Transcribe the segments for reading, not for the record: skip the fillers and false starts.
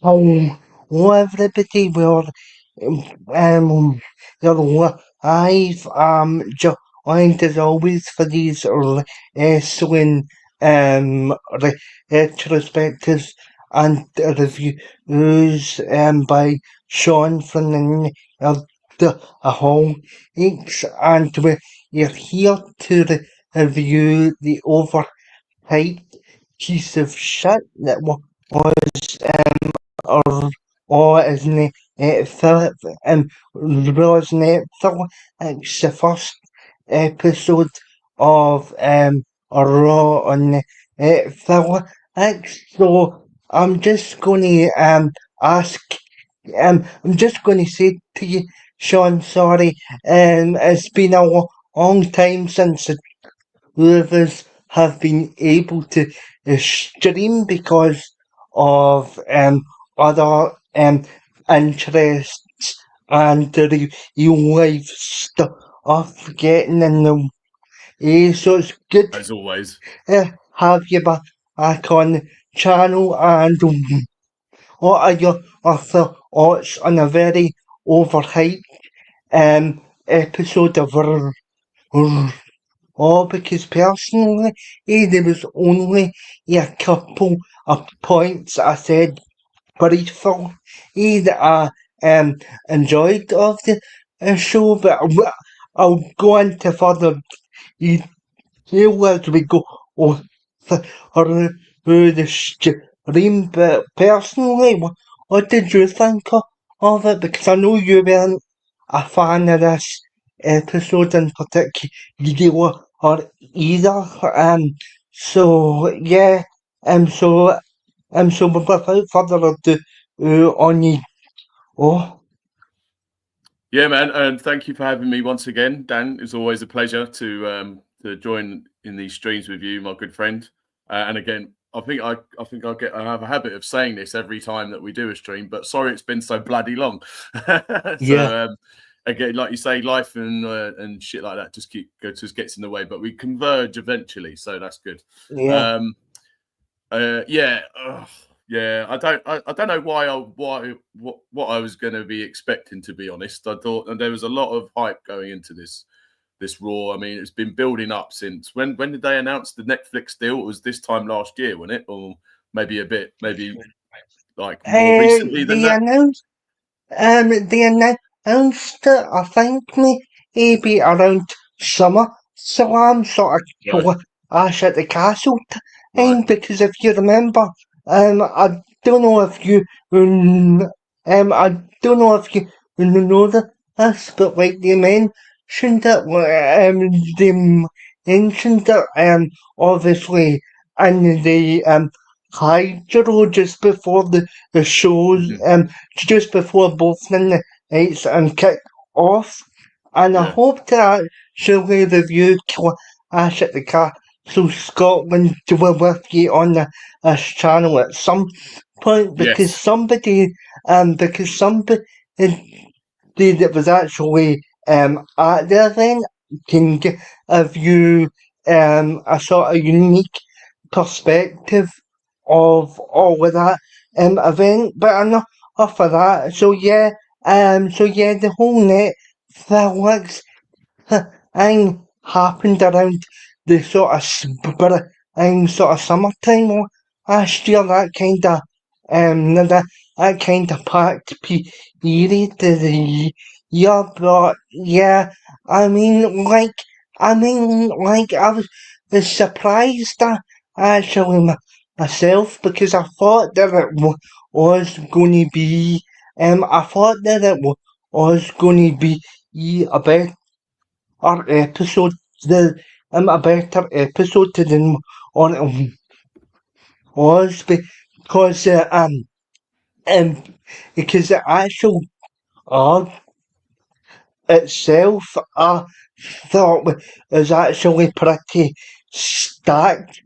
Oh, oh, everybody, well, well, I've joined as always for these wrestling retrospectives and reviews by Sean from the Hall H, and you're here to review the overhyped piece of shit that was or isn't it? Philip wasn't it Philip? It's the first episode of Raw on Philip. So I'm just going to ask. I'm just going to say to you, Sean. Sorry. It's been a long time since two of us have been able to stream because of other interests and the real life stuff getting in the way. So it's good As always. to have you back on the channel. And what are your thoughts on a very overhyped episode of because personally, there was only a couple of points I said briefly that I enjoyed of the show, but I'll go into further detail as we go on through the stream. But personally, what did you think of it? Because I know you weren't a fan of this episode in particular or either. So yeah. So without further ado, on you. Oh. Yeah, man, and thank you for having me once again, Dan. It's always a pleasure to join in these streams with you, my good friend. And again, I think I have a habit of saying this every time that we do a stream, but sorry it's been so bloody long. Yeah. Again, like you say, life and shit like that just gets in the way, but we converge eventually, so that's good. Yeah. Yeah, I don't know what I was going to be expecting, to be honest. I thought, and there was a lot of hype going into this Raw. I mean, it's been building up since when did they announce the Netflix deal? It was this time last year, wasn't it? Or maybe like more recently than that. They announced it, I think, maybe around summer. So I'm sort of Right. Ash at the Castle Right. time, because if you remember, I don't know if you, I don't know if you know this, but like they mentioned it, they mentioned it, obviously in the Hydro just before the shows, just before both the nights kick off, and I Yeah. hope to actually review Clash at the Castle Scotland with you on this channel at some point, because Yes. somebody that was actually at the event can give you a sort of unique perspective of all of that event, but enough for that. So yeah, the whole Netflix thing happened around the sort of summertime last year. That kind of packed period of the year. But yeah, I was surprised actually myself, because I thought that it was going to be was going to be a better episode a better episode than what it was, because um the actual art itself, I thought was actually pretty stacked,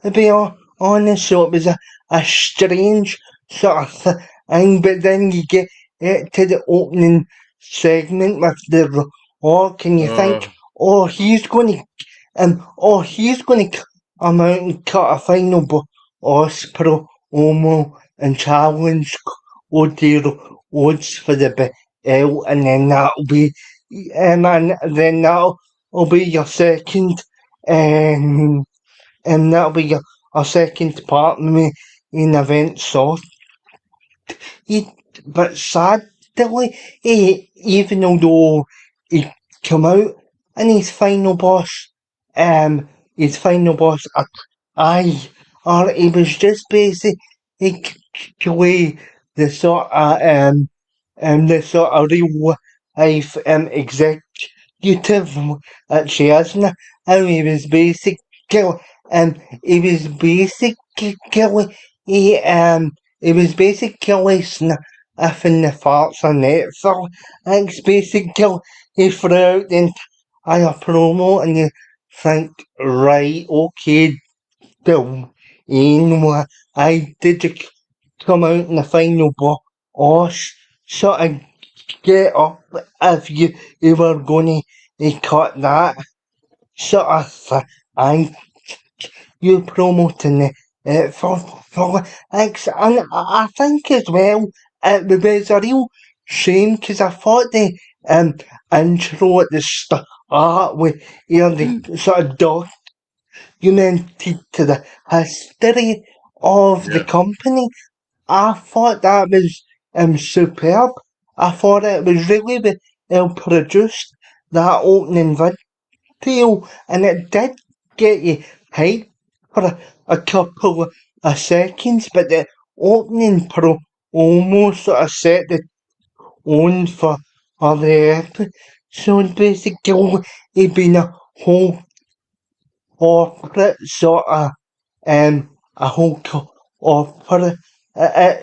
to be honest. So it was a strange sort of thing, but then you get to the opening segment with the Rock, and you think, oh, he's going to come out and cut a final boss Omo and challenge Cody Rhodes for the belt, and then that'll be, and then that'll be your second, um, and that'll be your second part in the main event. So, he, but sadly, even although he come out and his final boss, aye, or he was just basically the sort of the sort of real life executive that she is now. And he was basically he was basically sniffing the farts on Netflix. Basically, he threw out the entire promo, and you think, right, okay, Bill, you know, I did you come out in the final boss, sort of get up if you were going to cut that sort of thing. You promoting for and I think as well it was a real shame because I thought the intro at the start with the sort of documented to the history of the Yeah. company. I thought that was superb. I thought it was really well produced, that opening video, and it did get you hyped for a couple of seconds, but the opening pro almost sort of set the tone for the episode. Basically, it been a whole corporate sort of a whole corporate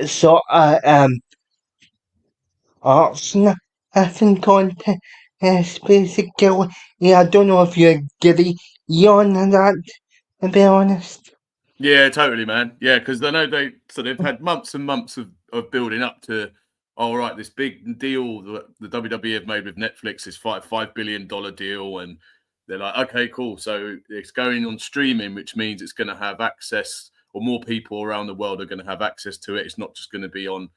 sort of arts and effing contest. Basically, yeah, I don't know if you agree on that, to be honest. Yeah, totally, man. Yeah, because I know they've had months and months of building up to, all right, this big deal that the WWE have made with Netflix, this $5 billion deal, and they're like, okay, cool. So it's going on streaming, which means it's going to have access, or more people around the world are going to have access to it. It's not just going to be on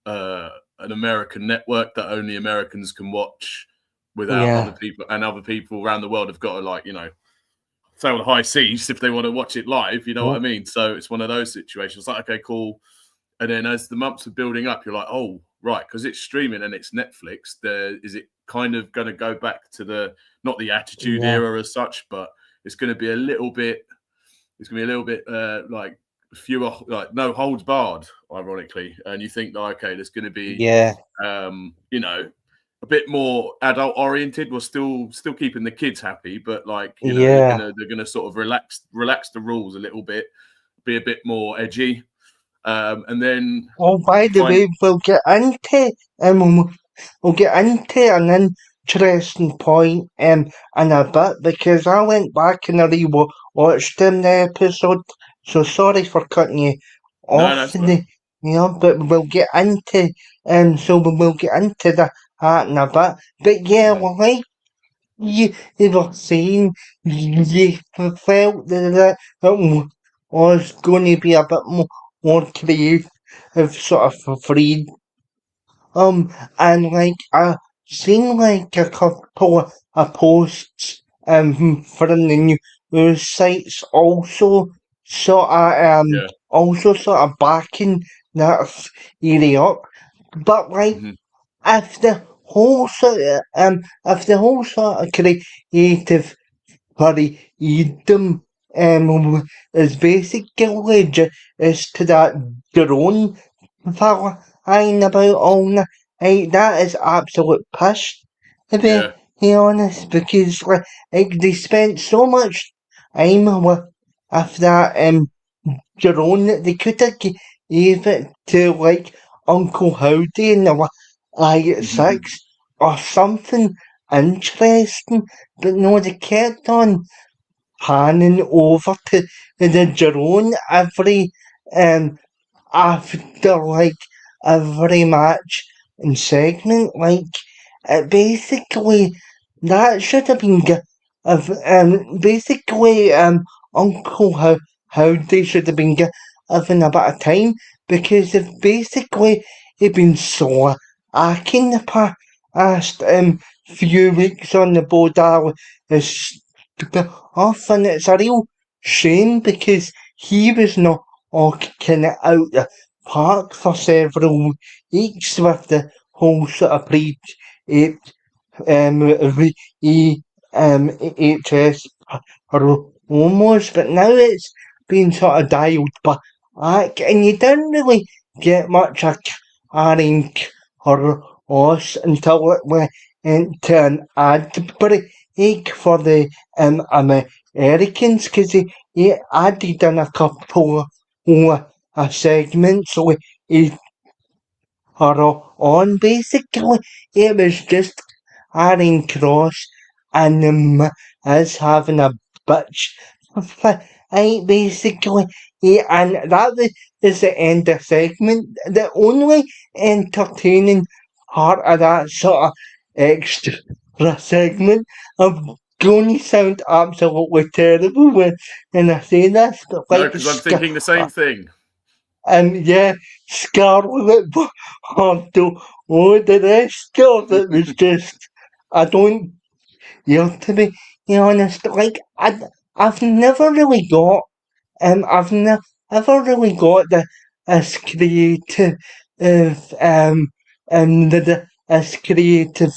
an American network that only Americans can watch without other Yeah, people, and other people around the world have got to, like, sail the high seas if they want to watch it live. You know what I oh, mean? So it's one of those situations. Like, okay, cool. And then as the months are building up, you're like, oh, right, because it's streaming and it's Netflix. Is it kind of going to go back to not the Attitude yeah, Era as such, but it's going to be a little bit. It's going to be a little bit like fewer, like no holds barred, ironically. And you think, okay, there's going to be, yeah, a bit more adult oriented. We're still keeping the kids happy, but like, yeah. they're gonna sort of relax the rules a little bit, be a bit more edgy, and then Oh, by the kind way, we'll get into an interesting point in a bit because I went back and I rewatched the episode. So sorry for cutting you no, off, that's right. but we'll get into we'll get into that in a bit. But yeah, Mhm. well, like you were saying, you felt that it was going to be a bit more creative, sort of free and like I seen like a couple of posts from the news sites Yeah. also sort of backing that theory up. But like Hmm. if the whole sort of creative freedom is basically just to that drone flying about all night. That is absolute pish, to Yeah. be honest, because like they spent so much time with that drone that they could have gave it to like Uncle Howdy in the I-6 or something interesting, but no, they kept on panning over to the drone um after like every match and segment. Like basically that should have been basically Uncle Howdy should have been given a bit of time because they've basically been slacking the past few weeks on the Bodal is off, and it's a real shame because he was not all kind of out the park for several weeks with the whole sort of HS or almost, but now it's been sort of dialed back, and you didn't really get much of Karen or us until it went into an ad break for the Americans, because he added in a couple of segments, so he on. Basically, it was just Aaron Cross and us having a bitch fight, basically. Yeah, and that is the end of the segment. The only entertaining part of that sort of extra segment, I'm going to sound absolutely terrible when I say this, but No, like, because I'm thinking the same thing. yeah, Scarlet Bordeaux. Oh, the rest of it was just, I don't, to be honest, like, I've never really got, I've never really got the as creative, as creative,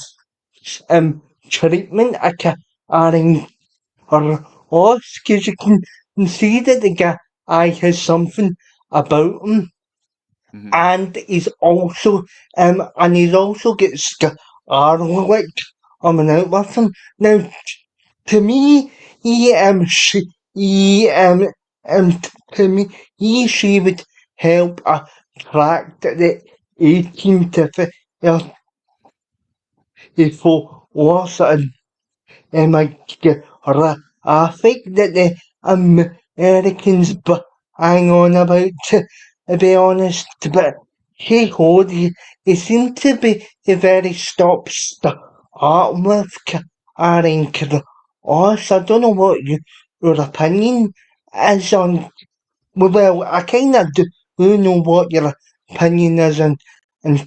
treatment I can, or us, because you can see that the guy has something about him. Mhm. And he's also got Scarlet coming out with him. Now, to me, he he to me, she would help attract the 18 to 54 was I think that the Americans hang on about, to be honest, but hey ho, they seem to be very stop-start with Karen Cross. I don't know what your opinion is on. Well, I kind of do know what your opinion is on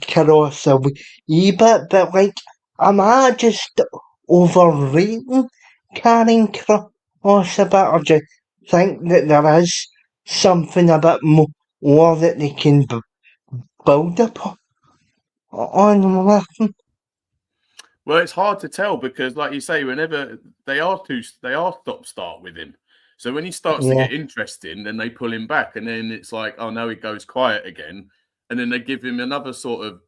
Cross a wee bit, but like, am I just overrating Karen Cross a bit, or do you think that there is something a bit more that they can build upon with him? Well, it's hard to tell because, like you say, whenever they are stop start with him. So when he starts to Yeah, get interesting, then they pull him back, and then it's like, oh, now he goes quiet again, and then they give him another sort of.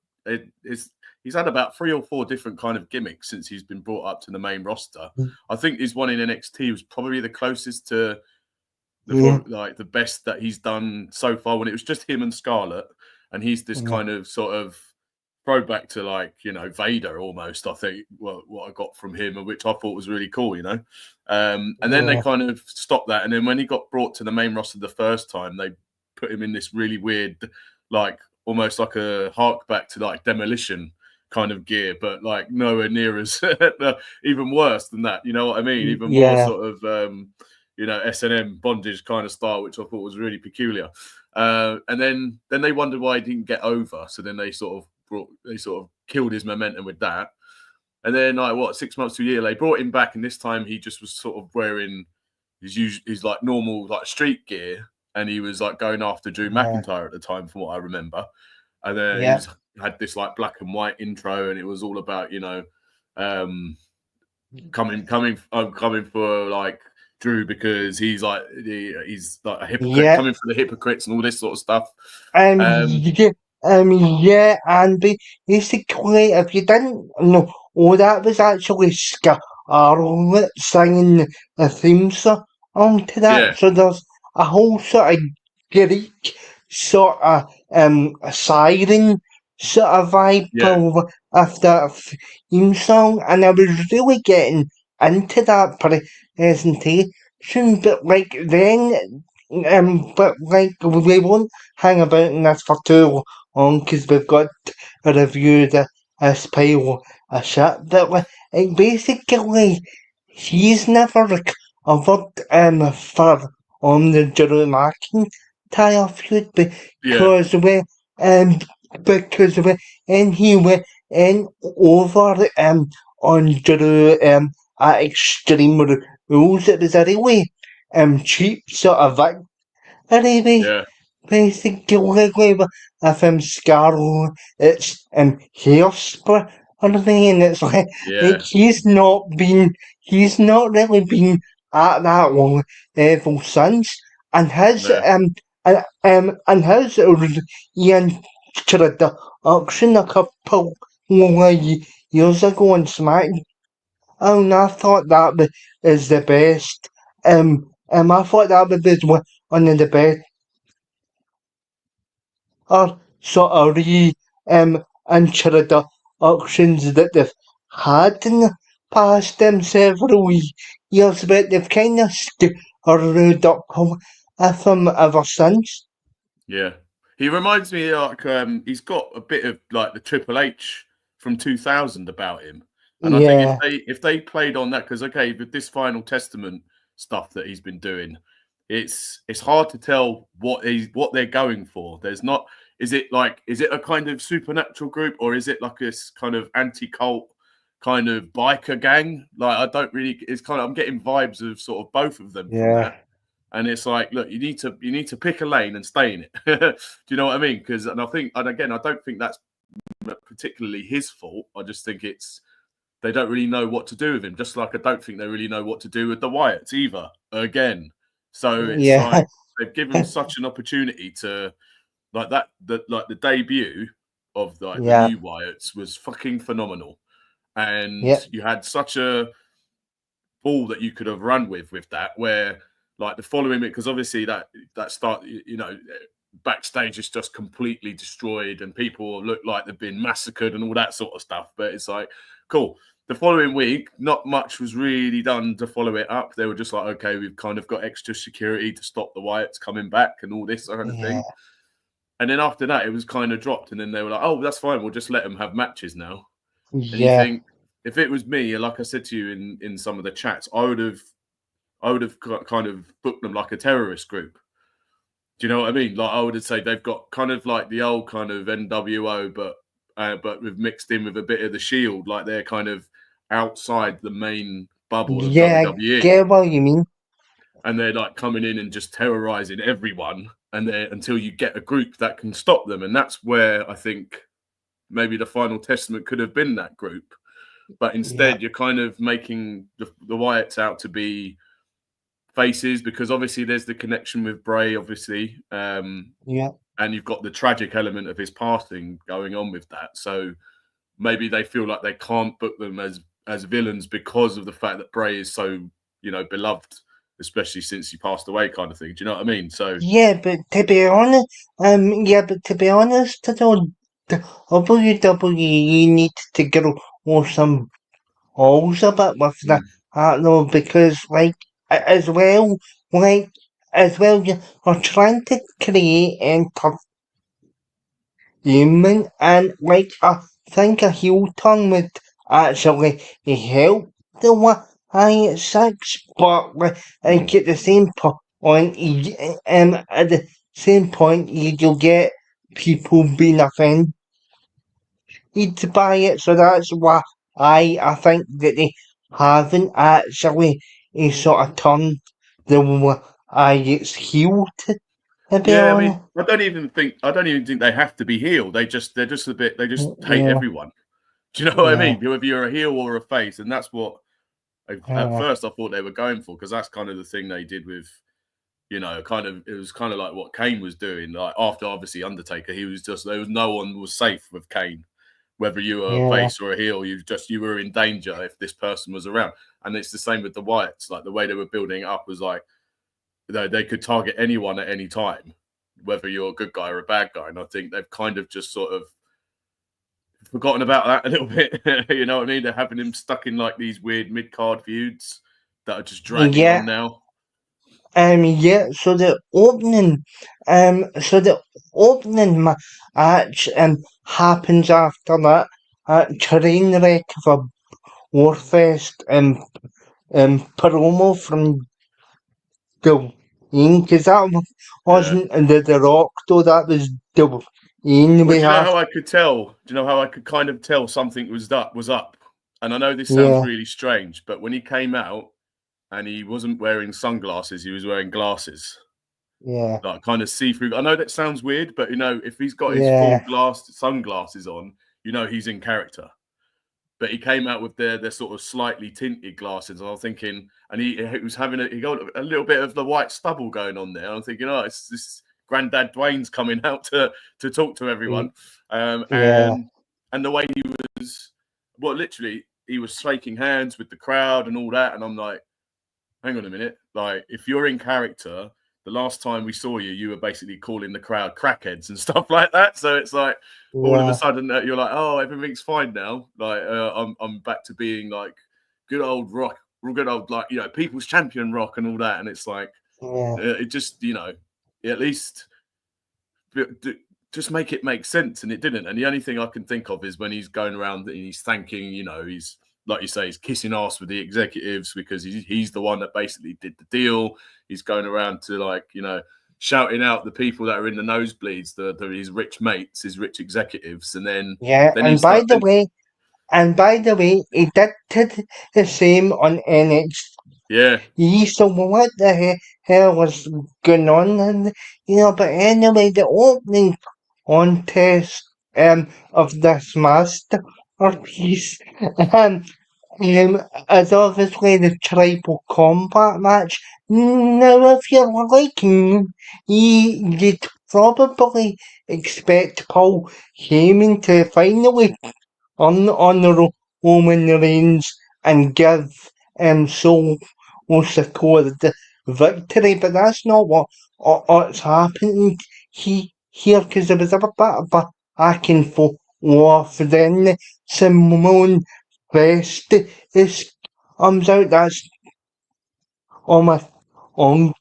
He's had about 3 or 4 different kind of gimmicks since he's been brought up to the main roster. I think his one in NXT was probably the closest to yeah, the best that he's done so far, when it was just him and Scarlett, and he's this yeah, kind of sort of throwback to, like, Vader almost. I think what I got from him, which I thought was really cool, and then they yeah, kind of stopped that, and then when he got brought to the main roster the first time, they put him in this really weird, like, almost like a hark back to like Demolition kind of gear, but like nowhere near as even worse than that, you know what I mean? Even more yeah, sort of S&M bondage kind of style, which I thought was really peculiar. And then they wondered why he didn't get over. So then they sort of killed his momentum with that. And then, like, 6 months to a year, they brought him back, and this time he just was sort of wearing his like normal like street gear, and he was like going after Drew yeah, McIntyre at the time, from what I remember. And then yeah, had this like black and white intro, and it was all about coming for like Drew, because he's like a hypocrite, yeah. coming for the hypocrites and all this sort of stuff. Yeah, yeah, and basically, if you didn't know, that was actually Scarlett singing the theme song to Yeah, that. So there's a whole sort of Greek sort of a siren sort of vibe yeah, of that theme song, and I was really getting into that presentation, but like then. But like we won't hang about in this for too long because we've got to review this pile of shit. But basically, he's never recovered for the Drew McIntyre entire feud Yeah, um because we and he went in over on Drew at Extreme Rules. It was a really cheap sort of victory yeah, basically with Scarrow, it's hairspray or anything, and it's like yeah. he's not really been at that level since, and his No, and his introduction a couple years ago on SmackDown, I thought that is the best. I thought that was one of the best or sort of introductions that they've had in the past several years, but they've kind of screwed up with him ever since. yeah. He reminds me like he's got a bit of like the Triple H from 2000 about him. And I think Yeah, if they played on that, because okay, with this Final Testament stuff that he's been doing, it's hard to tell what they're going for. There's not is it a kind of supernatural group, or is it like this kind of anti-cult kind of biker gang? Like I don't really, it's kind of, I'm getting vibes of sort of both of them from yeah, that. And it's like, look, you need to pick a lane and stay in it. Do you know what I mean? Because and I think, and again, I don't think that's particularly his fault. I just think it's they don't really know what to do with him. Just like I don't think they really know what to do with the Wyatts either. Again, so it's yeah, like they've given such an opportunity to like that. Like the debut of like the yeah, new Wyatts was fucking phenomenal, and yeah, you had such a ball that you could have run with that. Where like the following it, because obviously that start, you know, backstage is just completely destroyed and people look like they've been massacred and all that sort of stuff. But it's like, cool. The following week, not much was really done to follow it up. They were just like, okay, we've kind of got extra security to stop the Wyatts coming back and all this kind of yeah, thing. And then after that, it was kind of dropped. And then they were like, oh, that's fine. We'll just let them have matches now. And you yeah, think, if it was me, like I said to you in some of the chats, I would have kind of booked them like a terrorist group. Do you know what I mean? Like I would say they've got kind of like the old kind of NWO, but we've mixed in with a bit of the Shield. Like they're kind of outside the main bubble of yeah. I WWE, get what you mean. and they're like coming in and just terrorizing everyone, and they until you get a group that can stop them, and that's where I think maybe the Final Testament could have been that group, but Yeah, instead you're kind of making the Wyatts out to be faces because obviously there's the connection with Bray, obviously, yeah, and you've got the tragic element of his passing going on with that. So maybe they feel like they can't book them as villains because of the fact that Bray is so beloved, especially since he passed away, kind of thing. Do you know what I mean? So yeah. But to be honest, though, the WWE needs to grow some also, but with the mm, no, because as well, like you are trying to create entertainment, and I think a heel turn would actually help the one six, but at the same point, at the same point, you'll get people being offended to buy it, so that's why I think that they haven't actually sort of turned the it's healed, to be yeah, I mean, honest. I don't even think they have to be healed. They're just a bit. They just hate Yeah, everyone. Do you know what I yeah, mean? Whether you're a heel or a face, and that's what at yeah, first I thought they were going for because that's kind of the thing they did with kind of it was kind of like what Kane was doing. Like after obviously Undertaker, he was just there was no one was safe with Kane, whether you were a yeah, face or a heel. You were in danger if this person was around. And it's the same with the Wyatts. Like the way they were building it up was like they could target anyone at any time, whether you're a good guy or a bad guy. And I think they've kind of just sort of forgotten about that a little bit. You know what I mean? They're having him stuck in like these weird mid card feuds that are just dragging yeah. on now. Yeah. So the opening match happens after that train wreck of a Warfest promo from the because that Yeah. wasn't the Rock though. That was Dwayne Well, we do you know have. how I could tell? Do you know how I could kind of tell something was up? And I know this sounds Yeah, really strange, but when he came out and he wasn't wearing sunglasses, he was wearing glasses, yeah, like kind of see-through. I know that sounds weird, but if he's got his full yeah, glass sunglasses on, he's in character. But he came out with their sort of slightly tinted glasses. And I was thinking, and he was having he got a little bit of the white stubble going on there. I'm thinking, oh, it's this Granddad Dwayne's coming out to talk to everyone, yeah, and the way he was, well, literally he was shaking hands with the crowd and all that, and I'm like, hang on a minute, like if you're in character. The last time we saw you, you were basically calling the crowd crackheads and stuff like that. So it's like all of a yeah, sudden you're like, oh, everything's fine now. Like I'm back to being like good old rock, good old like people's champion rock and all that. And it's like yeah, it just at least just make it make sense, and it didn't. And the only thing I can think of is when he's going around and he's thanking, he's like you say, he's kissing ass with the executives because he's the one that basically did the deal. He's going around to shouting out the people that are in the nosebleeds, his rich mates, his rich executives, and then yeah. then he And by start. the way, he did the same on Yeah, NXT. So what the hell was going on? And but anyway, the opening contest of this masterpiece is obviously the tribal combat match. Now, if you're like me, you'd probably expect Paul Heyman to finally honour Roman Reigns and give Solo Sikoa the victory, but that's not what's happening here, because there was a bit of a back and forth. Then Simone West is comes out. That's on my own.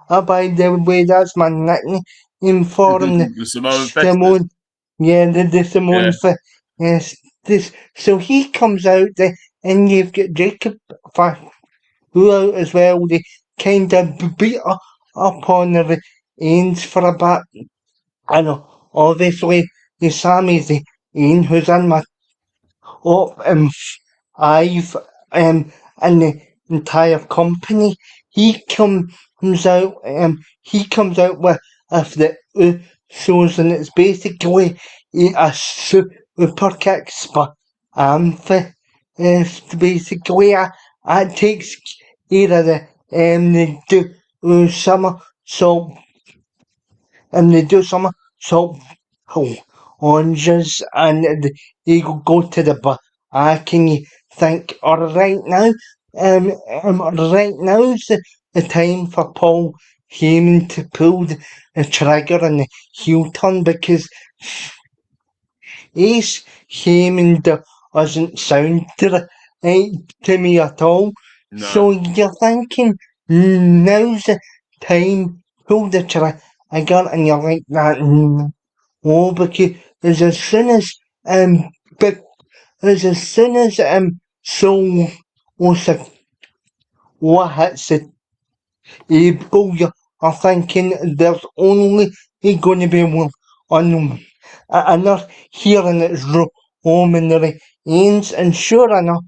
By the way, that's my nickname for him, the Samoan Festus. Simone. Yeah, the Simone Yeah, for yes, this. So he comes out there, and you've got Jacob who out as well. They kind of beat up on the Ains for a bit. I know, obviously, the Sammy's the Ain who's in my up I've and the entire company. He comes out with the shows, and it's basically a super kick spot. It's basically it takes either they do summer so they do some so oranges, and they go to the back, and you think, all right now's the time for Paul Heyman to pull the trigger and the heel turn, because Ace Heyman doesn't sound right to me at all. no, So you're thinking, now's the time, pull the trigger, and you're like that. Oh, because as soon as um, but as soon as so what's it, what hits the table, you are thinking there's only going to be one another here, and it's Roman Reigns, and sure enough,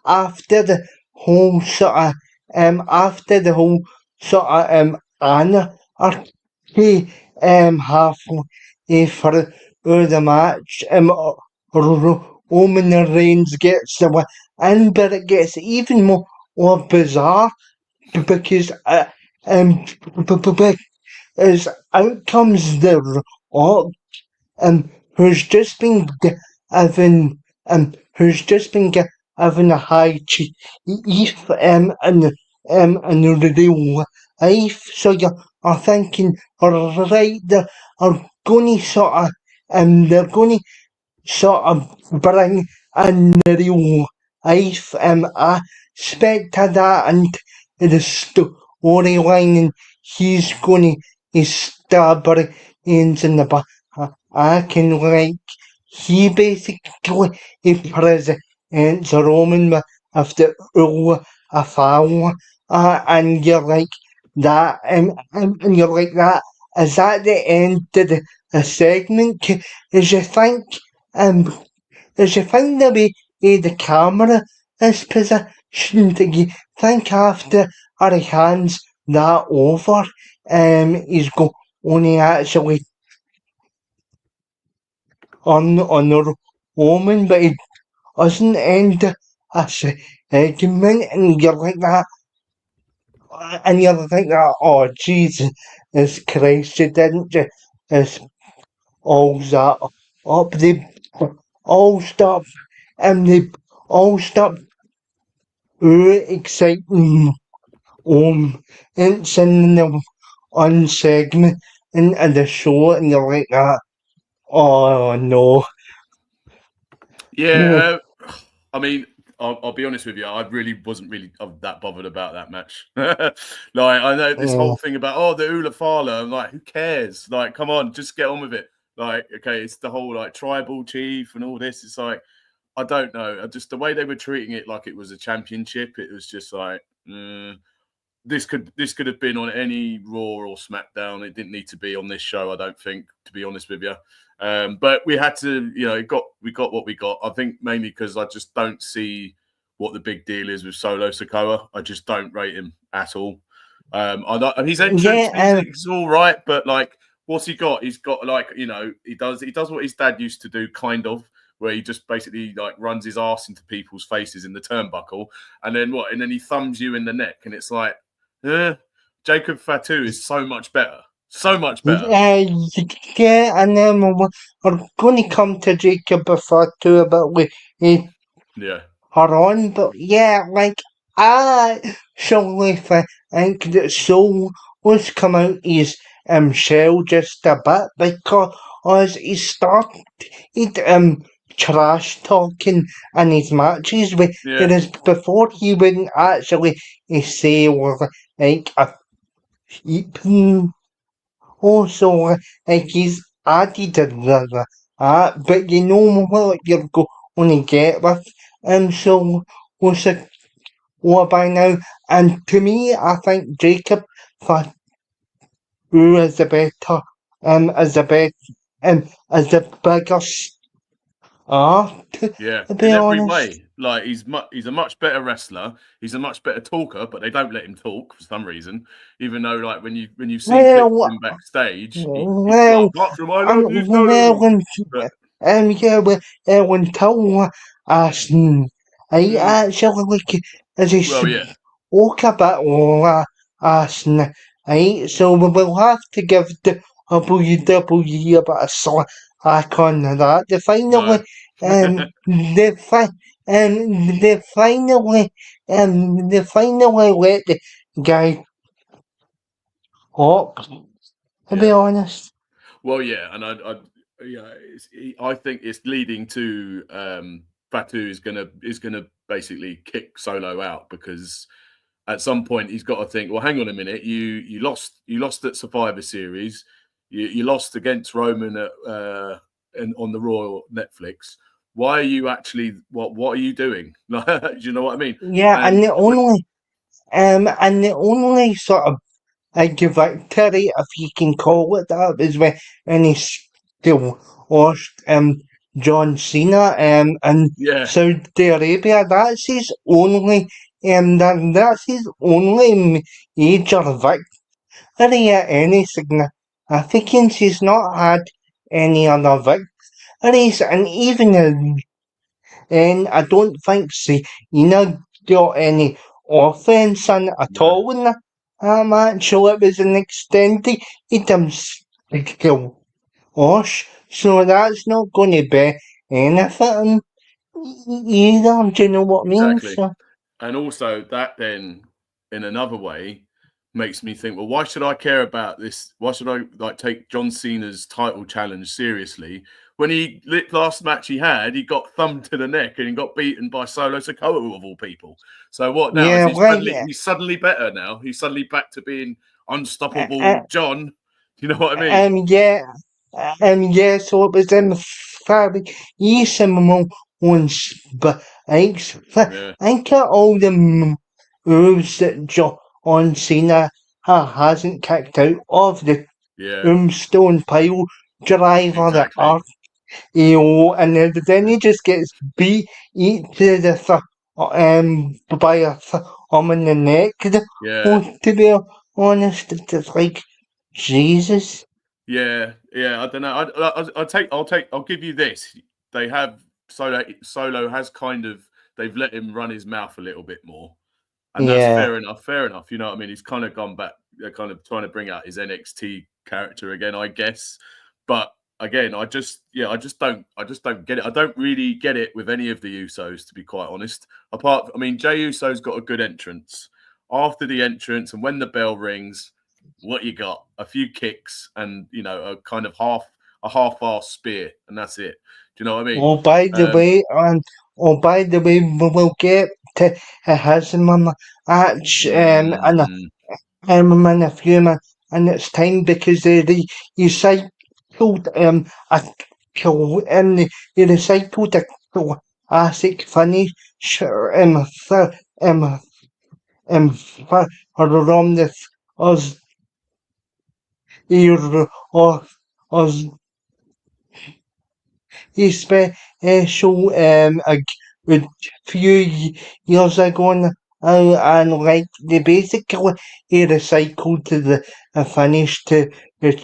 after the whole sort of after the whole sort of anarchy halfway for the match, Roman Reigns gets the win, and but it gets even more bizarre because as out comes the Rock, who's just been given who's just been given a high chief in real life. So you are thinking, alright, they are going to sort of they're going to sort of bring in the real life aspect of that and the storyline, and he's going to stab Reigns in the back. I can like he basically he presents Roman with the rule of foul, and you're like, that, and you're like that. Is that the end of the segment? Is you think, um, is you think the way the camera is positioned, do you think after our hands that over, he's only actually on the Roman, but he doesn't end a segment, and you're like that. And you're like that, oh Jesus Christ, you didn't just all that up. They all stop and they all stop exciting it's in the on segment and the show, and you're like that. Oh no. Yeah, I mean, I'll be honest with you. I really wasn't really that bothered about that match. Like, I know this whole thing about the Ula Fala. I'm like, who cares? Like, come on, just get on with it. Like, okay, it's the whole like tribal chief and all this. It's like, I don't know. Just the way they were treating it like it was a championship. It was just like, this could have been on any Raw or SmackDown. It didn't need to be on this show. I don't think, to be honest with you. But we had to, we got what we got. I think mainly because I just don't see what the big deal is with Solo Sikoa. I just don't rate him at all. His entrance music's all right, but like, what's he got? He's got like, he does what his dad used to do, kind of, where he just basically like runs his ass into people's faces in the turnbuckle, and then what? And then he thumbs you in the neck, and it's like, Jacob Fatu is so much better. So much better. Yeah, and then we're going to come to Jacob Fatu a bit with her on, but yeah, like, I surely think that Soul was come out his shell just a bit because he started trash talking in his matches, whereas before he wouldn't actually say like a also like he's added that, but you know what you're going to get with so what's it what by now, and to me I think Jacob Fatu is the better is the best is the biggest to be in every honest. way. Like he's a much better wrestler. He's a much better talker, but they don't let him talk for some reason. Even though, like when you see clips of him backstage, he's like, apart from I love you, until I actually like as he spoke a bit last night, so we will have to give the WWE a bit of slack on that. They finally, they finally let the guy talk. To be honest. Well, yeah, and I think it's leading to Fatu is gonna basically kick Solo out, because at some point he's got to think, well, hang on a minute, you lost at Survivor Series, you lost against Roman at on the Raw Netflix. Why are you actually what are you doing? Do you know what I mean? Yeah, and the only sort of like victory, if you can call it that, is when he still lost John Cena in Saudi Arabia. That's his only that's his only major victory at any significance. He's not had any other victories, and even and I don't think Cena got any offense in it at all in that match, so it was an extended wash, so that's not going to be anything either, do you know what I mean? Exactly. So. And also that then, in another way, makes me think, well, why should I care about this? Why should I take John Cena's title challenge seriously when last match he had, he got thumbed to the neck and he got beaten by Solo Sikoa of all people. So what now? Yeah, he's suddenly better now. He's suddenly back to being unstoppable John. You know what I mean? Yeah, so it was in the ones, but I think all the moves that John Cena hasn't kicked out of the Yeah, tombstone pile driver the exactly. and then he just gets eat to the by a arm in the neck. Yeah, Oh, to be honest, it's just like Jesus. yeah, yeah. I don't know. I'll give you this. They have Solo has kind of they've let him run his mouth a little bit more, and that's Yeah, fair enough. Fair enough. You know what I mean? He's kind of gone back. They're kind of trying to bring out his NXT character again, I guess. But again, I just don't get it. I don't really get it with any of the Usos, to be quite honest. I mean, Jey Uso's got a good entrance. After the entrance, and when the bell rings, what you got? A few kicks, and a kind of half-ass spear, and that's it. Do you know what I mean? Oh, by the Um, way, we will get to his match mm, in a few minutes, and it's time because he recycled a he recycled a classic finish um, from the us here us he special a few years ago and like they basically he recycled the finish to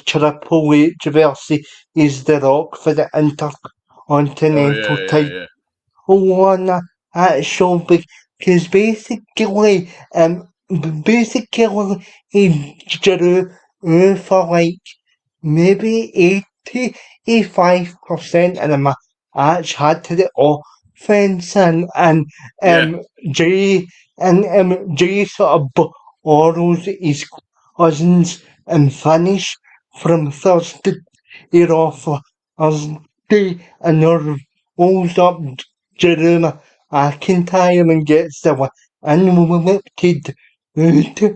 Triple H versus is the Rock for the oh Intercontinental yeah, yeah, title yeah, on that show because basically he drew for like maybe 85% of the match had to the offense and yeah. Jay Jay sort of borrows his cousins and finish from Thursday off Thursday and there rolls up Jerome McIntyre and gets the win and whipped out.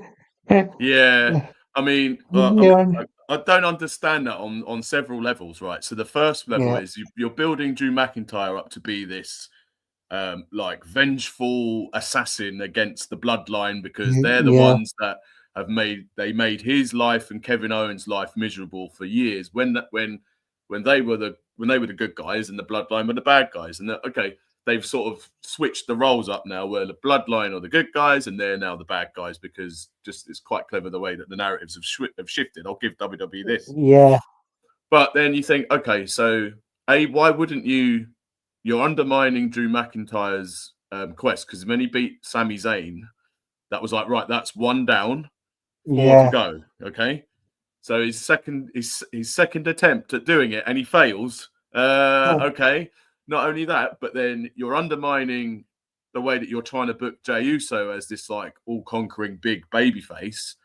Yeah, I mean, Yeah, I don't understand that on several levels, right? So the first level yeah, is you're building Drew McIntyre up to be this like vengeful assassin against the bloodline because they're the yeah, ones that made his life and Kevin Owens' life miserable for years when they were the good guys and the bloodline were the bad guys. And okay, they've sort of switched the roles up now where the bloodline are the good guys and they're now the bad guys because just it's quite clever the way that the narratives have shifted. I'll give WWE this. yeah, But then you think, okay, so why wouldn't you? You're undermining Drew McIntyre's quest because when he beat Sami Zayn, that was like right, that's one down, four to yeah. go. Okay, so his second attempt at doing it, and he fails. Oh, Okay, not only that, but then you're undermining the way that you're trying to book Jey Uso as this like all conquering big baby face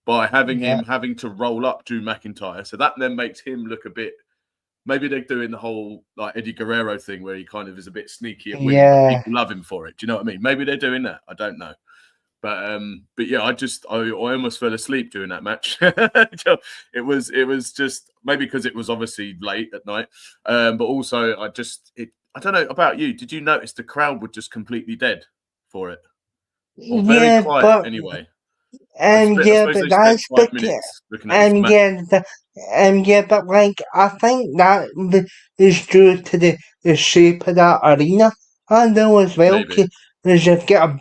by having yeah, him having to roll up Drew McIntyre. So that then makes him look a bit. Maybe they're doing the whole like Eddie Guerrero thing where he kind of is a bit sneaky at winning, but yeah, people love him for it. Do you know what I mean? Maybe they're doing that. I don't know. But yeah, I almost fell asleep during that match. it was just maybe because it was obviously late at night. But also I don't know about you. Did you notice the crowd were just completely dead for it? Or very yeah, quiet anyway. I yeah, suppose but they spent that's 5 minutes looking at this match. yeah, yeah, but like I think that is due to the shape of that arena, and though as well, Maybe. because you've got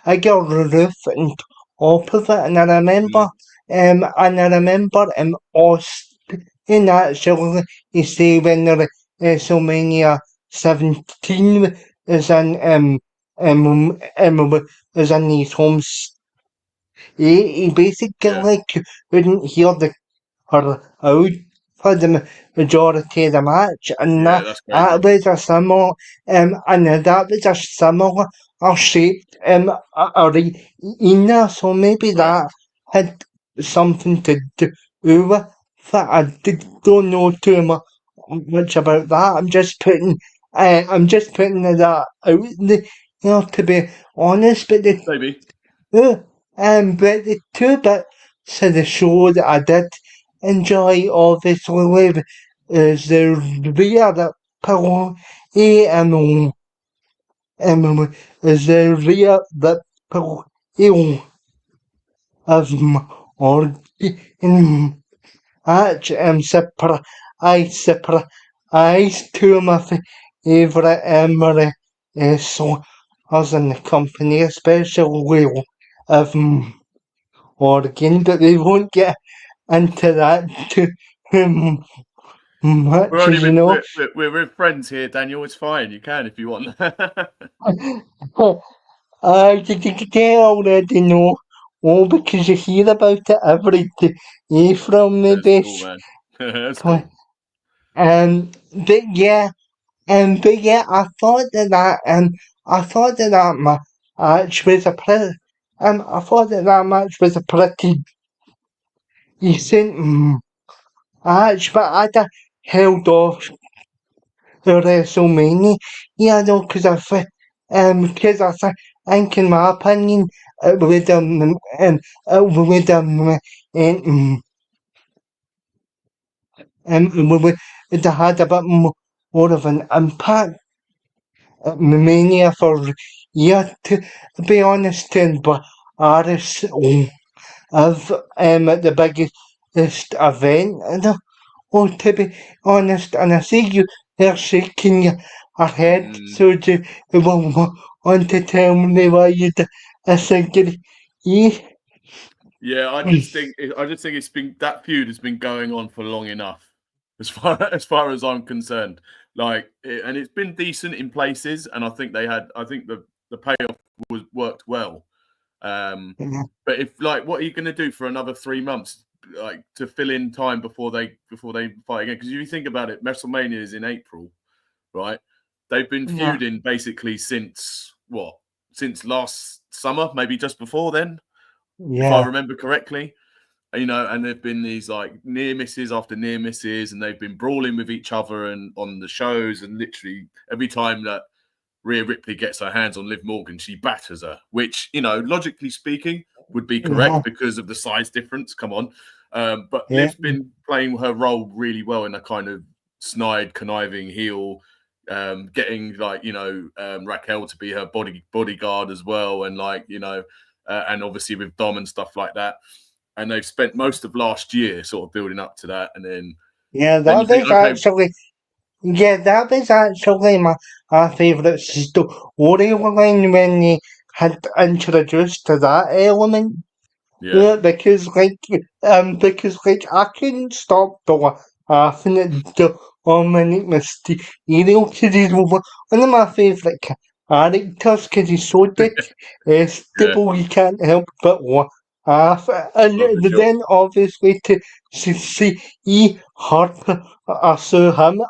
a roof on top of it, and Mm, I remember Austin actually, you see when the WrestleMania 17 is in is in his home. He yeah. basically couldn't hear her out for the majority of the match, and Yeah, that's that crazy. was a similar, that was a similar shaped arena, so maybe Right. that had something to do with it. Don't know too much about that. I'm just putting that out there, to be honest. Maybe. Uh, but the two bits of the show that I did enjoy, obviously, is the rear that pillow is the rear that pillow of or surprise two of my favourite songs in the company, especially of Organ, but we won't get into that too We're much, only as you with know. we're with friends here, Daniel. It's fine. You can if you want. I they already know. Oh, because you hear about it every day from me, That's cool, best. man. That's cool. But yeah, I thought I thought that match was a pretty, I thought that match was a pretty decent match, but held off the WrestleMania. Yeah, no, because think in my opinion, it would it would have had a bit more of an impact at Mania for yeah, to be honest, but Aris of at the biggest event. Oh, to be honest, and I see you there shaking your head, Mm. so do you want to tell me why you disagree? Yeah, I just think it's been that feud has been going on for long enough, as far as I'm concerned. And it's been decent in places, and I think the payoff worked well. But if what are you going to do for another 3 months, to fill in time before they fight again? Because if you think about it, WrestleMania is in April, right? They've been Yeah, feuding basically since what? Since last summer, maybe just before then, if I yeah, remember correctly. And there've been these near misses after near misses, and they've been brawling with each other and on the shows, and literally every time that Rhea Ripley gets her hands on Liv Morgan, she batters her, which, logically speaking, would be correct yeah, because of the size difference. Come on. But yeah, Liv's been playing her role really well in a kind of snide, conniving heel, getting Raquel to be her bodyguard as well, and and obviously with Dom and stuff like that. And they've spent most of last year sort of building up to that, and yeah. then you think, okay, That was actually my favourite storyline when they had introduced to that element. yeah, Yeah, because I couldn't stop laughing at Dominic Mysterio because he's one of my favourite characters because he's so yeah, detestable you can't help but laugh. And well, for sure, then obviously to see her sue him,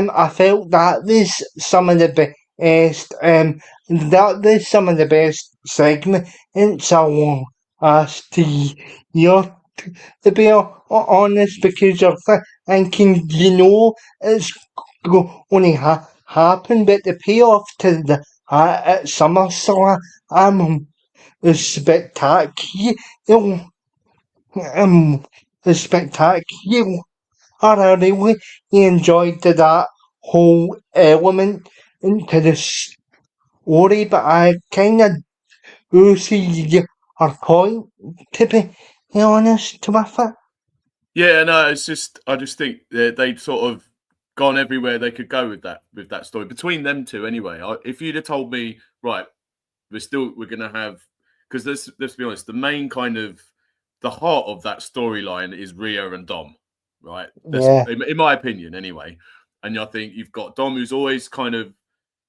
I felt that was some of the best that was some of the best segments along last year, to be honest, because you're thinking, it's going to happen, but the payoff to the at SummerSlam is spectacular. Um, is spectacular. I really enjoyed that whole element into the story, but I kind of do see her point, to be honest with it. yeah. No, it's just I just think they'd sort of gone everywhere they could go with that story between them two. Anyway, if you'd have told me, right, we're going to have, because let's be honest, the main kind of the heart of that storyline is Rhea and Dom, right? That's Yeah, in my opinion, anyway. And I think you've got Dom, who's always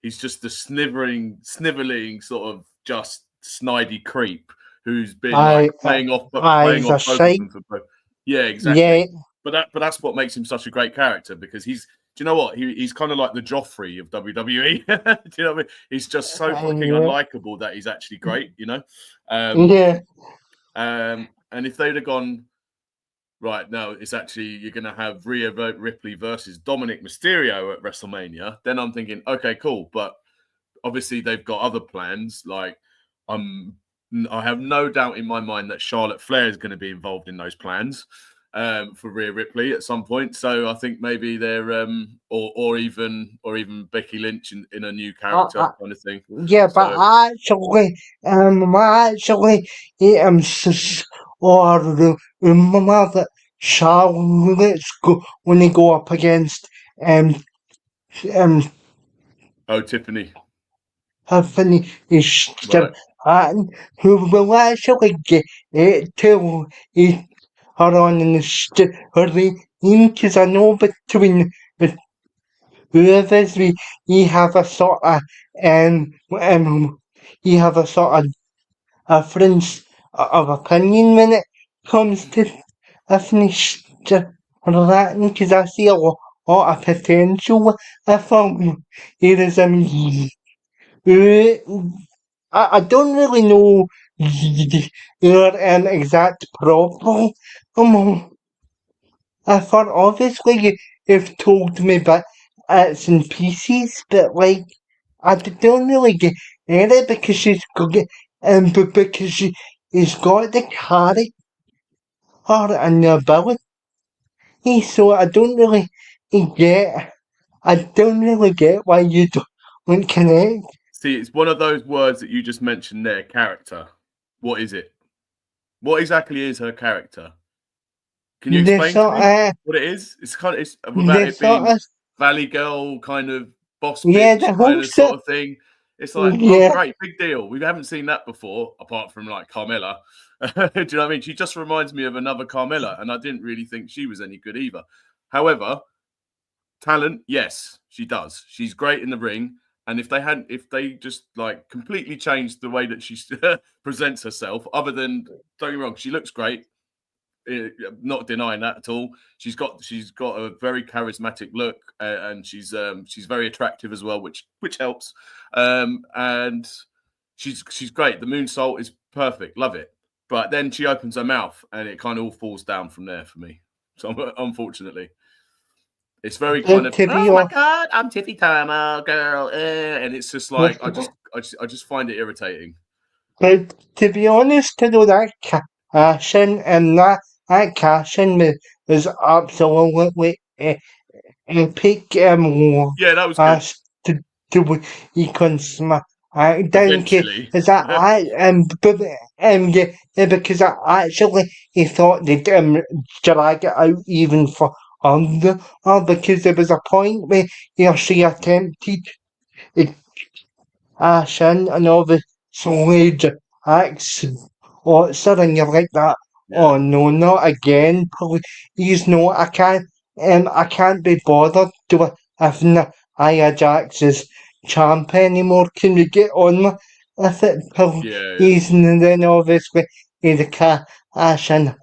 he's just the sniveling sort of just snidey creep who's been I, playing he's a off both of shite. them for both. Yeah, Yeah, exactly. But that's what makes him such a great character, because do you know what? He's kind of like the Joffrey of WWE. Do you know what I mean? He's just so fucking yeah, unlikable that he's actually great. Um, yeah, and if they'd have gone, right, no, it's actually you're going to have Rhea Ripley versus Dominic Mysterio at WrestleMania, then I'm thinking, okay, cool. But obviously they've got other plans. I have no doubt in my mind that Charlotte Flair is going to be involved in those plans for Rhea Ripley at some point. So I think maybe they're or even Becky Lynch in a new I, character I, kind of thing. yeah, but So actually, um, actually, um, or the rumor that Charlotte's going to go up against um Oh, Tiffany. Tiffany is still Right. Hatton, who will actually get it till her on in the story, because I know between the two of us, we have a sort of we have a sort of difference of opinion when it comes to Tiffany Latin, because I see a lot of potential with her. Whereas I don't really know your exact problem. I thought obviously you've told me, but it's in pieces. But like, I don't really get it because she's got but because she's got the character and the ability. So get. I don't really get why you don't connect. See, it's one of those words that you just mentioned there, character. What is it? What exactly is her character? Can you The explain to sort me of what it is? It's without the it sort being of Valley Girl kind of boss yeah, bitch the kind whole of sort set. of thing. It's like, oh, Yeah, great, big deal. We haven't seen that before, apart from like Carmella. Do you know what I mean? She just reminds me of another Carmella, and I didn't really think she was any good either. However, talent, yes, she does. She's great in the ring. And if they just like completely changed the way that she presents herself, other than, don't get me wrong, she looks great. Not denying that at all. She's got a very charismatic look, and she's very attractive as well, which helps. And she's great. The moonsault is perfect. Love it. But then she opens her mouth, and it kind of all falls down from there for me. So unfortunately, it's very kind of, to be oh my honest, god, I'm Tiffy Timer, girl, and it's just like I just find it irritating. but to be honest, to know that cashin and that cashin was absolutely epic. Yeah, that was good. As to do you can smack down to Eventually, is that I but yeah, because I actually he thought they'd drag it out even for under because there was a point where she attempted Ashen and obviously acts Otzer and you're like that. yeah, Oh no, not again, please no, I can't be bothered to if Nia Jax is champ anymore. Can we get on with it, yeah, please? And then obviously the cash and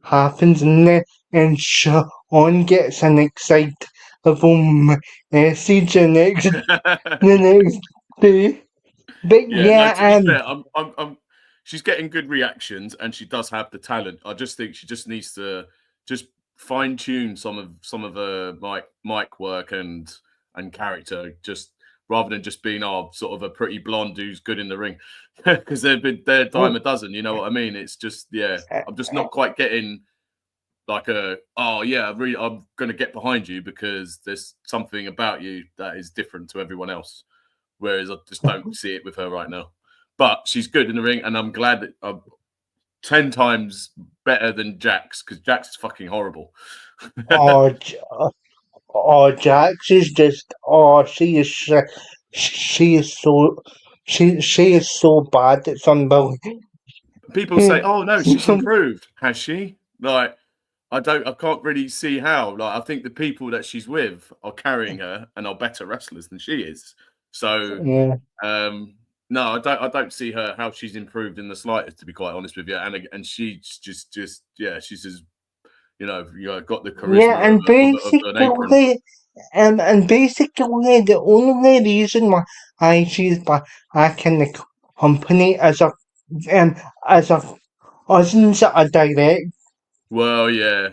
happens and Sean gets an excitable message and yeah. the next day. But Yeah, no, yeah, to be fair, she's getting good reactions and she does have the talent. I just think she just needs to just fine tune some of her mic work and character, just rather than just being sort of a pretty blonde who's good in the ring, because they're a dime a dozen. You know what I mean? It's just, yeah, I'm just not quite getting like I'm going to get behind you because there's something about you that is different to everyone else. Whereas I just don't see it with her right now. But she's good in the ring, and I'm glad that I'm 10 times better than Jax, because Jax is fucking horrible. oh, Jax is just she is she is so bad. It's unbelievable. People say, "Oh no, she's improved." Has she? Like, I can't really see how. Like, I think the people that she's with are carrying her and are better wrestlers than she is. So, Yeah. no, I don't see her how she's improved in the slightest, to be quite honest with you. And she's just yeah, she's just, got the Yeah, charisma and of an apron. basically the only reason why she's back in the company um as a wasn't a direct. Well, yeah,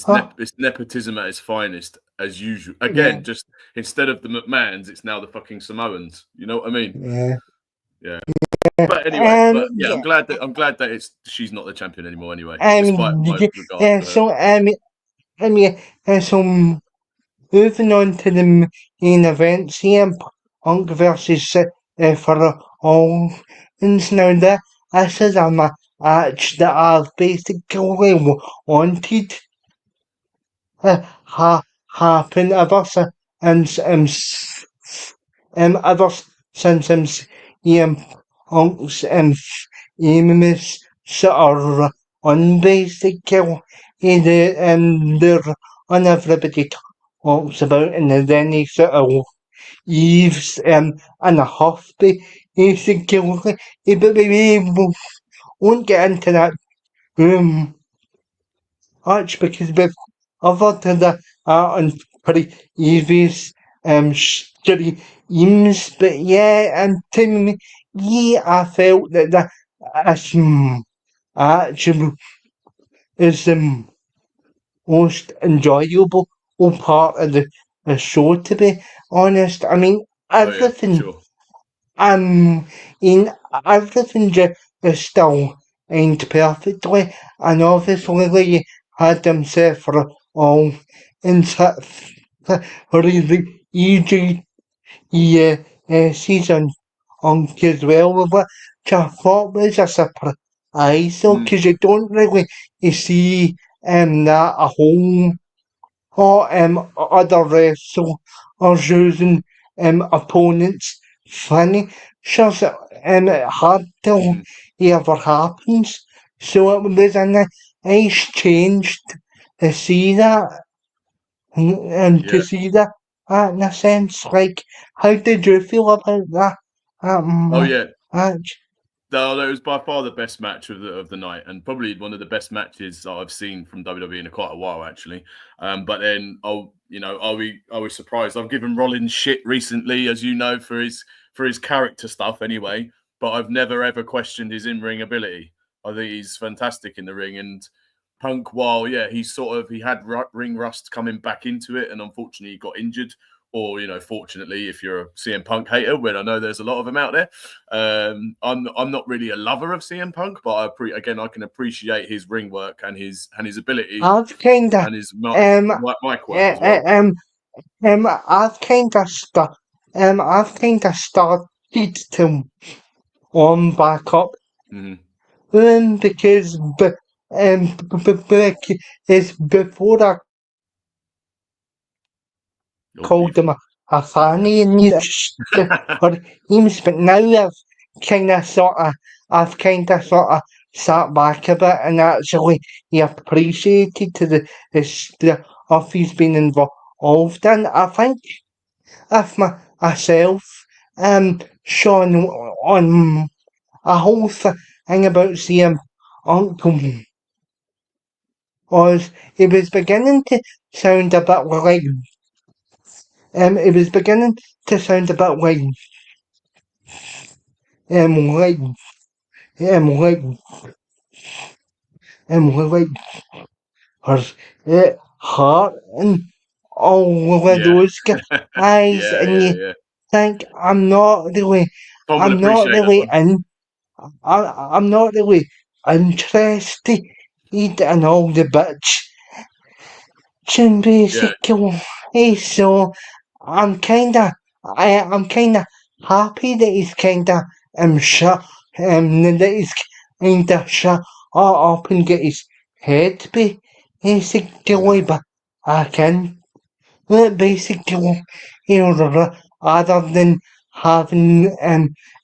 Huh? it's nepotism at its finest, as usual. Yeah, Again, just instead of the McMahons, it's now the fucking Samoans. You know what I mean? yeah. Yeah. But anyway, but yeah, Yeah. I'm glad that she's not the champion anymore. Anyway, despite my regard Yeah. for her. So yeah. So moving on to the main event, CM Punk versus for all. And now this is match that I've basically wanted happen ever since Punk's famous sort of run basically. The run everybody talks about, and then he sort of leaves in a huff basically. But we won't get into that much because we've covered that on previous streams. But yeah, and to me, yeah, I felt that this actually is the most enjoyable part of the show, to be honest. I mean, Oh yeah, for everything sure. in everything just still aimed perfectly, and obviously you had himself for all in for the EG season as well, which I thought was a surprise, though, Mm, because you don't really see that a whole or other wrestlers using opponents' finishers, it hardly mm, ever happens. So it was a nice change to see that, and to yeah. see that in a sense. Like, how did you feel about that Oh yeah. match? No, it was by far the best match of the night, and probably one of the best matches that I've seen from WWE in quite a while, actually. But then, I was surprised. I've given Rollins shit recently, as you know, for his character stuff, anyway. But I've never ever questioned his in-ring ability. I think he's fantastic in the ring, and Punk, while he had ring rust coming back into it, and unfortunately he got injured. Or fortunately, if you're a CM Punk hater, when I know there's a lot of them out there, I'm not really a lover of CM Punk, but I can appreciate his ring work and his ability I've kind of and his um mic work as uh, well. um I've kind of started to warm back up Mm-hmm. because because before I Oh, called you've him a yeah. fanny and for teams, but now I've kind of sort of sat back a bit and actually appreciated the stuff he's been involved in. I think if myself, Sean, on a whole thing about seeing Uncle was it was beginning to sound a bit like it was beginning to sound a bit um like like like her heart and all of Yeah. those guys, Yeah, and yeah, you yeah. think Tom will I'm not appreciate that really one. I'm not really interested in all the Yeah. basically. So I'm kinda I'm kinda happy that he's kinda shut that he's kinda shut up and get his head Mm-hmm. basically, but I can basically, rather than having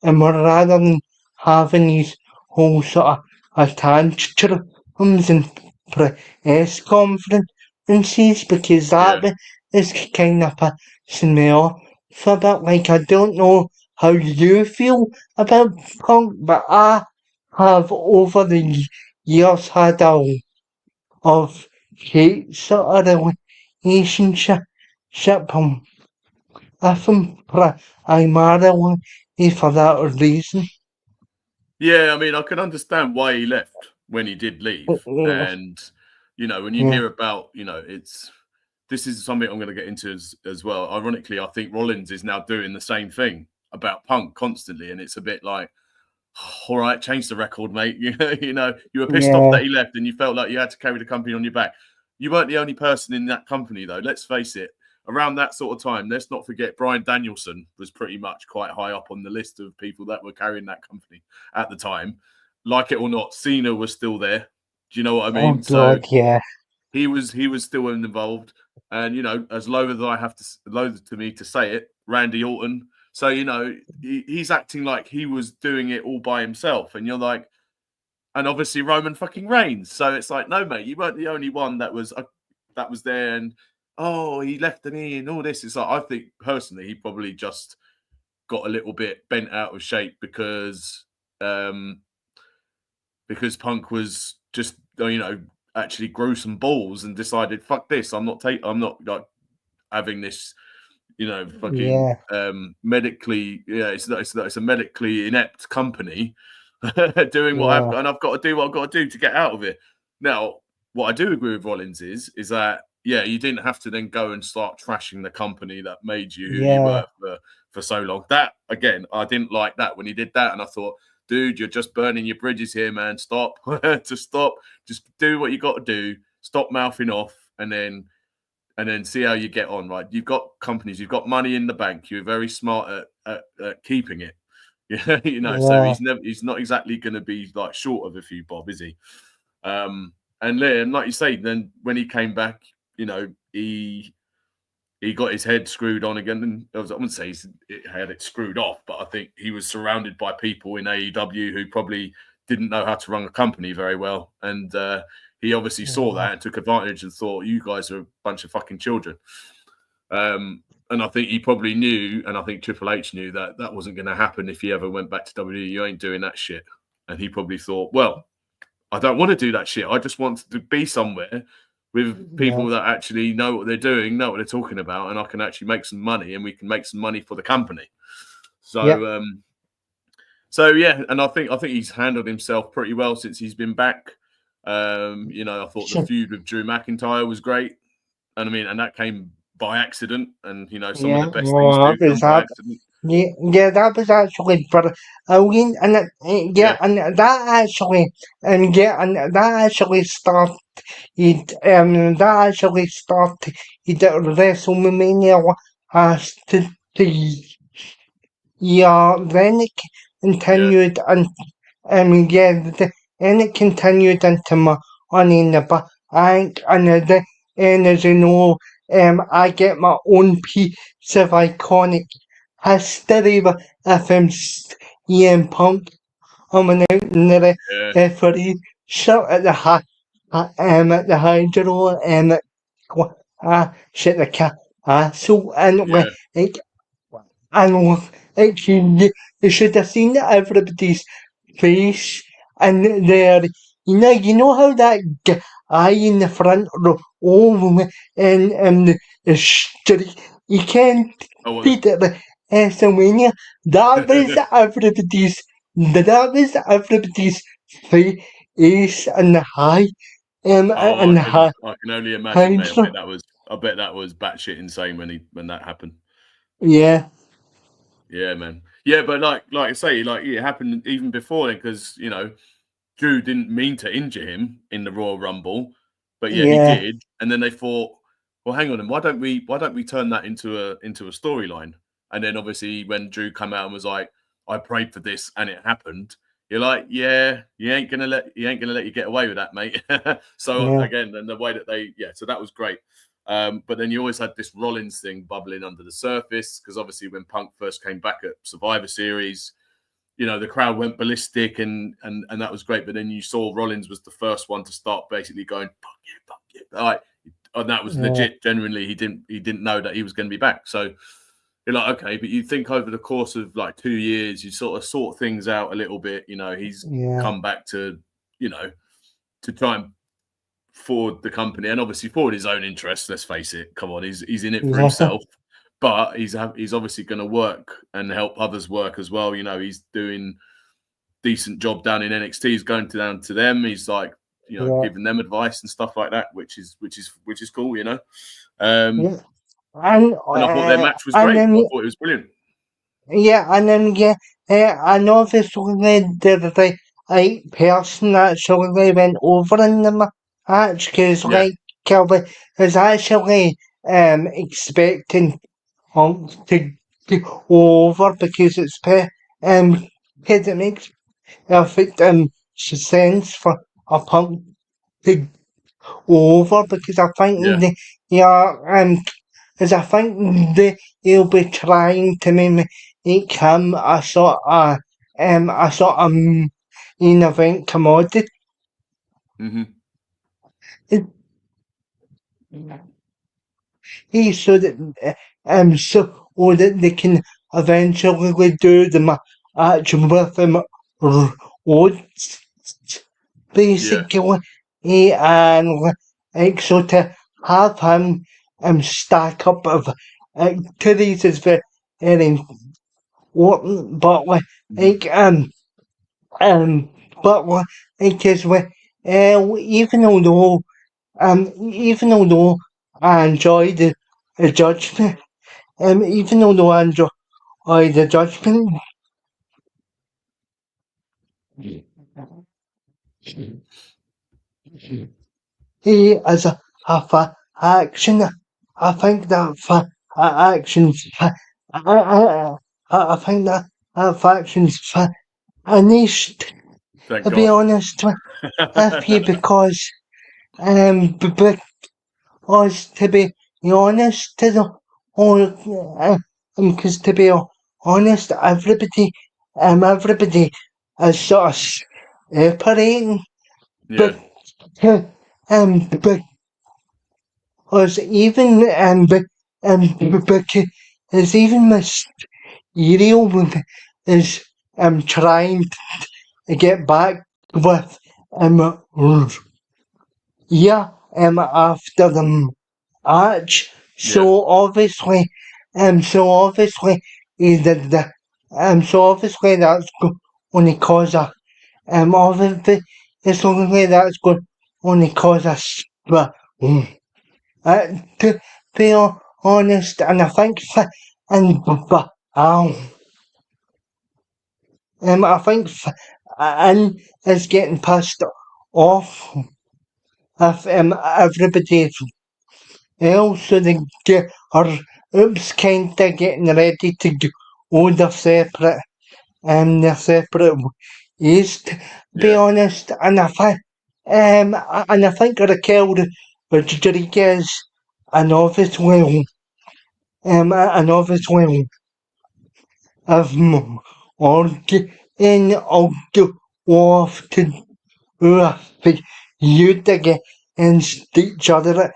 rather than having these whole sort of tantrums and press conferences, because Yeah. is kind of pissing me off a bit. Like, I don't know how you feel about Punk, but I have over the years had a of hate sort of relationship with him primarily for that reason. Yeah, I mean, I can understand why he left when he did leave. Yeah, And, when you yeah, hear about, this is something I'm going to get into as well. Ironically, I think Rollins is now doing the same thing about Punk constantly. And it's a bit like, all right, change the record, mate. You were pissed off yeah, that he left and you felt like you had to carry the company on your back. You weren't the only person in that company, though. Let's face it. Around that sort of time, let's not forget Bryan Danielson was pretty much quite high up on the list of people that were carrying that company at the time. like it or not, Cena was still there. Do you know what I Oh mean? So God, yeah, he was still involved, and you know, as loath to me to say it, Randy Orton. So you know, he's acting like he was doing it all by himself, and you're like, and obviously Roman fucking Reigns. So it's like, no, mate, you weren't the only one that was there, and oh, he left the knee and all this. It's like, I think personally, he probably just got a little bit bent out of shape um, because Punk was just actually grew some balls and decided, fuck this, I'm not like having this fucking yeah, medically, it's a medically inept company doing what yeah, I've got to do what I've got to do to get out of it. Now, what I do agree with Rollins is that you didn't have to then go and start trashing the company that made you who you yeah, were for so long. That again, I didn't like that when he did that, and I thought, dude, you're just burning your bridges here, man. Stop. Just do what you got to do. Stop mouthing off, and then see how you get on. Right? You've got companies, you've got money in the bank. You're very smart at keeping it. Yeah, So yeah, he's not exactly going to be like short of a few bob, is he? And then, like you say, then when he came back, he got his head screwed on again. And I wouldn't say he had it screwed off, but I think he was surrounded by people in AEW who probably didn't know how to run a company very well. And he obviously saw that and took advantage and thought, you guys are a bunch of fucking children. And I think he probably knew, and I think Triple H knew that wasn't going to happen if he ever went back to WWE. You ain't doing that shit. And he probably thought, well, I don't want to do that shit. I just want to be somewhere with people yeah, that actually know what they're doing, know what they're talking about, and I can actually make some money, and we can make some money for the company. yeah. So, and I think he's handled himself pretty well since he's been back. I thought the feud with Drew McIntyre was great, and and that came by accident, and some of Yeah, the best things well, do that was come by that. accident. Yeah, that was actually for a win, and Yeah, and that actually, that actually started. That actually started WrestleMania as the year. Then it yeah, continued, and then it continued into my on in the back. And as you know, I get my own piece of iconic history with CM Punk coming out in the yeah, referee shirt at the at the Hydro shit the cat so and yeah. like and like you should have seen everybody's face and there you know how that guy in the front row over and the street you can't Oh, beat it the WrestleMania that was everybody's face and the high oh, and the I can only imagine, mate. hydro I bet that was batshit insane when that happened. yeah Yeah, man. Yeah, but like I say, like it happened even before then because Drew didn't mean to injure him in the Royal Rumble, but yeah, he yeah did. And then they thought, well, hang on, and why don't we turn that into a storyline? And then obviously when Drew came out and was like, I prayed for this and it happened. You're like, yeah, he ain't gonna let you get away with that, mate. So yeah again, and the way that so that was great. But then you always had this Rollins thing bubbling under the surface because obviously when Punk first came back at Survivor Series, the crowd went ballistic and that was great. But then you saw Rollins was the first one to start basically going fuck you, like, and that was yeah legit. Genuinely, he didn't know that he was going to be back. So you're like, okay, but you think over the course of like 2 years, you sort of sort things out a little bit. He's yeah come back to to try and forward the company and obviously forward his own interests. Let's face it. Come on, he's in it for yeah himself, but he's obviously going to work and help others work as well. He's doing decent job down in NXT. He's going down to them. He's like yeah giving them advice and stuff like that, which is cool. Um, yeah and and I thought their match was and great. then I thought it was brilliant. yeah and then I know this only the right person that actually went over in the match because Yeah, like Kelly was actually expecting Punk to go over because it's because it makes perfect sense for a Punk to go over, because I think Yeah. because I think he'll be trying to make him a sort of main event commodity. Hmm. So that they can eventually do the match with him Rhodes, Yeah. basically. And like, so to have him stack up of activities is very important, but Hmm. like um but because even although I enjoy the judgment, even though I enjoy the judgment, he as a action, I think that actions, I think that actions finished. Thank To be God. honest with you, because because to be honest to the whole, because to be honest, everybody is sort of separating, but Yeah. because even because even Mysterio is trying to get back with um after the match. Yeah. So obviously, he did the so obviously that's going to cause a obviously it's only that's going to cause a split. Uh, to be honest, and I think but I think and is getting pissed off if everybody else, so they get her oops kinda getting ready to go their separate ways, to be Yeah. honest. And I think Raquel Rodriguez and obviously and obviously of or in or go off to the youth against each other at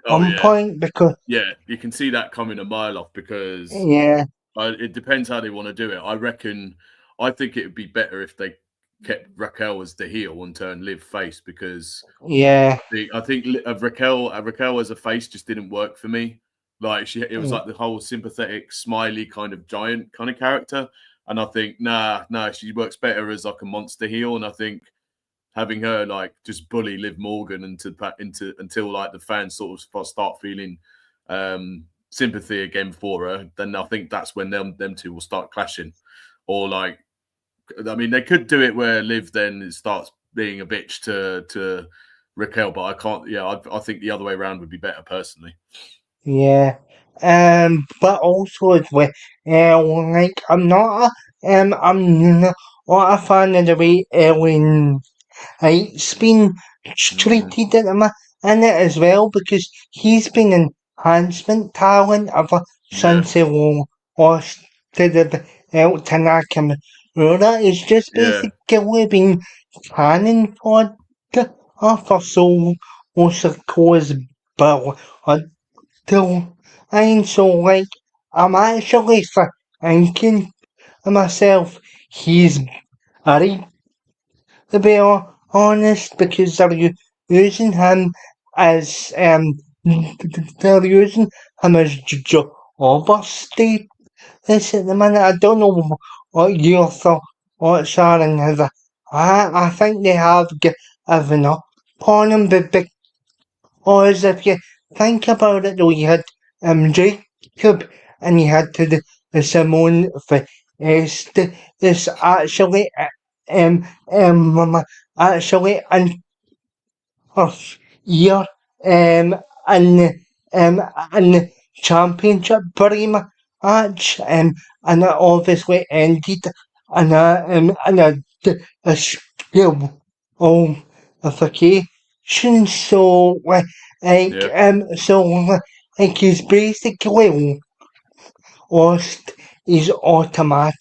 Oh some yeah. point, because Yeah. You can see that coming a mile off because yeah, it depends how they want to do it. I reckon. I think it would be better if they kept Raquel as the heel and turned Liv face because yeah, I think Raquel as a face just didn't work for me. Like it was like the whole sympathetic, smiley kind of giant kind of character, and I think nah, she works better as like a monster heel. And I think having her like just bully Liv Morgan into until like the fans sort of start feeling sympathy again for her, then I think that's when them two will start clashing. Or like, I mean, they could do it where Liv then starts being a bitch to Raquel, but I can't. Yeah, I think the other way around would be better personally. yeah. But also as well, like I'm not a fan of the way Ellen Height's been Mm, treated in it as well, because he's been enhancement talent ever yeah, since he lost to the belt to Nakamura. He's just yeah, basically been planning for for so cause Bill until and so like I'm actually thinking to myself, he's alright, to be honest, because using him as they're using him as jobber status at the minute. I don't know what your thoughts are on his. I think they have given up on him, but because if you think about it, though, you had Jacob and you had the Simone for this actually actually in first year in in the championship match, and it obviously ended in a a skill vacation. So Yeah. like he's basically lost his automatic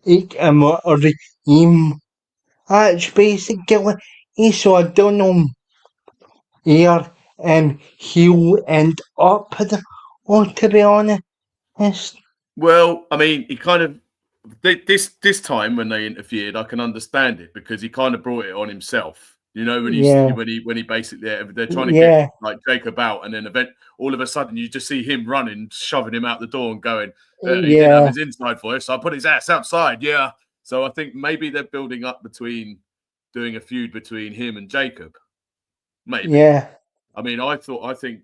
regime. That's basically so I don't know here he'll end up to be honest. Well, I mean, he kind of this time when they interfered, I can understand it because he kind of brought it on himself. You know, Yeah, when he basically they're trying to get yeah, like Jacob out, and then all of a sudden you just see him running, shoving him out the door, and going, he didn't have yeah, his inside voice, so I put his ass outside. Yeah, so I think maybe they're building up between doing a feud between him and Jacob. Maybe. yeah, I mean, I think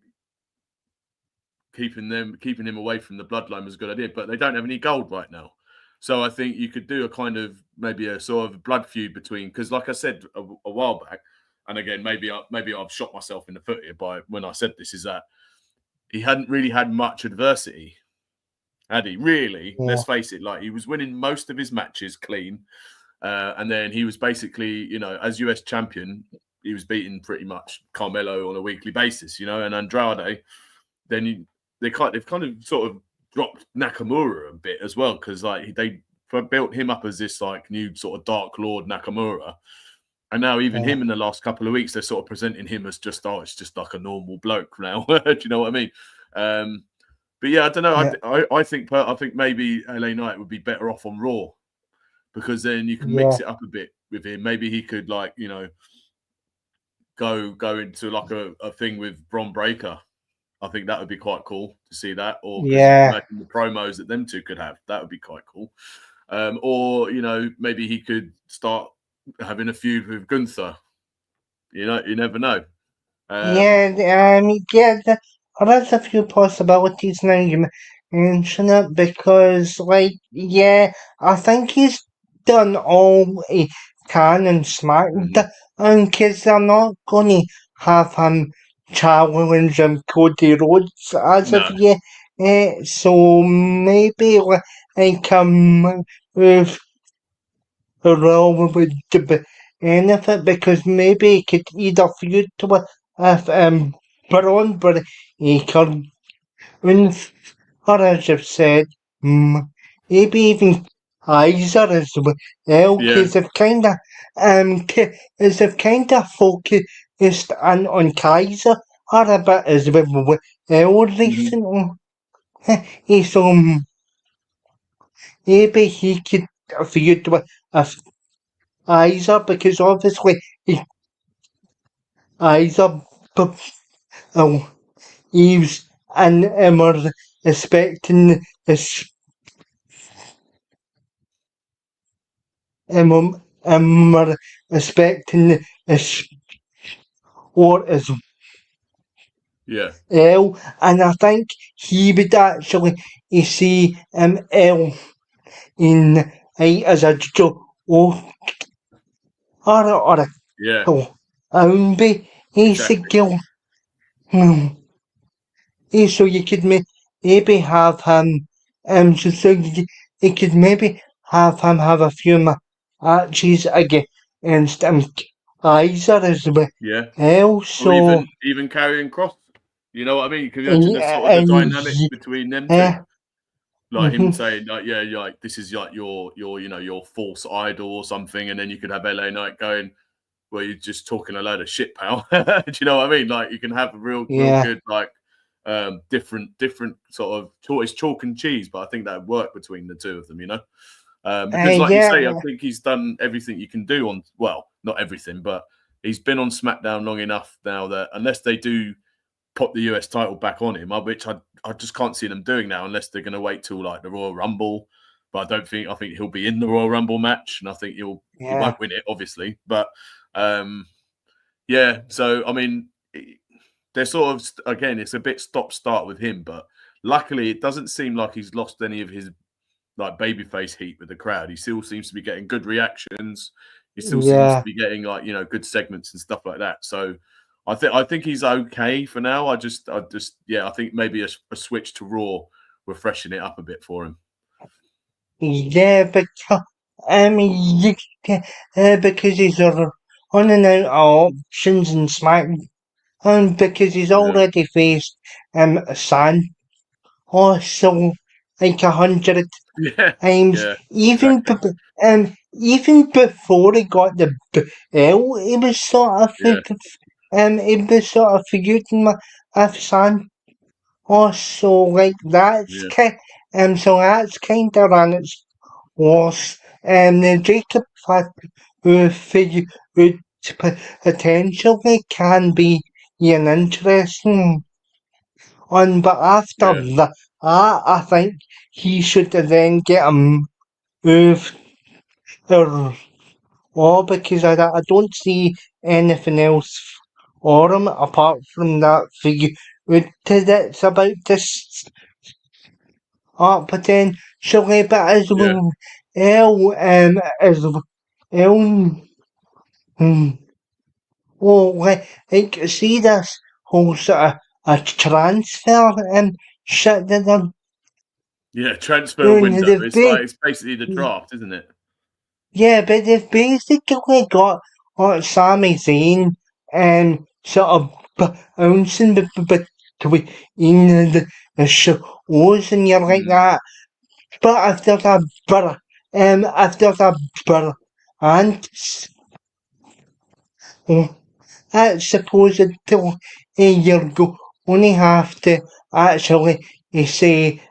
keeping him away from the bloodline was a good idea, but they don't have any gold right now. So I think you could do a kind of maybe a sort of blood feud between, because like I said a while back, and again maybe I've shot myself in the foot here by when I said this, is that he hadn't really had much adversity, had he? Really, yeah, let's face it. Like, he was winning most of his matches clean, and then he was basically, as US champion, he was beating pretty much Carmelo on a weekly basis, and Andrade. Then they've kind of sort of dropped Nakamura a bit as well, because like they built him up as this like new sort of Dark Lord Nakamura, and now even yeah, him in the last couple of weeks they're sort of presenting him as just it's just like a normal bloke now. Do you know what I mean? But yeah, I don't know. yeah, I think maybe LA Knight would be better off on Raw, because then you can yeah, mix it up a bit with him. Maybe he could like go into like a thing with Bron Breakker. I think that would be quite cool to see that, or because you can yeah, imagine the promos that them two could have. That would be quite cool. Or maybe he could start having a feud with Gunther. You never know. Um, yeah. Yeah. There's a few possibilities now you mention it because, like, yeah, I think he's done all he can in mhm. SmackDown because they're not going to have him challenging Cody Rhodes as of No, yet. So maybe like with role would benefit because maybe he could either feud with if Braun, but he could win, or as you've said, maybe even Kaiser as well, yeah, because they've they've focused on Kaiser or a bit as well mhm. recently. So maybe he could feud with Kaiser because obviously he Kaiser oh, Eves and Emma expecting this Emma expecting this war as Yeah, well, and I think he would actually see L in as a joke or a yeah, kill. Be he's a exactly. kill. So you could maybe have him, you could maybe have him have a few matches against Kaiser as Yeah, well. or So, even carrying Cross. You know what I mean? You can imagine the sort of the and dynamic between them two. yeah, Like him mm-hmm, saying, like, yeah, you're like, this is like your your false idol or something, and then you could have LA Knight going, well, you're just talking a load of shit, pal. Do you know what I mean? Like, you can have a real yeah, good like different sort of it's chalk and cheese, but I think that would work between the two of them, because like you say, I yeah, think he's done everything you can do on, well, not everything, but he's been on SmackDown long enough now that unless they do put the US title back on him, which I just can't see them doing now unless they're going to wait till like the Royal Rumble. But I think he'll be in the Royal Rumble match, and I think he yeah, won't win it, obviously. But um, yeah, so I mean, they're sort of again, it's a bit stop start with him, but luckily it doesn't seem like he's lost any of his like babyface heat with the crowd. He still seems to be getting good reactions. He still seems to yeah. be getting like good segments and stuff like that. So I think he's okay for now. I think maybe a switch to Raw will freshen it up a bit for him. Yeah, because you, because he's on and out of options and SmackDown, because he's Yeah, already faced San also like 100 yeah, times. yeah, exactly. Even before he got the belt, he was sort of Yeah, he was sort of feuding with San. Also, like yeah, so that's kind of ran its course. The Jacob figure would potentially can be an interesting one, but after yeah, that, I think he should then get a move or because I don't see anything else for him apart from that figure. That's about this potentially, but as yeah, well, as well, hmm, well, see this whole sort of a transfer shit that they're yeah. Transfer doing. window. It's basically the draft, isn't it? Yeah, but they've basically got Sami Zayn sort of bouncing between the shows and you're like Mm, that. But if there's a brother and I suppose until you're only have to actually say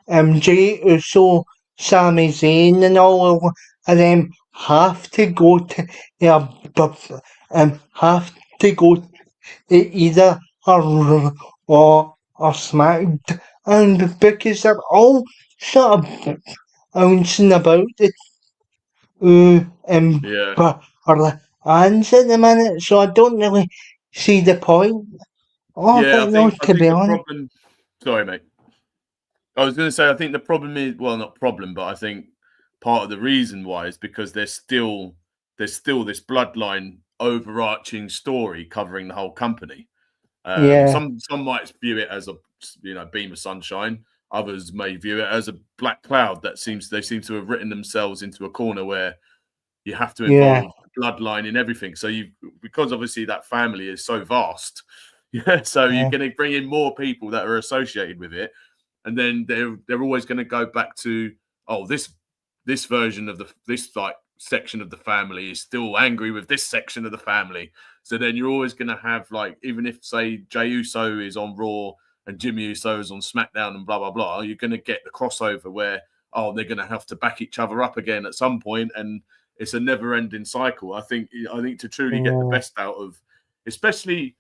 Jay Uso, Sami Zayn and all of them have to go to yeah, have to go to either or SmackDown because they're all sort of bouncing about it yeah, or the hands at the minute, so I don't really see the point of yeah. it, no, I to think be the honest. problem. Sorry, mate. I was going to say I think the problem is well, not problem, but I think part of the reason why is because there's still this bloodline overarching story covering the whole company. Yeah, Some might view it as a beam of sunshine. Others may view it as a black cloud that they seem to have written themselves into a corner where you have to yeah, involve bloodline in everything. So you because obviously that family is so vast, yeah. So you're yeah, going to bring in more people that are associated with it, and then they're always going to go back to this version of this like section of the family is still angry with this section of the family. So then you're always going to have like even if say Jey Uso is on Raw and Jimmy Uso is on SmackDown and blah blah blah, you're going to get the crossover where they're going to have to back each other up again at some point, and it's a never-ending cycle. I think to truly get the yeah, best out of, especially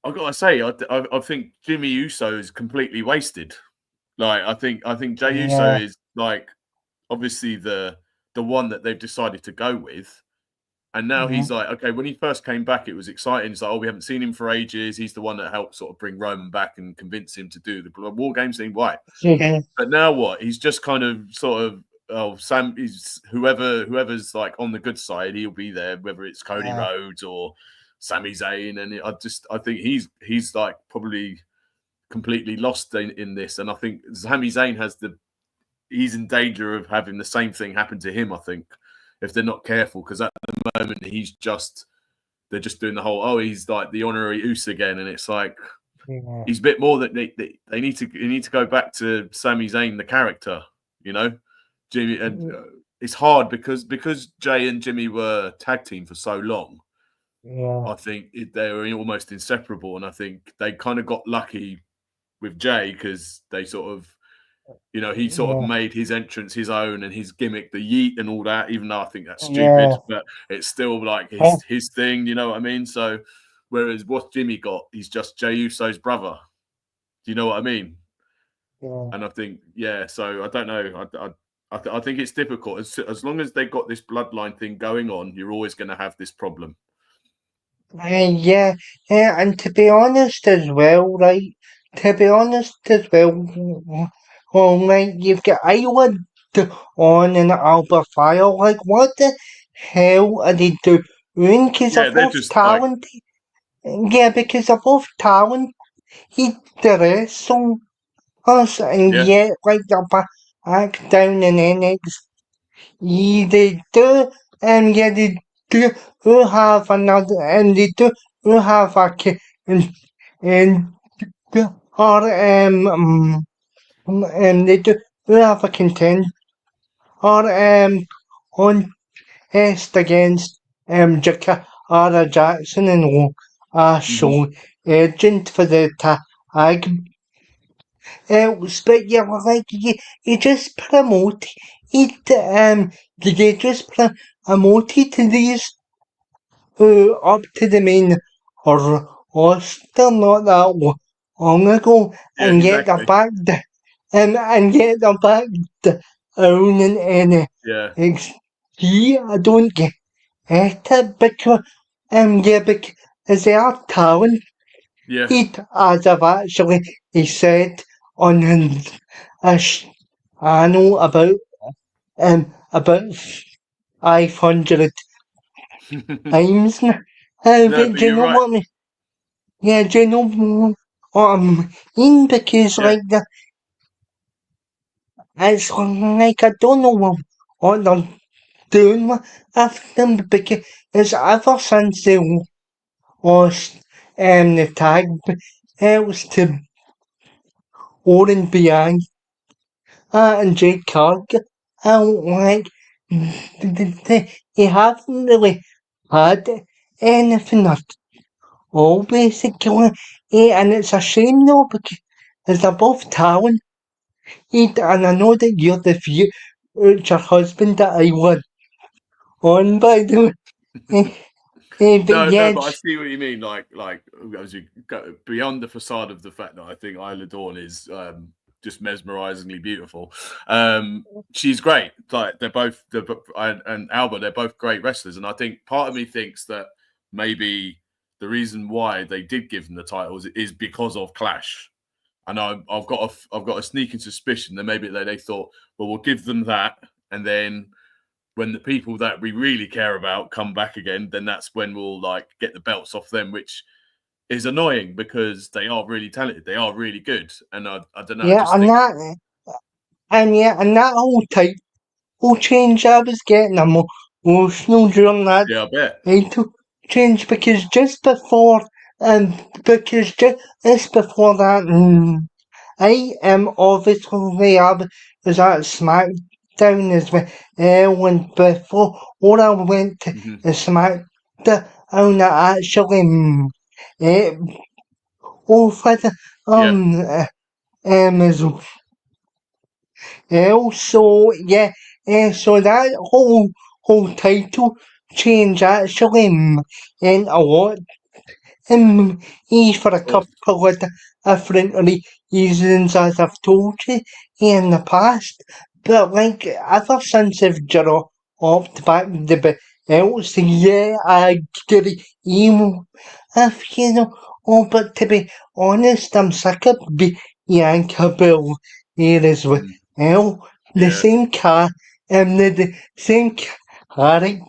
I've got to say, I think Jimmy Uso is completely wasted. Like I think Jey Uso yeah, is like obviously the one that they've decided to go with. And now mhm, he's like, okay, when he first came back, it was exciting. It's like, oh, we haven't seen him for ages. He's the one that helped sort of bring Roman back and convince him to do the War Games thing. Right. yeah, But now what? He's just kind of sort of Sam he's whoever's like on the good side, he'll be there, whether it's Cody yeah, Rhodes or Sami Zayn. And I think he's like probably completely lost in this. And I think Sami Zayn he's in danger of having the same thing happen to him, I think, if they're not careful, because at the moment they're just doing the whole he's like the honorary Uso again, and it's like yeah, he's a bit more that they need to go back to Sami Zayn the character, you know. Jimmy and it's hard because Jay and Jimmy were tag team for so long. yeah, I think they were almost inseparable, and I think they kind of got lucky with Jay because they sort of he sort of yeah, made his entrance his own and his gimmick, the yeet and all that, even though I think that's stupid, yeah, but it's still like oh, his thing, you know what I mean? So whereas what Jimmy got, he's just Jey Uso's brother. Do you know what I mean? yeah. And I think, yeah, so I don't know. I think it's difficult. As long as they've got this bloodline thing going on, you're always going to have this problem. Yeah, yeah, and to be honest as well, right? To be honest as well, right, you've got Island on and Albert Fire. Like, what the hell are they doing? Because Yeah, they're they're both just like, talented. Yeah, because they're both talented. The rest, so us, and yeah, yet, like, they're back down in NXT. Yeah, they do, yeah, they do have another, and they do have a and or they do have a contender or contest against Jakara Jackson and Hmm. so agent for the tag. But yeah, like you just promote it. They just promoted these up to the main roster not that long ago, Yeah, and get them exactly. back and get them back down in Yeah, NXT. I don't get it because yeah, because they are talent. yeah. It as I've actually he said on a I know about 500 times now. No, But but do you you're know right. what I mean? Yeah, do you know what I'm in? Because Yeah, like it's like I don't know what they're doing with them because it's ever since they lost the tag belts to Oren Bianca and Jake Cargill. Like they haven't really had anything at all, basically. And it's a shame though because they're both talent. And I know that you're the future husband that I want on, by the way. But no, yeah, no, but I see what you mean. Like as you go beyond the facade of the fact that I think Isla Dawn is just mesmerizingly beautiful. She's great. Like and Alba, they're both great wrestlers, and I think part of me thinks that maybe the reason why they did give them the titles is because of Clash. And I've got a sneaking suspicion that maybe they thought, well, we'll give them that, and then when the people that we really care about come back again, then that's when we'll like get the belts off them, which is annoying because they are really talented, they are really good, and I don't know, I yeah, just think and that whole type will change. I was getting emotional during that yeah, I bet. to change because just before that, I am obviously I was at SmackDown as well, and before when I went to Hmm. SmackDown, I actually uh, over the Yeah, as well. So yeah, so that whole title change actually meant a lot for a of course. couple of different reasons, as I've told you in the past. But like ever since they've dropped back the belts, yeah, I agree if you know. Oh, but to be honest, I'm sick of Bianca Belair as well. Mhm. The Yeah, same the same character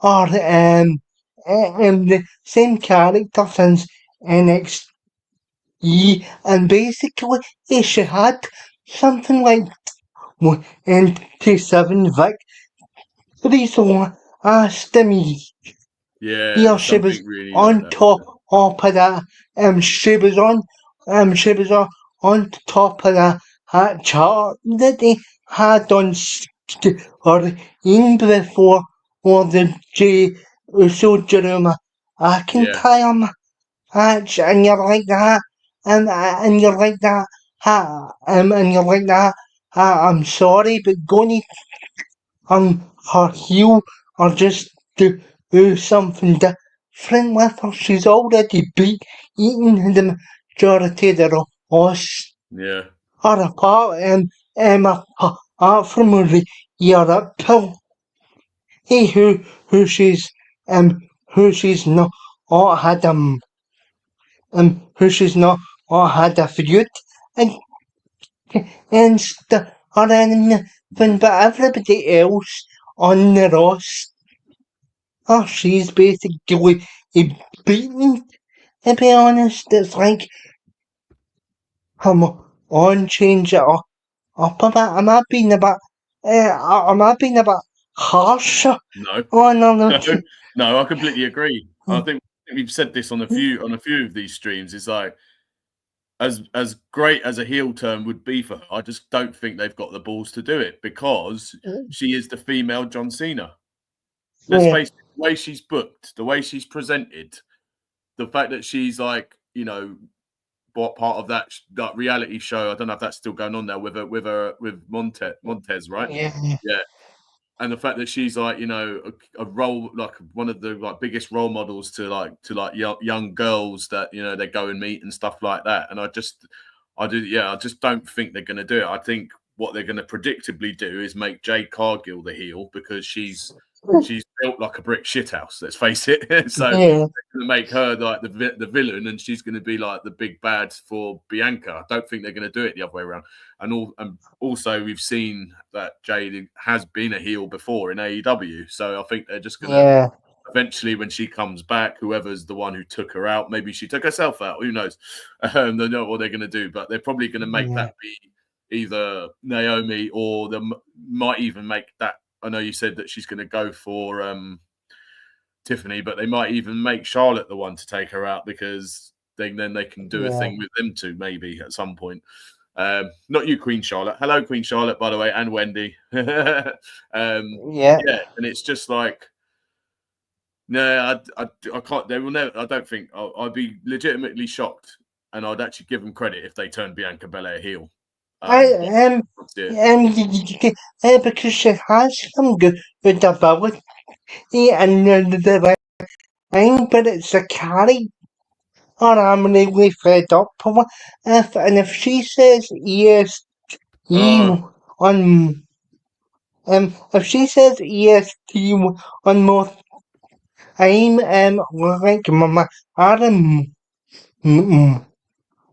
or the same character since NXT, and basically she had something like 27 victories last yeah, it year. was She was something really like on that. top of that. She was on top of that chart that they had on or in before or the J Uso Jeruma Yeah, McIntyre match, and you're like that, and you're like that, and you're like that. I'm sorry, but going on her heel or just do something different with her. She's already eaten the majority of the loss yeah, or apart from her Europe pill. Hey, who she's who she's not had who she's not had a feud and or anything, mhm. but everybody else on the roster. Oh, she's basically beaten. To be honest, it's like come on, change it up a bit. Am I being a bit? am I being a bit harsh No, on no, them? no. I completely agree. I think we've said this on a few of these streams. It's like as great as a heel turn would be for her, I just don't think they've got the balls to do it because she is the female John Cena. Let's Yeah, face it, the way she's booked, the way she's presented, the fact that she's like, what part of that reality show? I don't know if that's still going on now with Montez, right? yeah, Yeah, and the fact that she's like, a role like one of the like biggest role models to young girls that they go and meet and stuff like that. And I just don't think they're going to do it. I think what they're going to predictably do is make Jade Cargill the heel because she's built like a brick shithouse. Let's face it. So they're yeah, going to make her like the villain, and she's going to be like the big bad for Bianca. I don't think they're going to do it the other way around. And also, we've seen that Jade has been a heel before in AEW, so I think they're just going to yeah, eventually, when she comes back, whoever's the one who took her out, maybe she took herself out. Who knows? They know what they're going to do, but they're probably going to make yeah, that be either Naomi or they might even make that. I know you said that she's going to go for Tiffany, but they might even make Charlotte the one to take her out because then they can do a yeah, thing with them two maybe at some point. Not you, Queen Charlotte. Hello, Queen Charlotte, by the way, and Wendy. Yeah, yeah, and it's just like, no, I can't. They will never. I don't think. I'd be legitimately shocked, and I'd actually give them credit if they turned Bianca Belair heel. I But yeah. because she has some good ability and the ring, but it's a carry. Or I'm really fed up with if she says yes, Oh, you on if she says yes to you on more time, like Mama Adam,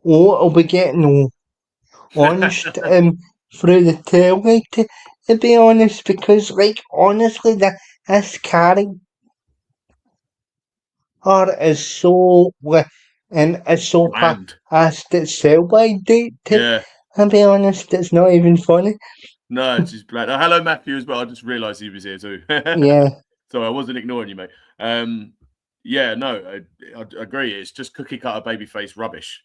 will be getting launched through the tailgate to be honest, because like honestly, this character is so is so bland. past itself. I date to Yeah. be honest, it's not even funny. No, it's just bland. Oh, hello, Matthew, as well. I just realised he was here too. Yeah, So I wasn't ignoring you, mate. Yeah, no, I agree. It's just cookie cutter babyface rubbish,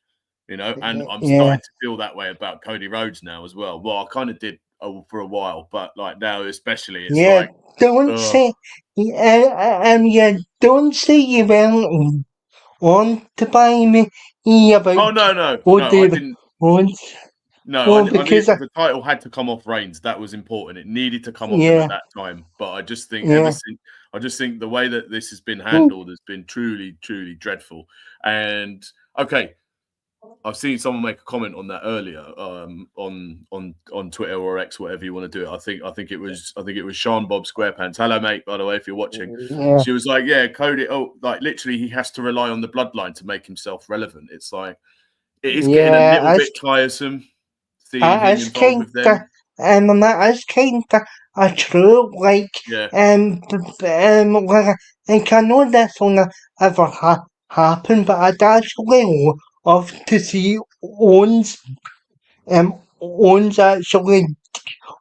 and I'm yeah, starting to feel that way about Cody Rhodes now as well. Well, I kind of did for a while, but like now, especially, it's yeah. like, Don't oh, say, yeah, don't say you won't want to buy me about oh no, no, what no, I they didn't. want. No, Well, I knew because the title had to come off Reigns. That was important. It needed to come off him at yeah, that time. But I just think yeah, I just think the way that this has been mm, handled has been truly, truly dreadful. And okay, I've seen someone make a comment on that earlier, on Twitter or X, whatever you want to do it. I think it was Sean Bob Squarepants. Hello, mate. By the way, if you're watching, yeah, she was like, "Yeah, Cody. Oh, like literally, he has to rely on the bloodline to make himself relevant." It's like it is getting a little yeah. bit tiresome seeing him It's involved kind with of, them. that is kind of a true, like, Yeah, like I know this will never happen, but I'd actually love to see Owens actually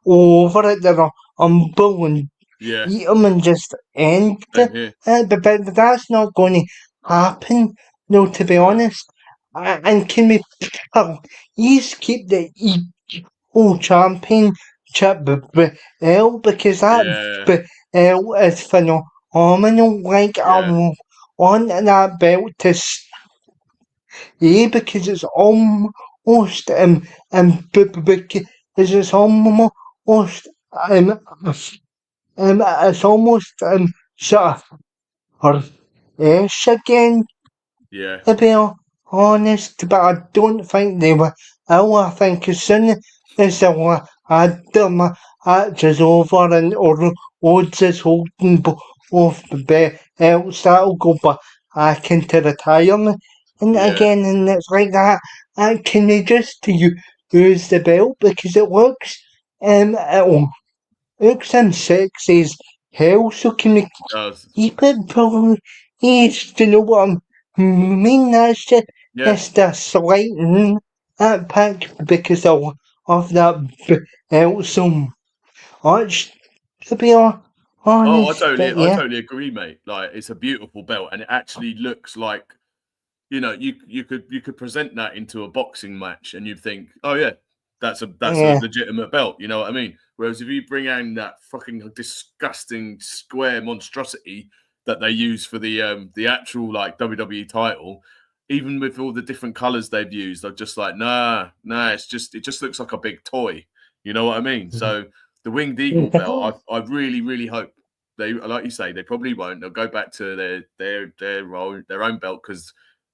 over at the Rumble and yeah, beat him and just end same here. but that's not going to happen, no, to be No, honest. And can we please keep the championship belt because that yeah, belt is phenomenal. Like I yeah, want that belt to stay because it's almost because it's almost um it's almost sort of again, yeah, to be honest, but I don't think they were ill. I think as soon as they were had their matches over and or Rhodes is holding both the belts, that'll go back into retirement. And yeah, again, and it's like that. Can they just use the belt because it looks and sexy as hell, so can we does. keep it probably easy to know what I mean? That's Yeah, just a slight pack because of that belt. So much, to be Oh, honest. But I yeah, totally agree, mate. Like, it's a beautiful belt, and it actually looks like, you could present that into a boxing match, and you'd think, oh yeah, that's a yeah, legitimate belt. You know what I mean? Whereas if you bring in that fucking disgusting square monstrosity that they use for the actual like WWE title, even with all the different colors they've used, I'm just like, nah, it just looks like a big toy. You know what I mean? So the Winged Eagle belt, I really, really hope they, like you say, they probably won't. They'll go back to their own belt, because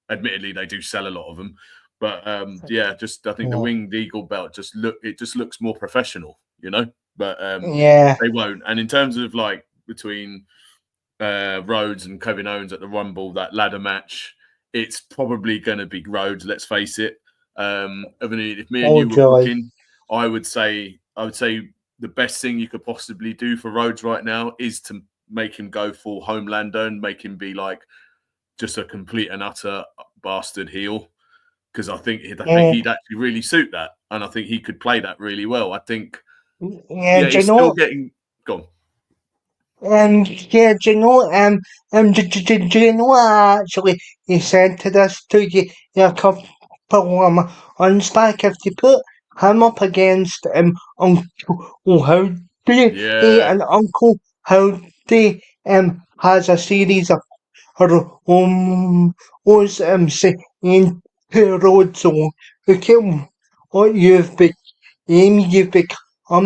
admittedly they do sell a lot of them. But yeah, just I think the yeah, Winged Eagle belt just looks more professional, But yeah, they won't. And in terms of like between Rhodes and Kevin Owens at the Rumble, that ladder match, it's probably going to be Rhodes. Let's face it. I mean, if me and oh you were joy, booking, I would say the best thing you could possibly do for Rhodes right now is to make him go full Homelander and make him be like just a complete and utter bastard heel, because I think yeah, he'd actually really suit that, and I think he could play that really well. I think, yeah. yeah, Do you he's still know? getting gone. Yeah, do you know, do you know, actually, he said to this to you, a couple months back, if you put him up against Uncle Howdy, Yeah, and Uncle Howdy has a series of her was saying to Rhodes, look at what you've become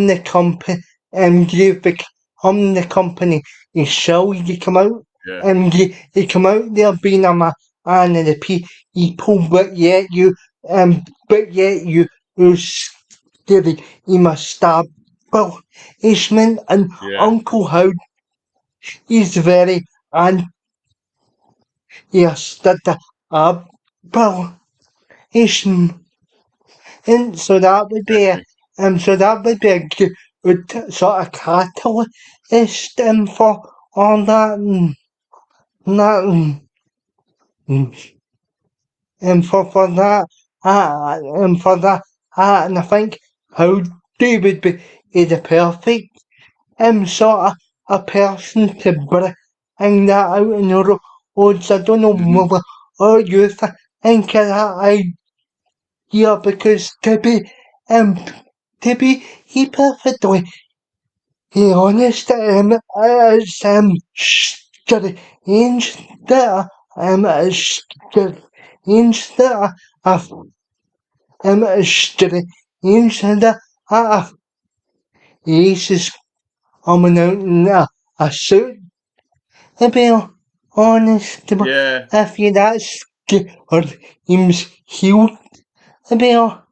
the company, and you've become the company. You show you come out, yeah, and you come out there being a man of the people, but yet you scary. You must stop. Well, Ishman and yeah, Uncle Howard is very, and yes, that well, Ishman. And so that would be definitely. a good sort of catalyst for all that that for that for that and I think how David would be the perfect sort of a person to bring that out in the roads. I don't know Hmm. what you think of that idea, because um to be he perfectly honest, it's strange that it's strange that I've it's strange that I've Jesus coming out in a suit. To be honest, Yeah, if you that's or him's healed. To be honest,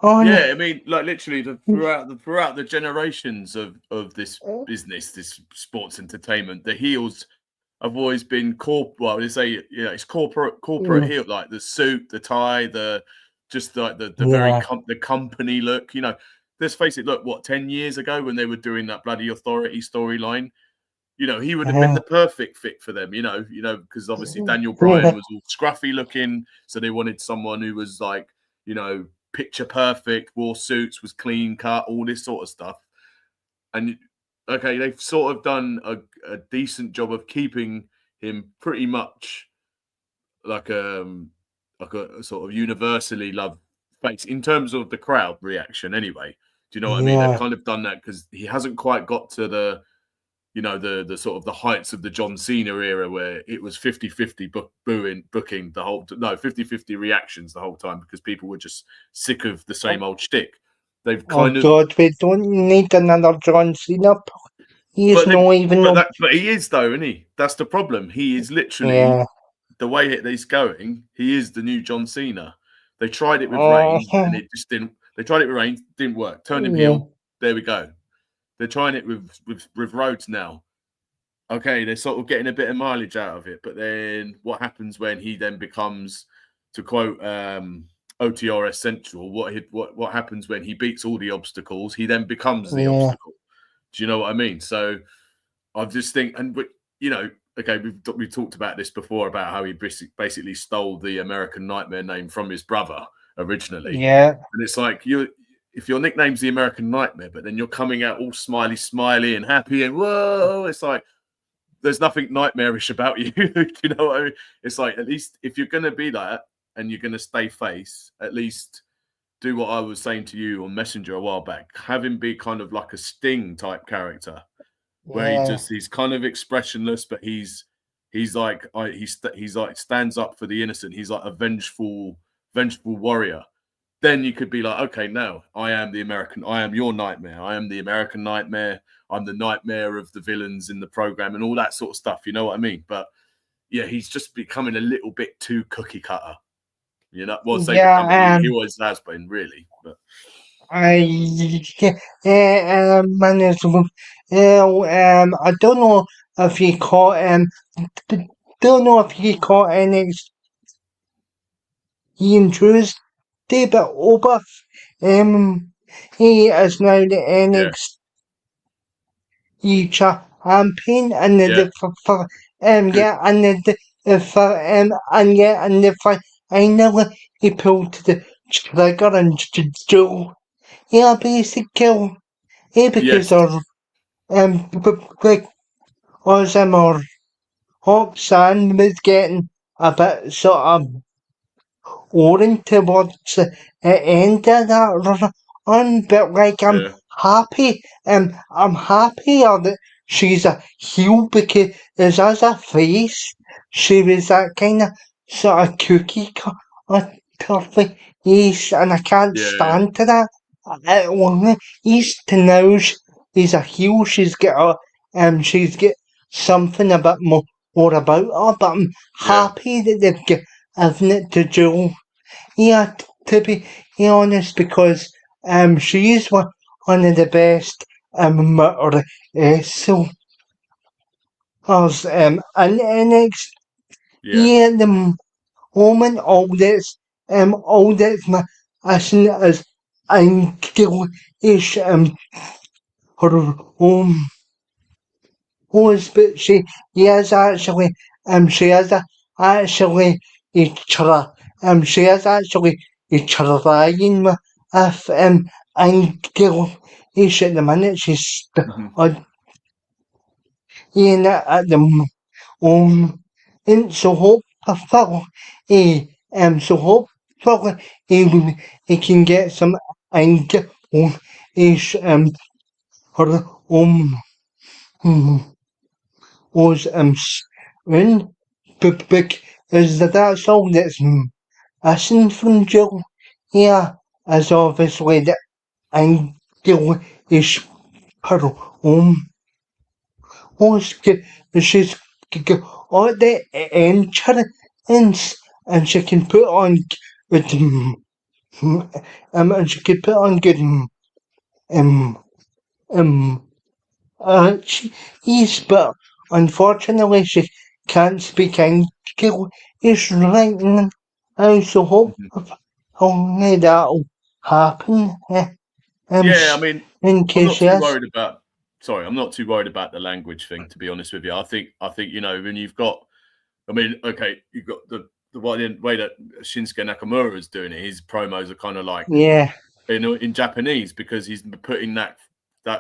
yeah. I mean, like literally, throughout the generations of this business, this sports entertainment, the heels have always been well, they say, it's corporate heel, like the suit, the tie, the just like the very yeah, the company look. Let's face it. Look, what, 10 years ago when they were doing that bloody authority storyline, he would have been yeah, the perfect fit for them. Because obviously Daniel yeah, Bryan was all scruffy looking, so they wanted someone who was like, picture perfect, wore suits, was clean cut, all this sort of stuff. And okay, they've sort of done a decent job of keeping him pretty much like a sort of universally loved face in terms of the crowd reaction. Anyway, do you know what I mean? They've yeah, kind of done that because he hasn't quite got to the sort of the heights of the John Cena era, where it was 50-50 booking the whole, no, 50-50 reactions the whole time, because people were just sick of the same old shtick. They've oh kind of God, we don't need another John Cena. He's But no even no. but he is, though, isn't he? That's the problem. He is literally, Yeah. the way he's going. He is the new John Cena. They tried it with Oh, Reigns and it just didn't. They tried it with Reigns, didn't work. Turned him yeah, heel. There we go. They're trying it with Rhodes now. Okay, they're sort of getting a bit of mileage out of it. But then what happens when he then becomes, to quote OTRS Central, what happens when he beats all the obstacles? He then becomes the yeah, obstacle. Do you know what I mean? So I just think, okay, we've talked about this before, about how he basically stole the American Nightmare name from his brother originally, yeah, and it's like if your nickname's the American Nightmare, but then you're coming out all smiley and happy and whoa, it's like there's nothing nightmarish about you. You know what I mean? It's like, at least if you're going to be that and you're going to stay face, at least do what I was saying to you on Messenger a while back. Have him be kind of like a Sting type character, where he's kind of expressionless, but he's like he's like stands up for the innocent. He's like a vengeful warrior. Then you could be like, okay, no, I am your nightmare. I am the American Nightmare. I'm the nightmare of the villains in the program and all that sort of stuff. You know what I mean? But yeah, he's just becoming a little bit too cookie cutter. You know, well, say becoming, he always has been, really. But I managed I don't know if he caught don't know if he caught NXT Tuesday, but Oberth he is now the NXT champion, and the for and the final he pulled the trigger and Joe. Yeah, basically, because of like Ozim or Hawksan was getting a bit sort of worrying towards the end of that run, but like I'm happier that she's a heel, because as a face, she was that kind of sort of cookie cutter face, and I can't stand to that. East to now, she's a heel. She's got something a bit more about her, but I'm happy that they've given it to Joe. Yeah, to be honest, because she is one of the best so in NXT. Yeah, the moment all that's my is is her was, but she is actually she is actually she is actually trying with Angle ish at the minute. She's in at the and so hopefully so hopefully he can get some Angle ish her was in because that's all that's missing from Jill. Yeah, as obviously the Angle is her was she's all the entrance, and she can put on good and she can put on good um English, but unfortunately she can't speak English right now. I so hope only that'll happen. I mean, in case I'm not too worried about the language thing, to be honest with you. I think you know, when you've got, I mean, okay, you've got the way that Shinsuke Nakamura is doing it. His promos are kind of like in Japanese, because he's putting that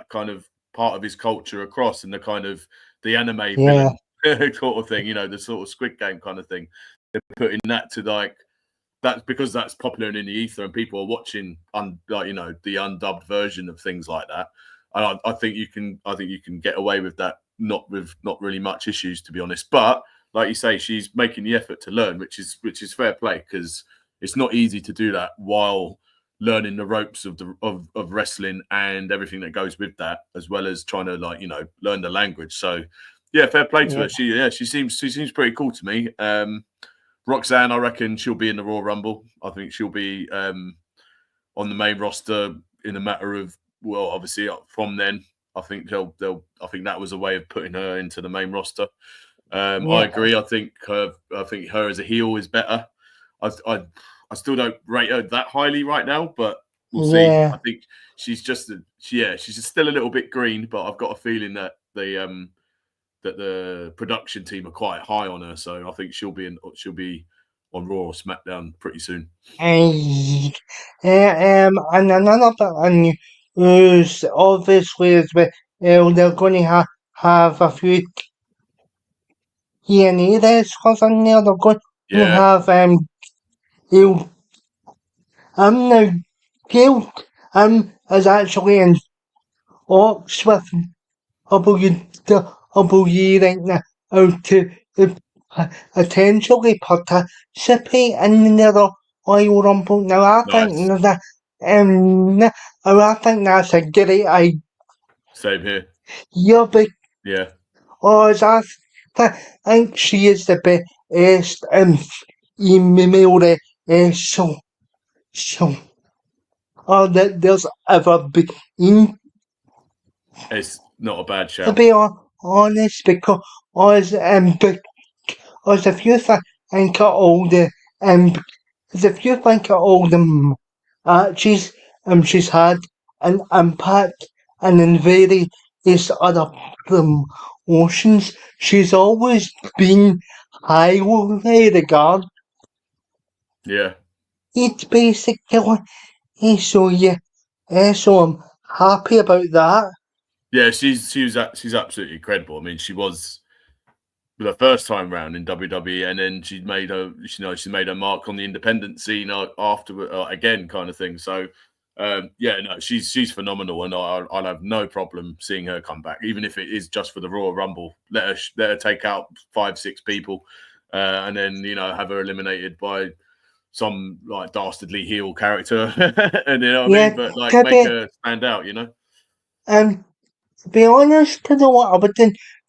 kind of part of his culture across, and the kind of the anime villain sort of thing, you know, the sort of Squid Game kind of thing. They're putting that to like. That's because that's popular in the ether, and people are watching, like, you know, the undubbed version of things like that. And I think you can get away with that, not really much issues, to be honest. But like you say, she's making the effort to learn, which is fair play, because it's not easy to do that while learning the ropes of wrestling and everything that goes with that, as well as trying to, like, you know, learn the language. So yeah, fair play to her. She seems pretty cool to me. Roxanne, I reckon she'll be in the Royal Rumble. I think she'll be on the main roster in a matter of, well, obviously from then. I think I think that was a way of putting her into the main roster. I agree. I think her as a heel is better. I still don't rate her that highly right now, but we'll see. I think she's she's still a little bit green, but I've got a feeling that the production team are quite high on her, so I think she'll be Raw or SmackDown pretty soon. And another bit of news, obviously, is that they're going to have a few TNA wrestlers in there. They're going to Yeah, have Gail. Now Gail is actually in talks with WWE right now to potentially participate in the Royal Rumble. Now nice. I think that's a great idea Same here. Yeah, because I think she is the best female so that there's ever been, it's not a bad to shout. be honest, because if you think of all the um, if you think of all the matches she's had an impact and in various other promotions, she's always been highly regarded. Yeah, It's basically so yeah, so I'm happy about that. yeah. She's absolutely incredible. I mean, she was the first time round in WWE, and then she made her mark on the independent scene after again, kind of thing. So, yeah, no, she's phenomenal, and I'll have no problem seeing her come back, even if it is just for the Royal Rumble. Let her take out 5-6 people, and then have her eliminated by some like dastardly heel character, and you know what I Yeah, mean. But like to make be her stand out, you know. to be honest, I would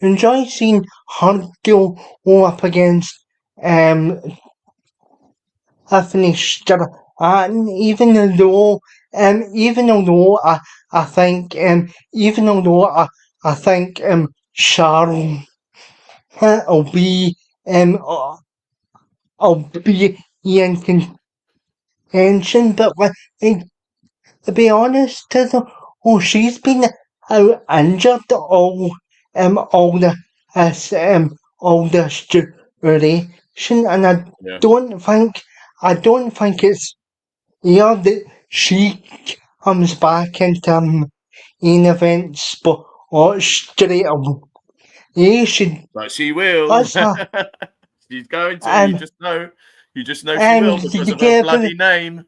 enjoy seeing her go up against um Tiffany and even although I think Charlotte will be will be in contention, but to be honest, she's been out injured all this duration, and Yeah, I don't think it's here that she comes back into main events, but straight away she but she will. does have, She's going to. You um, just know. You just know she will because of her yeah, but bloody name.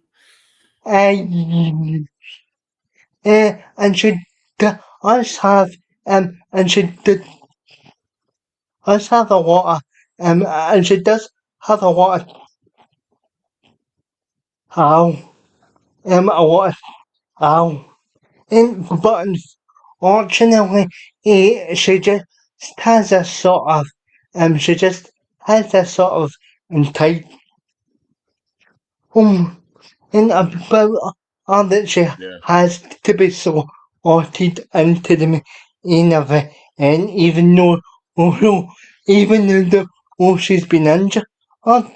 uh, and she does have and she does have a lot of and she does have a lot of how a lot of how but unfortunately she just has a sort of she just has a sort of entitlement in about that she Yeah, has to be sorted into the main event, and although even though she's been injured for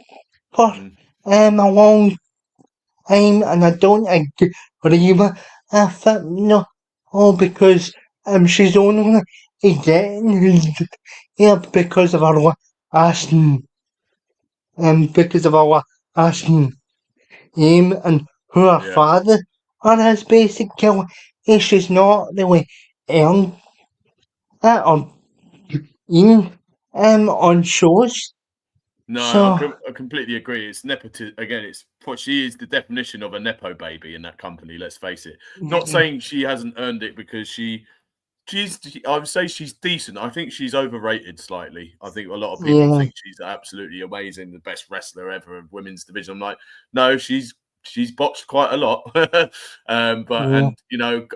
mm, a long time, and I don't agree with it, no, because she's only getting here because of her asking because of our asking him and her yeah. father on his basic kill. She's not really earned that on in on shows. No, So I completely agree. It's nepotism again. It's what she is the definition of a nepo baby in that company. Let's face it. Not yeah, saying she hasn't earned it because I would say she's decent. I think she's overrated slightly. I think a lot of people yeah, think she's absolutely amazing, the best wrestler ever of women's division. I'm like, no, she's boxed quite a lot. But yeah, and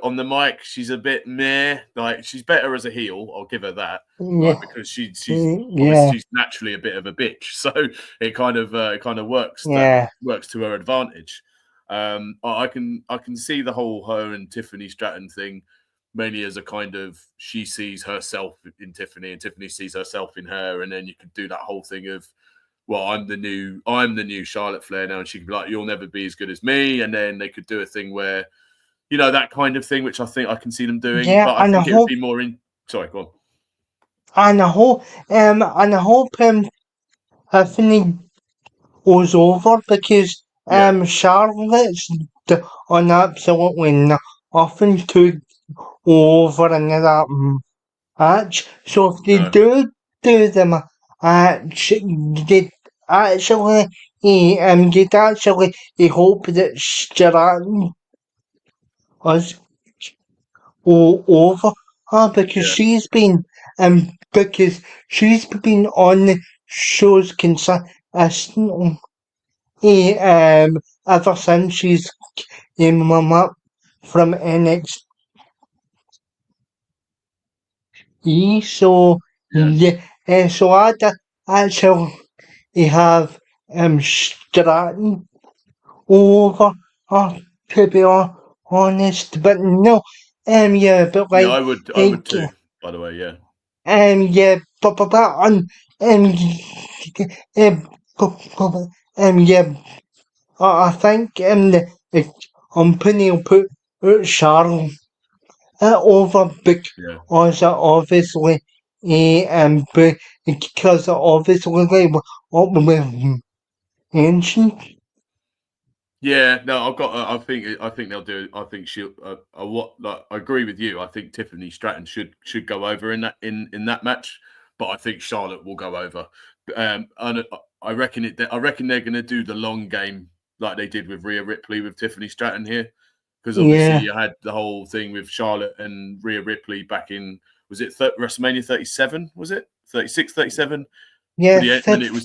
on the mic, she's a bit meh. Like she's better as a heel. I'll give her that. Like yeah, because she's yeah, obviously she's naturally a bit of a bitch, so it kind of yeah, works to her advantage. I can see the whole her and Tiffany Stratton thing mainly as a kind of she sees herself in Tiffany and Tiffany sees herself in her, and then you could do that whole thing of, well, I'm the new Charlotte Flair now, and she could be like, you'll never be as good as me, and then they could do a thing where that kind of thing, which I think I can see them doing, yeah, but I think it would be more in. Sorry, go on. and I hope Tiffany was over because Yeah, Charlotte's on absolutely nothing to over in that match. So if they no, do the match, they actually you'd actually hope that Stratton was over her because yeah, she's been on the shows consistently ever since she's came up from NXT. So yeah. yeah, so I'd actually have Stratton over her to be honest, but no, yeah, but Yeah, like, I would too. By the way, yeah, yeah, but um, um, yeah, I think the company will put Charlotte over yeah. because obviously, because obviously they were what we mentioned. Yeah, no, I've got. I think they'll do. I think she'll. What? Like, I agree with you. I think Tiffany Stratton should go over in that match, but I think Charlotte will go over. And I reckon it. I reckon they're going to do the long game like they did with Rhea Ripley with Tiffany Stratton here, because obviously Yeah, you had the whole thing with Charlotte and Rhea Ripley back in was it WrestleMania 37? Was it 36, 37 for the end? And it was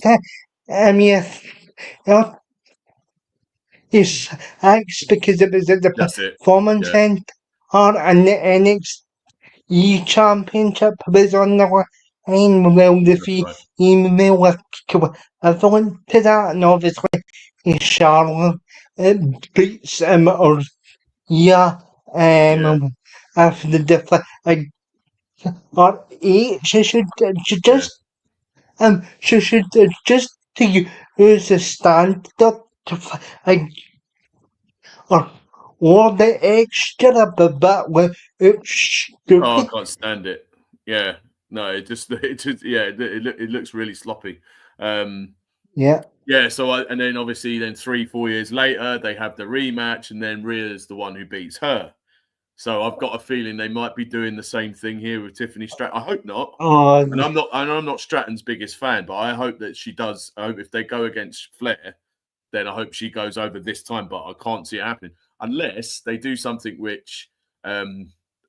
yes, yeah, yes, thanks because it was at the that's it. performance Yeah, center and the NXT championship was on the line. Well, the that's right. female equivalent to that, and obviously Charlotte beats or yeah, Yeah, after the different or eight, she yeah. should just to use the standard like or the extra bit with it's Oh, I stupid. can't stand it. Yeah, no, yeah, it looks really sloppy. Um, Yeah, yeah, so and then obviously then 3 4 years later they have the rematch, and then Rhea's the one who beats her. So I've got a feeling they might be doing the same thing here with Tiffany Stratton. I hope not. uh, And I'm not Stratton's biggest fan, but I hope that she does. I hope if they go against Flair, then I hope she goes over this time. But I can't see it happening unless they do something which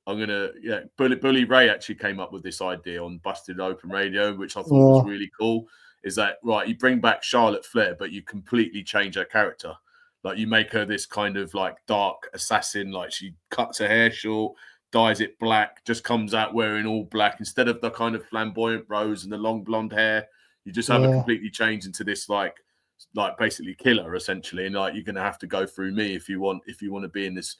I'm gonna. Yeah, Bully Ray actually came up with this idea on Busted Open Radio, which I thought was yeah, really cool. Is that right? You bring back Charlotte Flair, but you completely change her character. Like you make her this kind of like dark assassin. Like she cuts her hair short, dyes it black, just comes out wearing all black instead of the kind of flamboyant rose and the long blonde hair. You just have a yeah, completely change into this like basically killer essentially, and like you're going to have to go through me if you want to be in this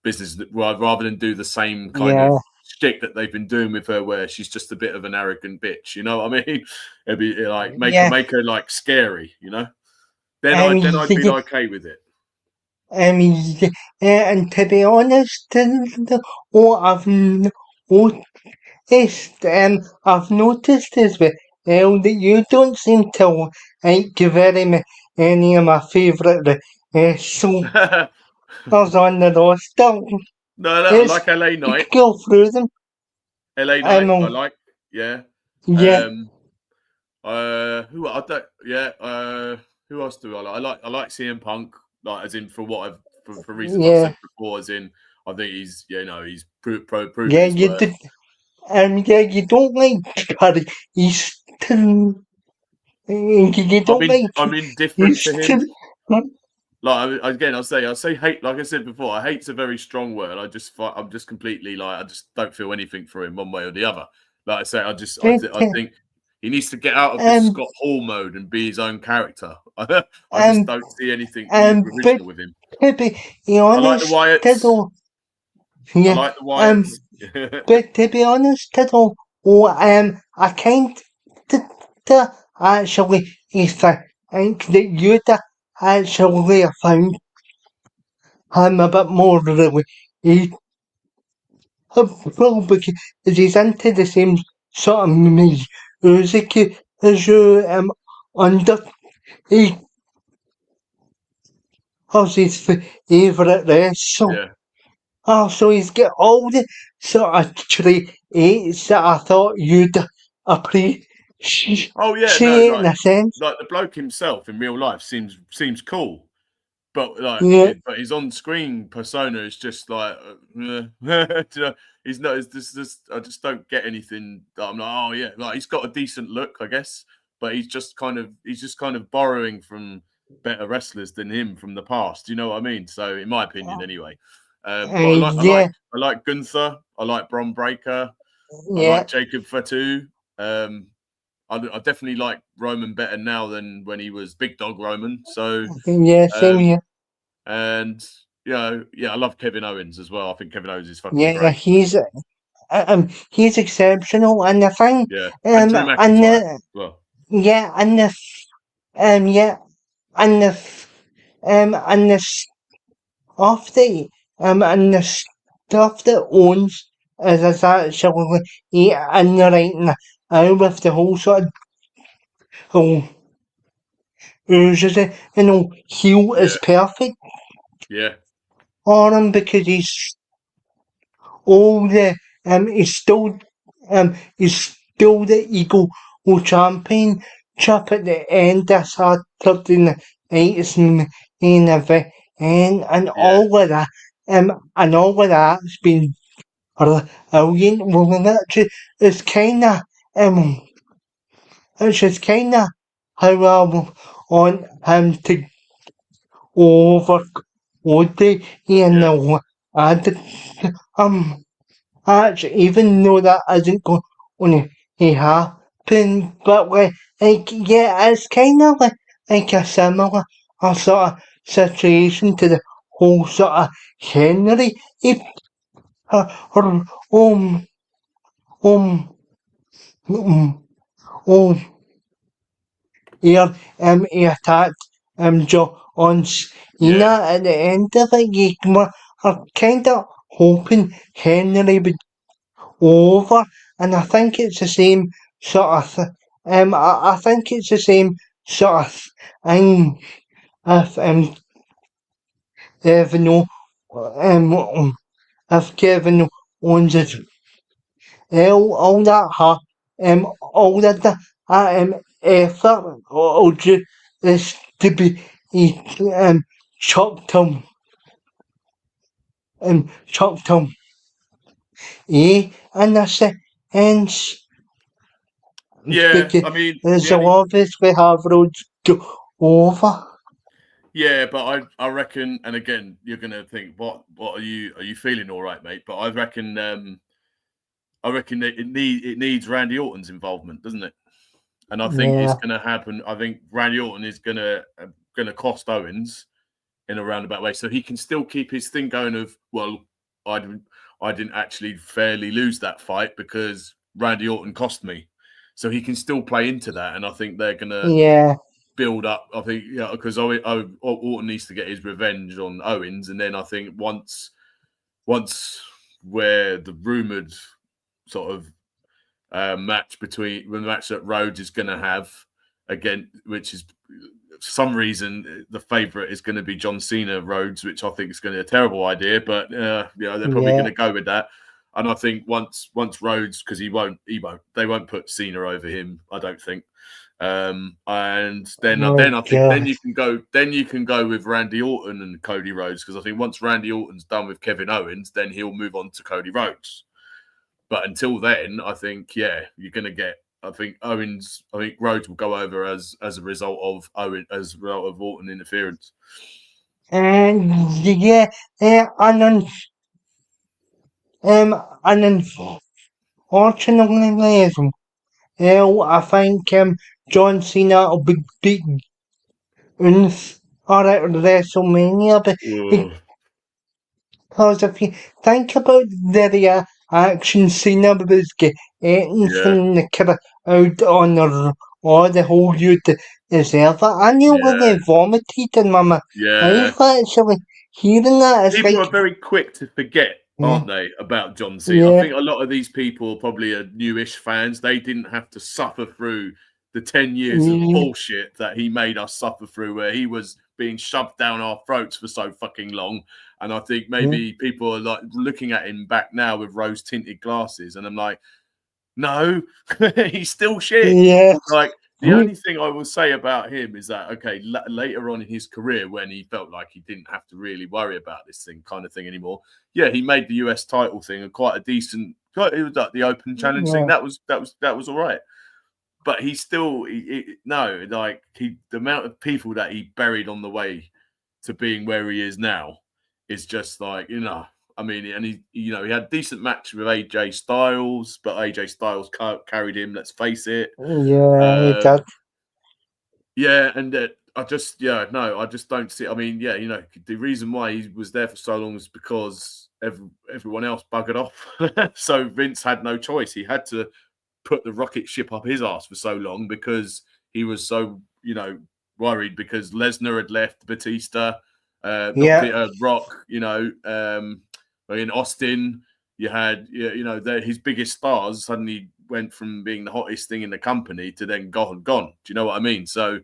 business rather than do the same kind yeah, of shtick that they've been doing with her, where she's just a bit of an arrogant bitch. You know what I mean? It'd be like yeah. make her like scary. You know, then I'd be Yeah, okay with it. yeah, and to be honest, what I've noticed as well that you don't seem to like very many of my favourite songs no, on the roster. no, I It's like LA you Knight. could go through them. LA Knight, I Um, like. Yeah. yeah, Um. Who I don't. Yeah. Who else do I like? I like CM Punk. Like as in for what I've for reasons I've yeah, said before. As in, I think he's proven yeah. his You worth. did, yeah. You don't like Barry Easton. You don't like I'm indifferent to him. Easton. Like again, I say hate. Like I said before, I hate's a very strong word. I'm just completely like I just don't feel anything for him one way or the other. Like I say, I think he needs to get out of this Um, Scott Hall mode and be his own character. I just um, don't see anything but original with him. to be I like the honest, Wyatts. though, I yeah, like the Wyatts. but to be honest, though, I kind of actually think that you'd actually found him a bit more really well because he's into the same sort of music as you under. was his favourite wrestler. Yeah. Oh, so he's got all the sort of traits that I thought you'd appreciate Oh yeah, no, in a sense. like the bloke himself in real life seems cool, but Yeah, but his on-screen persona is just like, do you know, he's not. It's just I just don't get anything. That I'm like, oh yeah, like he's got a decent look, I guess, but he's just kind of borrowing from better wrestlers than him from the past. You know what I mean? So, in my opinion, anyway. But yeah, I like Gunther. I like Bron Breakker. I yeah, like Jacob Fatu. I definitely like Roman better now than when he was Big Dog Roman. So, yeah, same um, here. and yeah, I love Kevin Owens as well. I think Kevin Owens is fucking Yeah, great. he's exceptional, and the thing, Yeah, and Drew and McIntyre. the Well, yeah, yeah, and and the stuff that and the stuff that owns is actually in the right now with the whole sort of whole oozes it, heel is yeah, perfect yeah, for him because all the he's still the Eagle Championship at the end of Saturday night's main event, and yeah, all of that's been brilliant. Well, it's kind of um, it's just kind of how I want him to over Woody, yeah, and um. Actually, even though that isn't going to happen, but yeah, it's kind of like a similar sort of situation to the whole sort of Henry. He, her, um, um, um, here, he attacked, John Cena yeah, at the end of it. You were kind of hoping Henry would over, and I think it's the same sort of. I think it's the same sort of thing if Kevin if Kevin owns it. All that all that effort or just is to be chucked him chucked him in a sense. yeah. Because I mean, there's the a only obviously have roads go over. yeah, but I reckon, and again, you're gonna think, what are you feeling all right, mate? But I reckon that it needs Randy Orton's involvement, doesn't it? And I think it's Yeah, going to happen. I think Randy Orton is going to cost Owens in a roundabout way, so he can still keep his thing going. Of well, I didn't actually fairly lose that fight because Randy Orton cost me, so he can still play into that. And I think they're going to yeah, build up. I think because Orton needs to get his revenge on Owens, and then I think once where the rumored sort of match between the match that Rhodes is going to have again, which is for some reason the favourite is going to be John Cena Rhodes, which I think is going to be a terrible idea, but they're probably going yeah. to go with that. And I think once Rhodes, because they won't put Cena over him, I don't think. And then Oh I think God. you can go with Randy Orton and Cody Rhodes, because I think once Randy Orton's done with Kevin Owens, then he'll move on to Cody Rhodes. But until then, I think you're going to get. I think Rhodes will go over as a result of Orton interference. And yeah, and unfortunately, I think John Cena will be beaten or at WrestleMania, but Ugh. because if you think about the reaction Cena was getting Yeah, from the crowd on the whole you deserve it. I nearly yeah, vomited in my mouth yeah. actually hearing that. It's People like, are very quick to forget, yeah, aren't they, about John Cena? I yeah, think a lot of these people probably are newish fans. They didn't have to suffer through the 10 years of yeah, bullshit that he made us suffer through, where he was being shoved down our throats for so fucking long. And I think maybe people are like looking at him back now with rose tinted glasses, and I'm like, no, he's still shit. Yeah. Like, the only thing I will say about him is that, okay, later on in his career, when he felt like he didn't have to really worry about this kind of thing anymore, yeah, he made the US title thing quite a decent. It was like the open challenge thing. That was all right. But he still, the amount of people that he buried on the way to being where he is now is just like, I mean, and he had a decent match with AJ Styles, but AJ Styles carried him. Let's face it. Yeah, it does. Yeah, and I just don't see. I mean, yeah, the reason why he was there for so long is because everyone else buggered off. So Vince had no choice. He had to put the rocket ship up his ass for so long because he was so worried because Lesnar had left, Batista, Rock, in Austin, you had his biggest stars suddenly went from being the hottest thing in the company to then gone. Do you know what I mean? So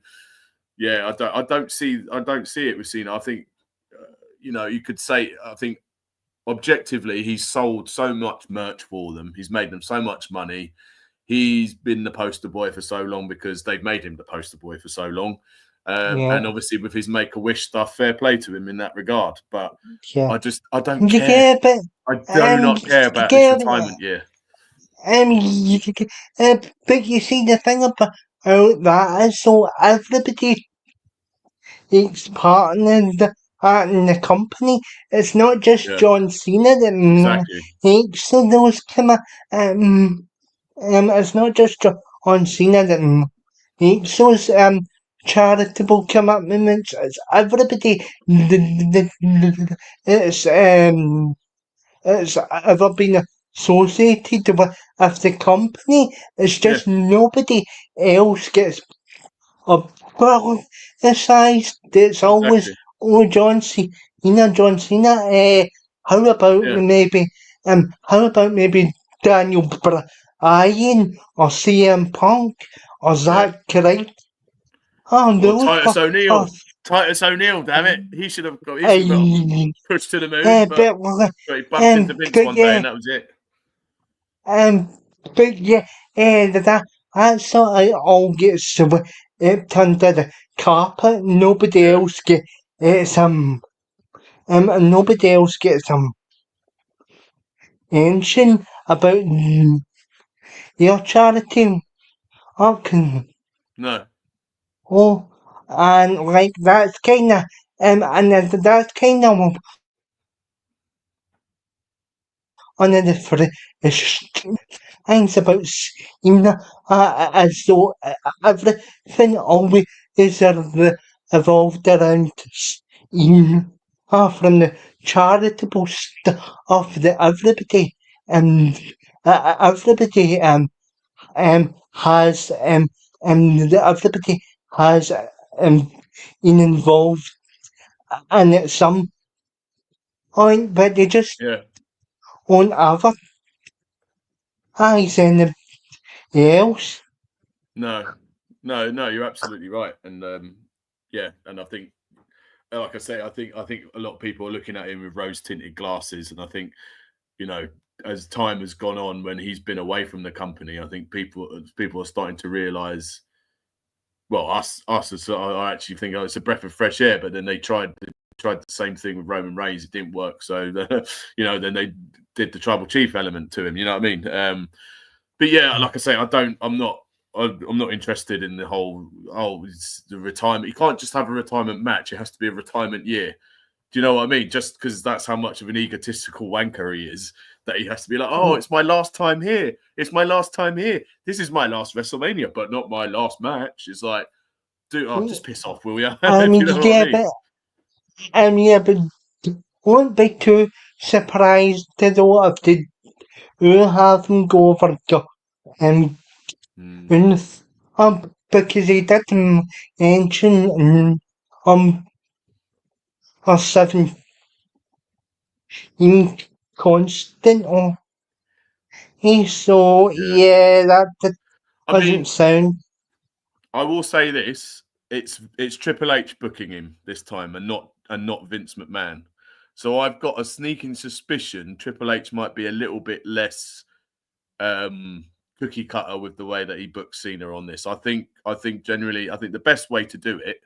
yeah, I don't see it with Cena. I think you could say, I think objectively he's sold so much merch for them. He's made them so much money. He's been the poster boy for so long because they've made him the poster boy for so long. And obviously with his Make-A-Wish stuff, fair play to him in that regard. But I don't care. I do not care about this retirement year. But you see, the thing about that is, so everybody takes part in the company. It's not just John Cena that makes those kind of it's not just John Cena that makes those charitable commitments. It's everybody. It's ever been associated with the company. It's just nobody else gets publicised. It's always John Cena. How about maybe Daniel Bryan or CM Punk or Zack Wright? Oh no, Titus O'Neil, damn it! He should have got pushed to the moon, but he bumped into Vince one day, and that was it. But yeah, that sort of all gets swept under the carpet. Nobody else gets nobody else gets mention about your charity. No. Oh, and like that's kind of and that's kind of one of the things about as though everything always is evolved around from the charitable stuff that everybody everybody has everybody has been involved and at some point, but they just won't ever eyes anything else. No, you're absolutely right, and and I think, like I say, I think a lot of people are looking at him with rose tinted glasses, and I think as time has gone on, when he's been away from the company, I think people are starting to realise. Well, us, I actually think it's a breath of fresh air, but then they tried the same thing with Roman Reigns. It didn't work, so then they did the tribal chief element to him. You know what I mean? But yeah, like I say, I'm not interested in the whole the retirement. You can't just have a retirement match. It has to be a retirement year. Do you know what I mean? Just because that's how much of an egotistical wanker he is, that he has to be like, oh, it's my last time here. It's my last time here. This is my last WrestleMania, but not my last match. It's like, dude, just piss off, will you? I mean, but won't be too surprised though if they do have him go over to Vince, because he did mention or 17 constant or so that doesn't sound. I will say this. it's Triple H booking him this time, and not Vince McMahon. So I've got a sneaking suspicion Triple H might be a little bit less cookie cutter with the way that he books Cena on this. I think generally, I think the best way to do it.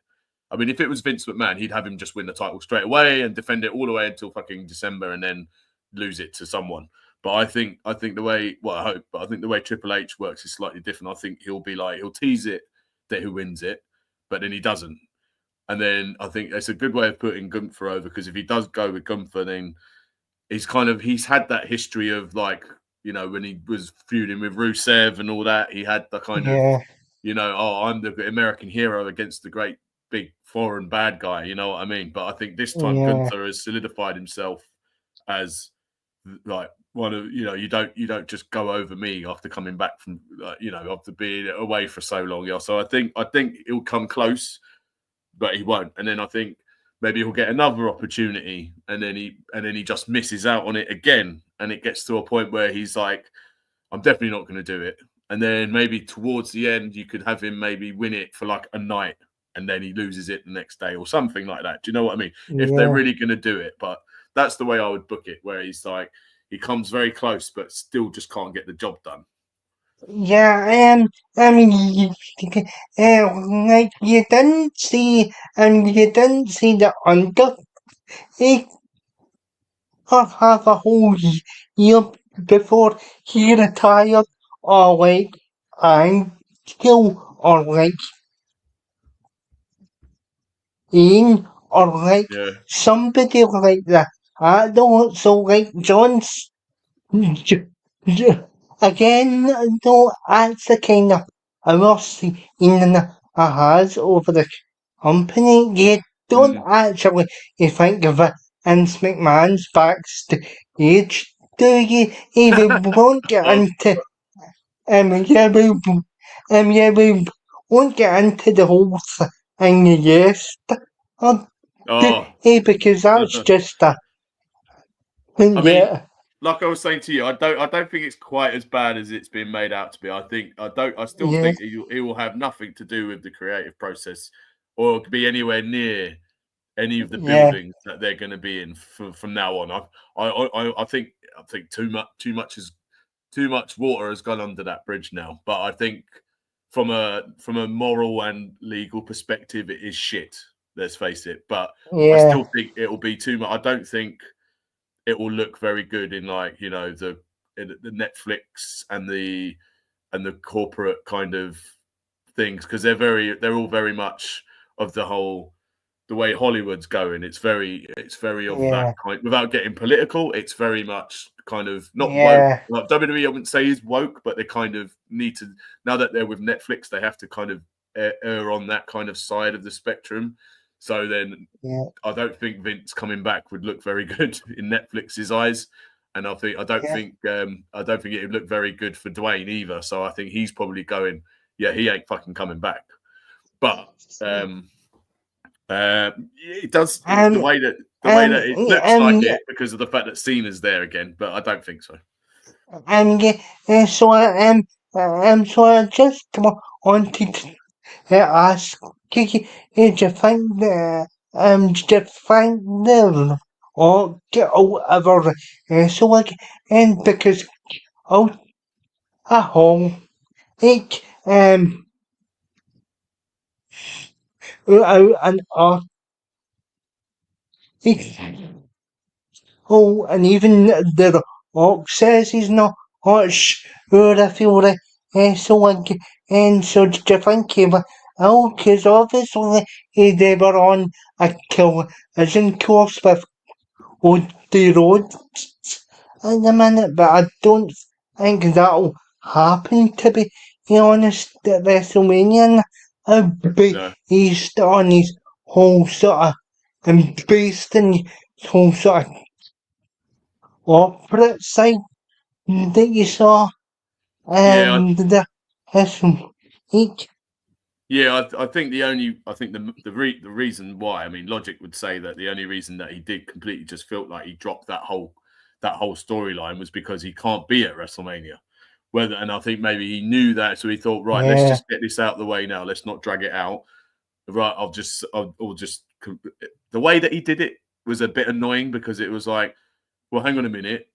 I mean, if it was Vince McMahon, he'd have him just win the title straight away and defend it all the way until fucking December, and then lose it to someone. But I think the way, well, I hope, but I think the way Triple H works is slightly different. I think he'll tease it that who wins it, but then he doesn't. And then I think it's a good way of putting Gunther over, because if he does go with Gunther, then he's had that history of, like, you know, when he was feuding with Rusev and all that, he had the kind of, you know, oh, I'm the American hero against the great big foreign bad guy, you know what I mean? But I think this time Gunther has solidified himself as, like, one of, you know, you don't just go over me after coming back from, you know, after being away for so long. Yeah. So I think he'll come close, but he won't. And then I think maybe he'll get another opportunity, and then he just misses out on it again, and it gets to a point where he's like, I'm definitely not going to do it. And then maybe towards the end, you could have him maybe win it for like a night, and then he loses it the next day or something like that. Do you know what I mean? Yeah. If they're really going to do it. But that's the way I would book it, where he's like, he comes very close, but still just can't get the job done. Yeah, I mean, like you didn't see, the Undertaker have a whole year before he retired, or like, I'm still, or like, Ian, or like somebody like that. I don't, so like John's. Again, though, that's the kind of loss Ian has over the company. You don't actually think of it Vince McMahon's backstage, do you? We won't get into, we won't get into the whole thing, yes, because that's just a, I mean, like I was saying to you, I don't think it's quite as bad as it's been made out to be. I still think it will have nothing to do with the creative process, or be anywhere near any of the buildings that they're going to be in from now on. I think too much water has gone under that bridge now. But I think from a moral and legal perspective, it is shit. Let's face it. But I still think it will be too much. I don't think it will look very good in, like, you know, the Netflix and the corporate kind of things, because they're all very much of the way Hollywood's going. It's very of that kind, without getting political. It's very much kind of not woke. Like WWE, I wouldn't say is woke, but they kind of need to, now that they're with Netflix, they have to kind of err on that kind of side of the spectrum. So then I don't think Vince coming back would look very good in Netflix's eyes, and I don't think it would look very good for Dwayne either. So I think he's probably going, he ain't fucking coming back. But it does, the way that it looks like it, because of the fact that Cena's there again, but I don't think so. So I just wanted to ask, did you think the or whatever, so like, and because a whole it and and even the Rock says he's not sure if he would so like, and so did you think he was, because obviously they were on a collision course with the roads at the minute, but I don't think that'll happen, to be honest, at WrestleMania. I'll be based on his whole sort of, and based on his whole sort of corporate side that you saw, the week. Yeah, I think the reason why, I mean, logic would say that the only reason that he did completely just felt like he dropped that whole storyline was because he can't be at WrestleMania. And I think maybe he knew that, so he thought, right, let's just get this out of the way now. Let's not drag it out. right, I'll just the way that he did it was a bit annoying because it was like, well, hang on a minute.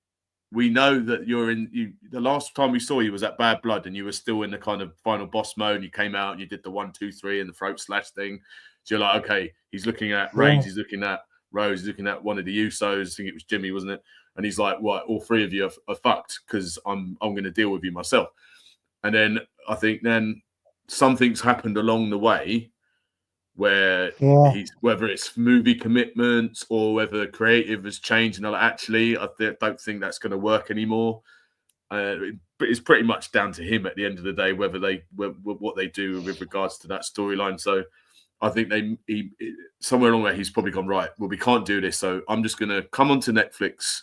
We know that you're in. The last time we saw you was at Bad Blood, and you were still in the kind of final boss mode. You came out and you did the 1, 2, 3 and the throat slash thing. So you're like, okay, he's looking at Reigns, he's looking at Rose, he's looking at one of the Usos. I think it was Jimmy, wasn't it? And he's like, "What? All three of you are fucked because I'm going to deal with you myself." And then I think then something's happened along the way where he's, whether it's movie commitments or whether creative has changed, and they're like, actually, I don't think that's going to work anymore. It's pretty much down to him at the end of the day whether what they do with regards to that storyline. So I think he somewhere along there he's probably gone, right, well, we can't do this, so I'm just going to come onto Netflix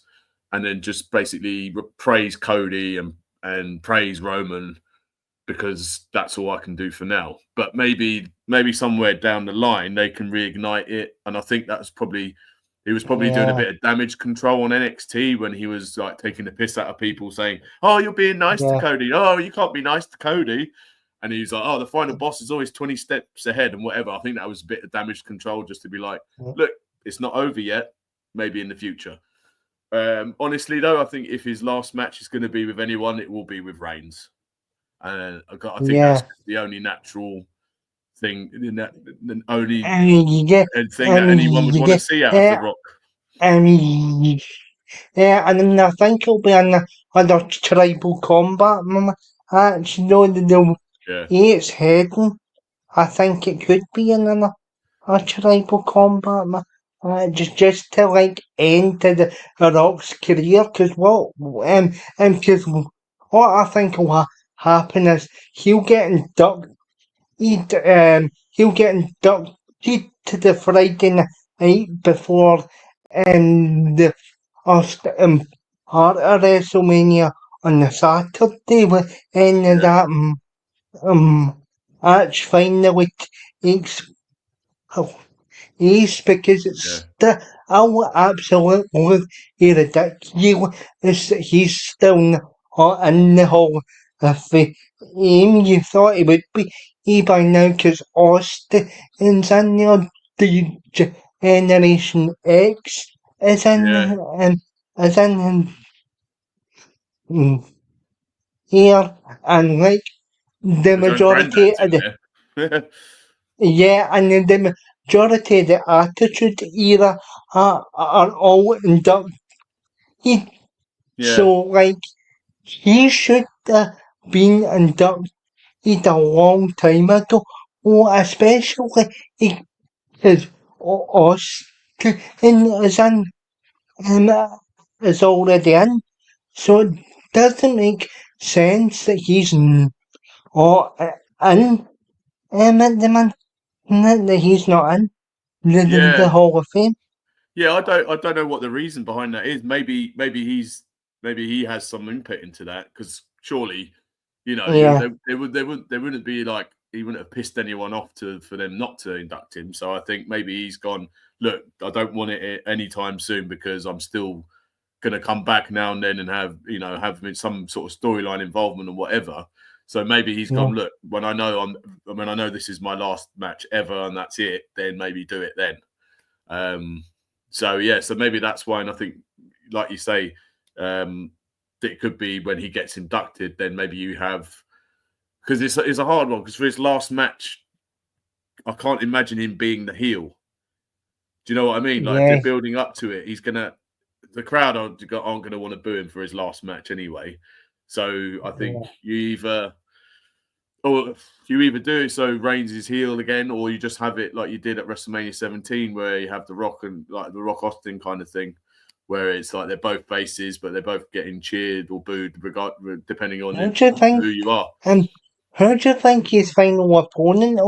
and then just basically praise Cody and praise Roman, because that's all I can do for now. But maybe somewhere down the line they can reignite it. And I think he was probably doing a bit of damage control on NXT when he was like taking the piss out of people, saying, "Oh, you're being nice to Cody. Oh, you can't be nice to Cody." And he's like, "Oh, the final boss is always 20 steps ahead," and whatever. I think that was a bit of damage control just to be like, look, it's not over yet. Maybe in the future. Honestly, though, I think if his last match is going to be with anyone, it will be with Reigns. I think that's the only natural thing, the only thing that anyone would want to see out of The Rock. And then I think it'll be another tribal combat match. It's heading. I think it could be another tribal combat match, just to like end the Rock's career. Because what I think will happen is he'll get inducted. He'll get inducted to the Friday night before the part of WrestleMania on the Saturday, and that match finally takes place, because it's still absolutely ridiculous that he's still not in the Hall of Fame. You thought he would be by now, because Austin's in there, the Generation X is in here, and like the majority of the and the majority of the Attitude Era are all inducted. So like he should have been inducted a long time ago, especially because Austin is already in. So it doesn't make sense that he's in at the man, that he's not in the Hall of Fame. Yeah, I don't know what the reason behind that is. Maybe he has some input into that, because surely, they wouldn't be like, he wouldn't have pissed anyone off for them not to induct him. So I think maybe he's gone, look, I don't want it anytime soon, because I'm still going to come back now and then and have some sort of storyline involvement or whatever. So maybe he's gone, look, when I know this is my last match ever and that's it, then maybe do it then. So maybe that's why. And I think, like you say, it could be when he gets inducted, then maybe you have, because it's a hard one, because for his last match, I can't imagine him being the heel. Do you know what I mean? Like, if they're building up to it, the crowd aren't going to want to boo him for his last match anyway. So I think you either do it so Reigns is heel again, or you just have it like you did at WrestleMania 17, where you have The Rock and like the Rock Austin kind of thing, where it's like they're both faces, but they're both getting cheered or booed, depending on who you are. Who do you think his final opponent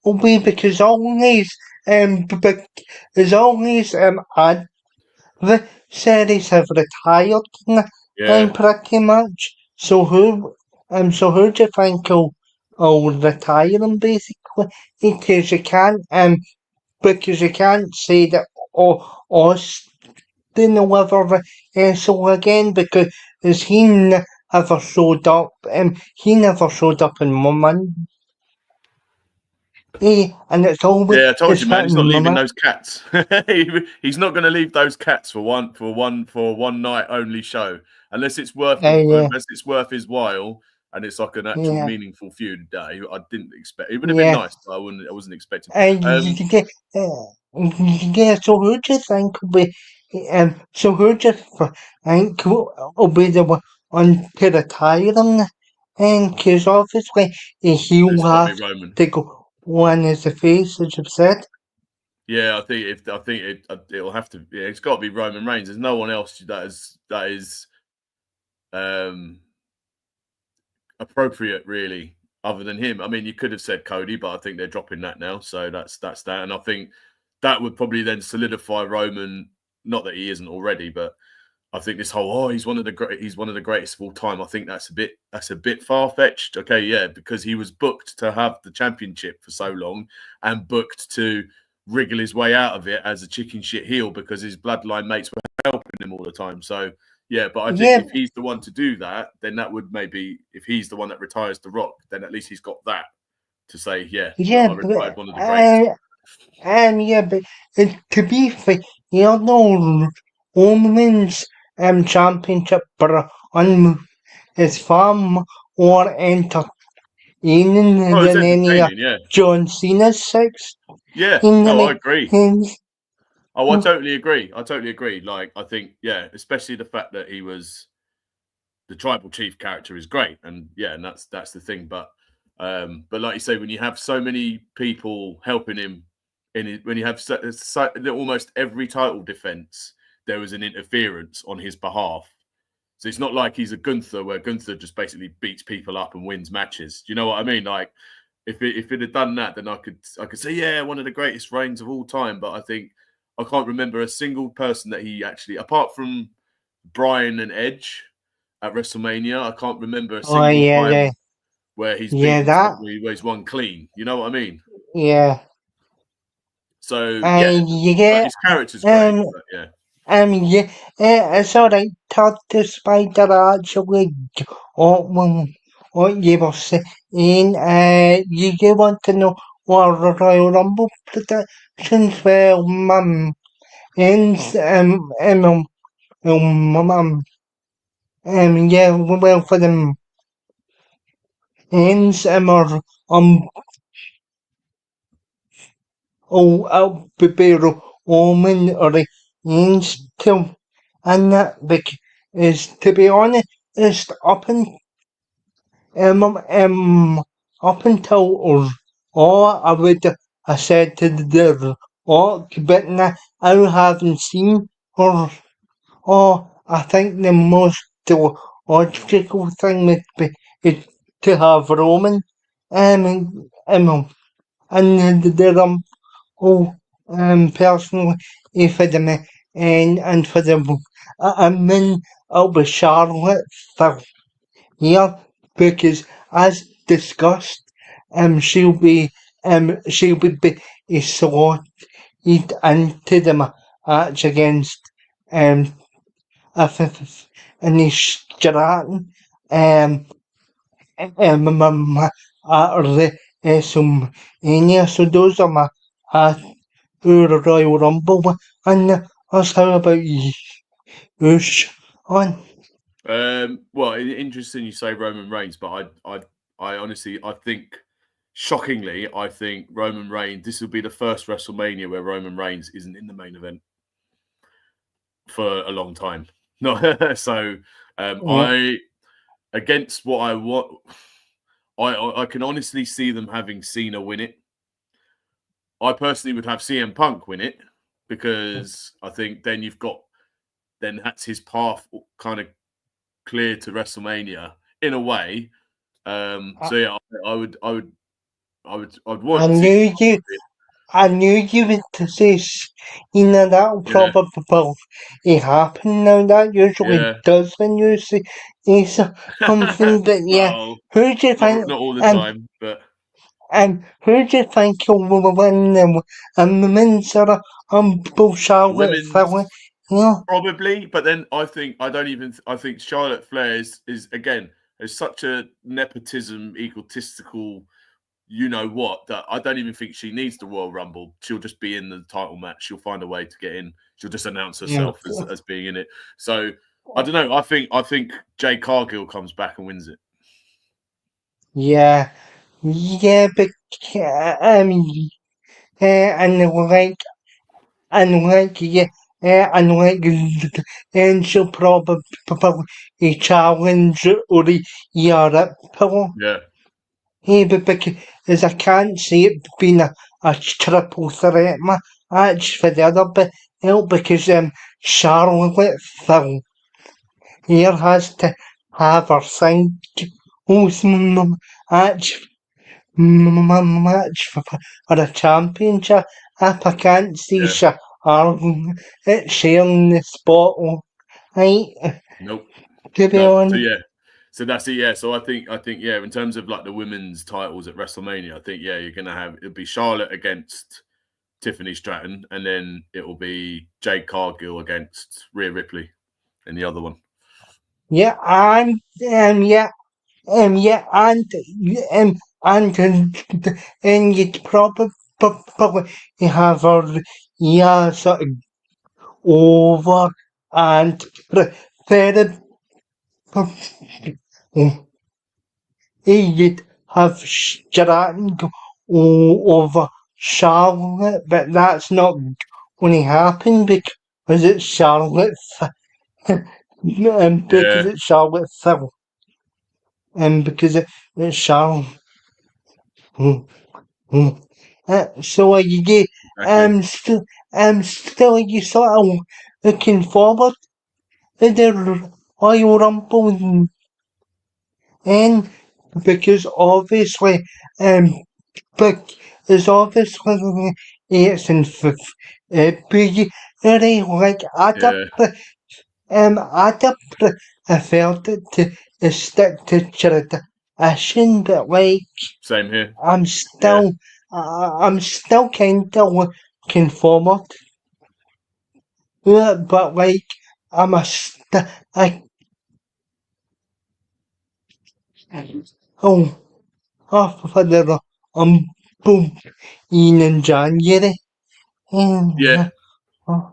will be? Because all these adversaries have retired pretty much. So who do you think will retire him, basically? Because you can't say that Austin will ever wrestle again, because he never showed up. He never showed up in Monday. And it's always Yeah, I told you, man. He's not leaving mama. those cats. He's not going to leave those cats for one night only show, unless it's Yeah, his while, and it's like an actual yeah, meaningful feud day. I didn't expect. It would have been yeah. nice, but I wasn't expecting. And yeah, so who do you think will be, so who do you think will be the one to retire them? And because obviously It's he'll got to be have Roman. to go one as the face, as you've said. Yeah, I think it'll have to. Yeah, it's got to be Roman Reigns. There's no one else that is um appropriate, really, other than him. I mean, you could have said Cody, but I think they're dropping that now, so that's that. And I think that would probably then solidify Roman. Not that he isn't already, but I think this whole he's one of the greatest of all time. I think that's a bit far fetched. Okay, yeah, because he was booked to have the championship for so long and booked to wriggle his way out of it as a chicken shit heel because his bloodline mates were helping him all the time. So yeah, but I think Yeah, if he's the one to do that, then that would maybe, if he's the one that retires The Rock, then at least he's got that to say, yeah, look, yeah, I retired but, one of the greatest. yeah, but to be fair, you know, Women's Championship for on is far more entertaining Oh, it's than any entertaining, yeah. John Cena's sex Yeah, in no, I the agree. things. Oh, I totally agree. I totally agree. Like, I think, yeah, especially the fact that he was the tribal chief character is great, and yeah, and that's the thing. But like you say, when you have so many people helping him in it, when you have almost every title defense, there was an interference on his behalf. So it's not like he's a Gunther, where Gunther just basically beats people up and wins matches. Do you know what I mean? Like, if it had done that, then I could say, yeah, one of the greatest reigns of all time. But I think I can't remember a single person that he actually, apart from Bryan and Edge at WrestleMania, I can't remember a Oh single yeah, time where he's yeah, beaten that, somebody where he's won clean. You know what I mean? yeah, So yeah, but yeah, his character's great. um, But yeah, yeah, it's alright. Talk to Spider actually. What you were saying, you want to know what the Royal Rumble predictions? Well, ends, yeah, well, for them ends, or, I'll be woman or the ends to, and that, is, to be honest, is up until all I would have said to the Rock, but now I haven't seen her. Oh, I think the most logical thing would be is to have Roman and the personally for the men and for the men it'll be Charlotte for here because as discussed she would be slotted into the match against um and he's Stratton the WrestleMania. So those are my Royal Rumble and that's how about you Sean? well, interesting you say Roman Reigns, but I honestly, I think, shockingly, I think Roman Reigns. This will be the first WrestleMania where Roman Reigns isn't in the main event for a long time. No, so Yeah, I against what I want. I can honestly see them having Cena win it. I personally would have CM Punk win it because I think then that's his path kind of clear to WrestleMania in a way. I, So yeah, I'd I want Cena knew to you. win. I knew you would to say, that'll Yeah, probably happen now. That usually yeah. does when you say something. But yeah, Well, who do you think? not all the Um, time, but who do you think will win them? The men's or the Charlotte Flair? women's You know, probably. But then I don't even. I think Charlotte Flair is again is such a nepotism, egotistical you know what, that I don't even think she needs the Royal Rumble. She'll just be in the title match. She'll find a way to get in. She'll just announce Yeah. herself as being in it. So I don't know. I think Jade Cargill comes back and wins it. Yeah, yeah, but and yeah, and she'll probably challenge Uri Europe. Yeah, Yeah, but because I can't see it being a triple threat match for the other belt because Charlotte Flair here has to have her singles match match for a championship. I can't see yeah. Charlotte sharing the spotlight. Nope. To be No. So honest, yeah. So that's it. Yeah. So I think yeah. In terms of like the women's titles at WrestleMania, I think yeah, you're gonna have it'll be Charlotte against Tiffany Stratton, and then it will be Jade Cargill against Rhea Ripley in the other one. yeah, yeah, yeah, and you'd probably have her, yeah, sort of over and preferred, you'd have Stratton go over Charlotte, but that's not going to happen because it's Charlotte, and because Yeah. it's Charlotte Flair, and because it's Charlotte. So are you Exactly. still you sort of looking forward to the Royal Rumble and because obviously but it's obviously it's in February like Yeah. I'd felt it to stick to tradition but like Same here. I'm Yeah. still, I'm still kind of looking forward to it, but like, I'm a I, oh, for the boom in January. Yeah. And,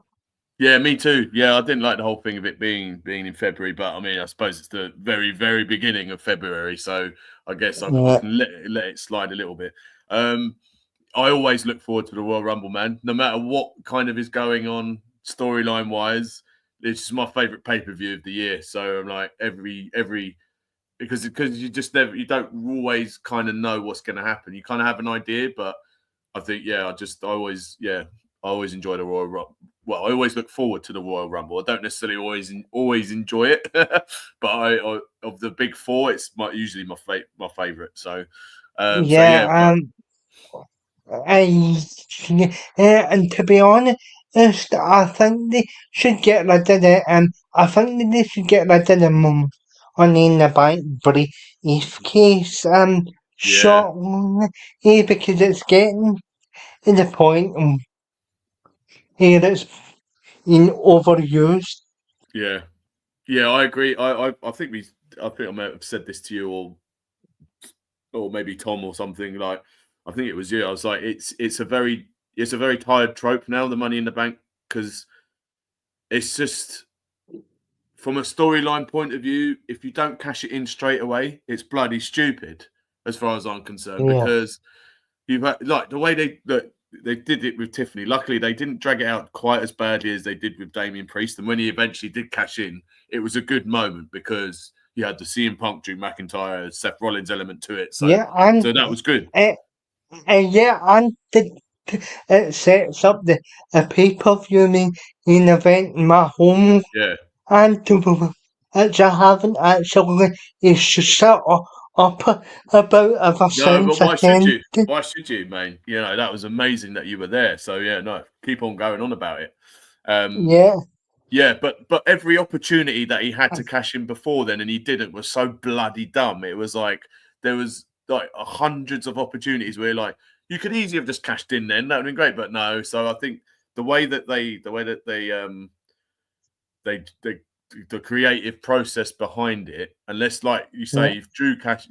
Yeah, me too. Yeah, I didn't like the whole thing of it being in February, but I mean, I suppose it's the very, very beginning of February, so I guess I yeah, can let it slide a little bit. Um, I always look forward to the Royal Rumble, man. No matter what kind of is going on storyline wise, it's my favorite pay per view of the year. So I'm like every because you just never you don't always kind of know what's going to happen. You kind of have an idea, but I think yeah, I always enjoy the Royal Rumble. Well, I always look forward to the Royal Rumble. I don't necessarily always enjoy it, but I of the big four, it's usually my favorite. So yeah, but yeah, I, and to be honest, I think they should get rid of the, I think they should get rid of the money in the bank briefcase, yeah, shot, because it's getting to the point here it's in overused. yeah, yeah. I agree. I think I may have said this to you or maybe Tom or something. Like I think it was you. I was like, it's a very tired trope now. The Money in the Bank because it's just from a storyline point of view, if you don't cash it in straight away, it's bloody stupid, as far as I'm concerned. Yeah, Because you've had, like the way they did it with Tiffany. Luckily, they didn't drag it out quite as badly as they did with Damian Priest. And when he eventually did cash in, it was a good moment because you had the CM Punk, Drew McIntyre, Seth Rollins element to it. yeah, So that was good. uh, yeah, and it sets up the pay-per-view main event in my home. Yeah. And which I haven't actually shut up about ever No, but since why should attending. you? Why should you, man? You know, that was amazing that you were there. So yeah, no, keep on going on about it. Um, Yeah, yeah, but every opportunity that he had to cash in before then and he didn't was so bloody dumb. It was like there was like hundreds of opportunities where like you could easily have just cashed in then. That would have been great, but no. So I think the way that they the creative process behind it, unless, like you say, if Drew Cash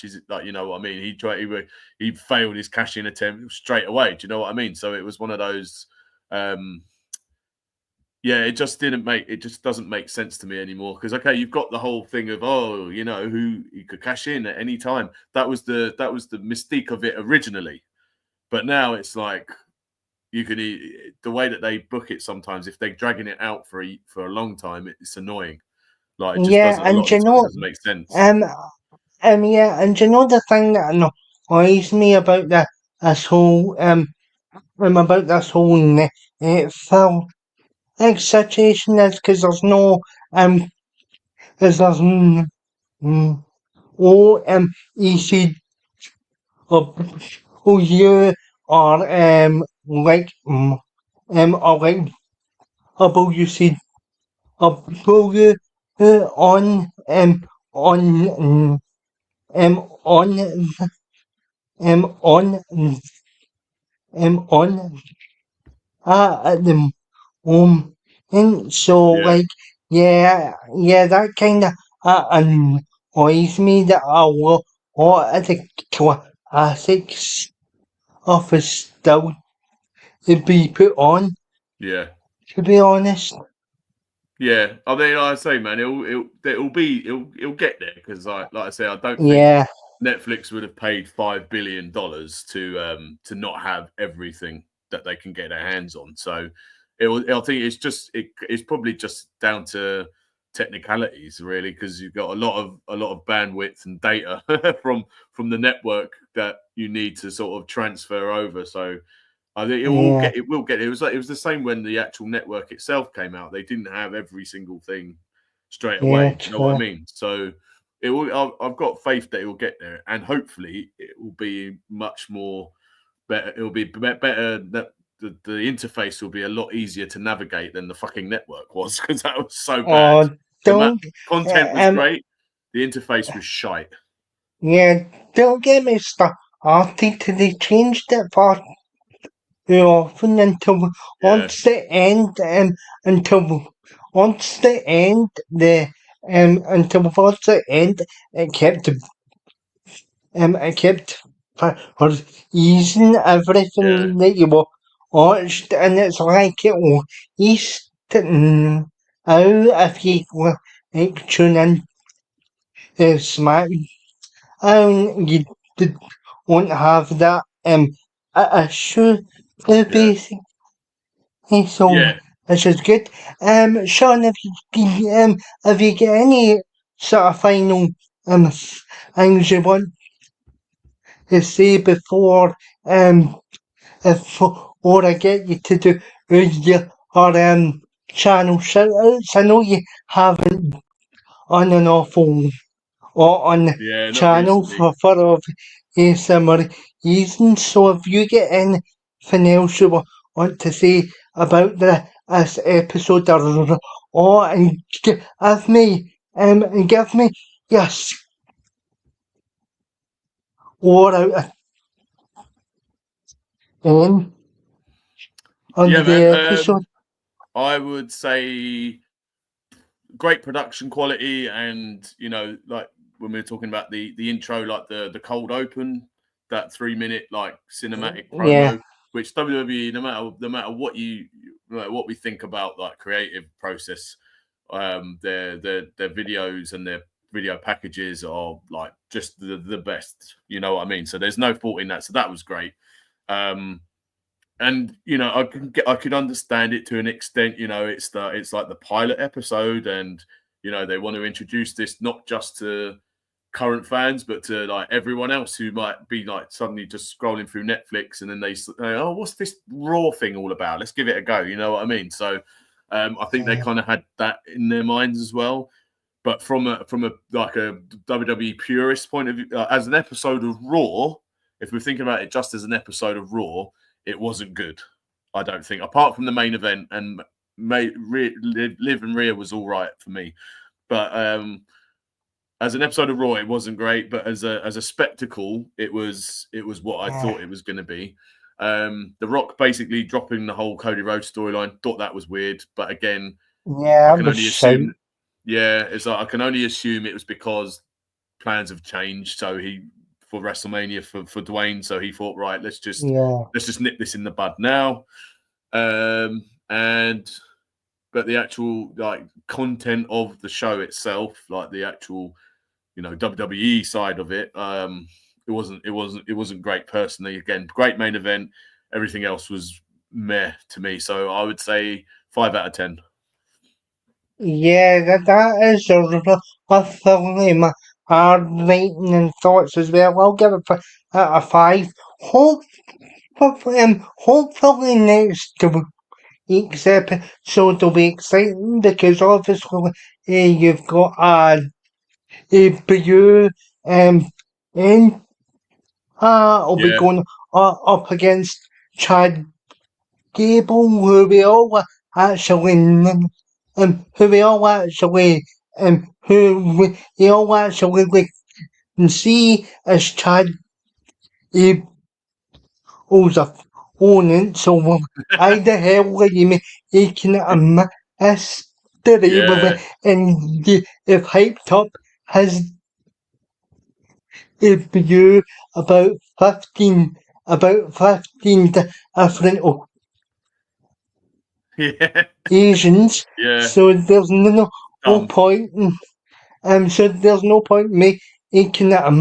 is like, you know what I mean, he failed his cash-in attempt straight away. Do you know what I mean? So it was one of those. Yeah, it just doesn't make sense to me anymore. Because okay, you've got the whole thing of, oh, you know, who you could cash in at any time. That was the mystique of it originally, but now it's like you can, the way that they book it sometimes, if they're dragging it out for a long time, it's annoying. Like it just doesn't, a lot and of the you time it know, doesn't make sense. um, yeah, and you know the thing that annoys me about this whole about this whole film situation is because there's no because there's no easy of who you are like or like about you see about you on on on on at the moment. So Yeah, like yeah, that kind of annoys me that a lot of the classics of is still to be put on. yeah. To be honest, Yeah, I mean, like I say, man, it'll get there because, like I say, I don't think yeah, Netflix would have paid $5 billion to not have everything that they can get their hands on. So, I think it's probably just down to technicalities, really, because you've got a lot of bandwidth and data from the network that you need to sort of transfer over. So I think yeah, it will get. It was the same when the actual network itself came out. They didn't have every single thing straight yeah, away. Do you know what I true, mean? So it will. I've got faith that it will get there, and hopefully it will be much more better. It will be better that the interface will be a lot easier to navigate than the fucking network was because that was so bad. or The don't content was great. The interface was shite. yeah, don't get me started till they changed it for too often until Yeah, once the end until once the end the until towards the end it kept it kept for easing yeah, everything that you watched and it's like it will ease out if you like tune in Smack you did, won't have that issue yeah, basically. So yeah. this is good. Sean, have you got any sort of final things you want to say before if or I get you to do your or channel shout outs? I know you haven't on an awful or on the Yeah, not channel recently. for summer reasons. So if you get anything else you want to say about this episode or and give me yes or out of 10 on Yeah, the man. episode. I would say great production quality, and like when we were talking about the intro, like the cold open, that 3 minute like cinematic Yeah, promo, which WWE, no matter what what we think about like creative process, their videos and their video packages are like just the best. You know what I mean? So there's no fault in that. So that was great. Um, and I could understand it to an extent. It's like the pilot episode, and they want to introduce this not just to current fans but to like everyone else who might be like suddenly just scrolling through Netflix, and then they say, oh, what's this Raw thing all about, let's give it a go. You know what I mean? So I think they yeah, kind of had that in their minds as well. But from a like a WWE purist point of view, as an episode of Raw, if we're thinking about it just as an episode of Raw, it wasn't good. I don't think, apart from the main event, and Liv and Rhea was all right for me. But as an episode of Raw, it wasn't great. But as a spectacle, it was what I yeah, thought it was going to be. The Rock basically dropping the whole Cody Rhodes storyline, thought that was weird. But again, yeah. I That can was only assume shite. Yeah, it's like I can only assume it was because plans have changed. So for WrestleMania for Dwayne, so he thought, right, let's just Yeah. nip this in the bud now. And but the actual like content of the show itself, like the actual WWE side of it, it wasn't great personally. Again, great main event. Everything else was meh to me. So I would say 5 out of 10. Yeah, that is certainly my hard rating and thoughts as well. I'll give it a 5. Hopefully next week's episode will be exciting because obviously you've got a Brew in will be Yeah, going up against Chad Gable, who we all actually who we all actually we all actually can see as Chad Gable's opponent. So I the hell were you making a mystery with it, yeah, and you've hyped up his debut about 15 different yeah, occasions. yeah. So there's no Dumb. point in so there's no point in making it a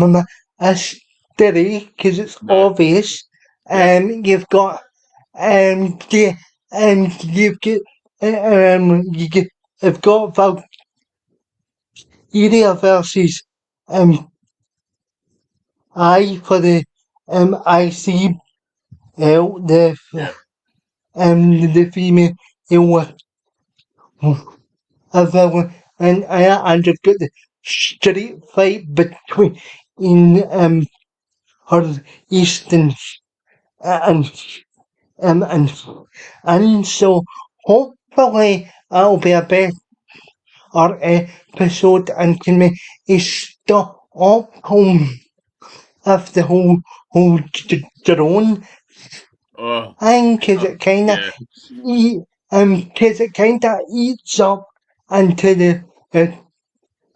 mystery because it's No. obvious. Yeah, You've got yeah, you've got you've got Valkyria versus I for the IC the yeah, the female villain, and you've got the street fight between in her Eastern and and so hopefully it'll be a better episode and can make a stop home of the whole drone oh, thing because it kind of yeah, because it kind of eats up into the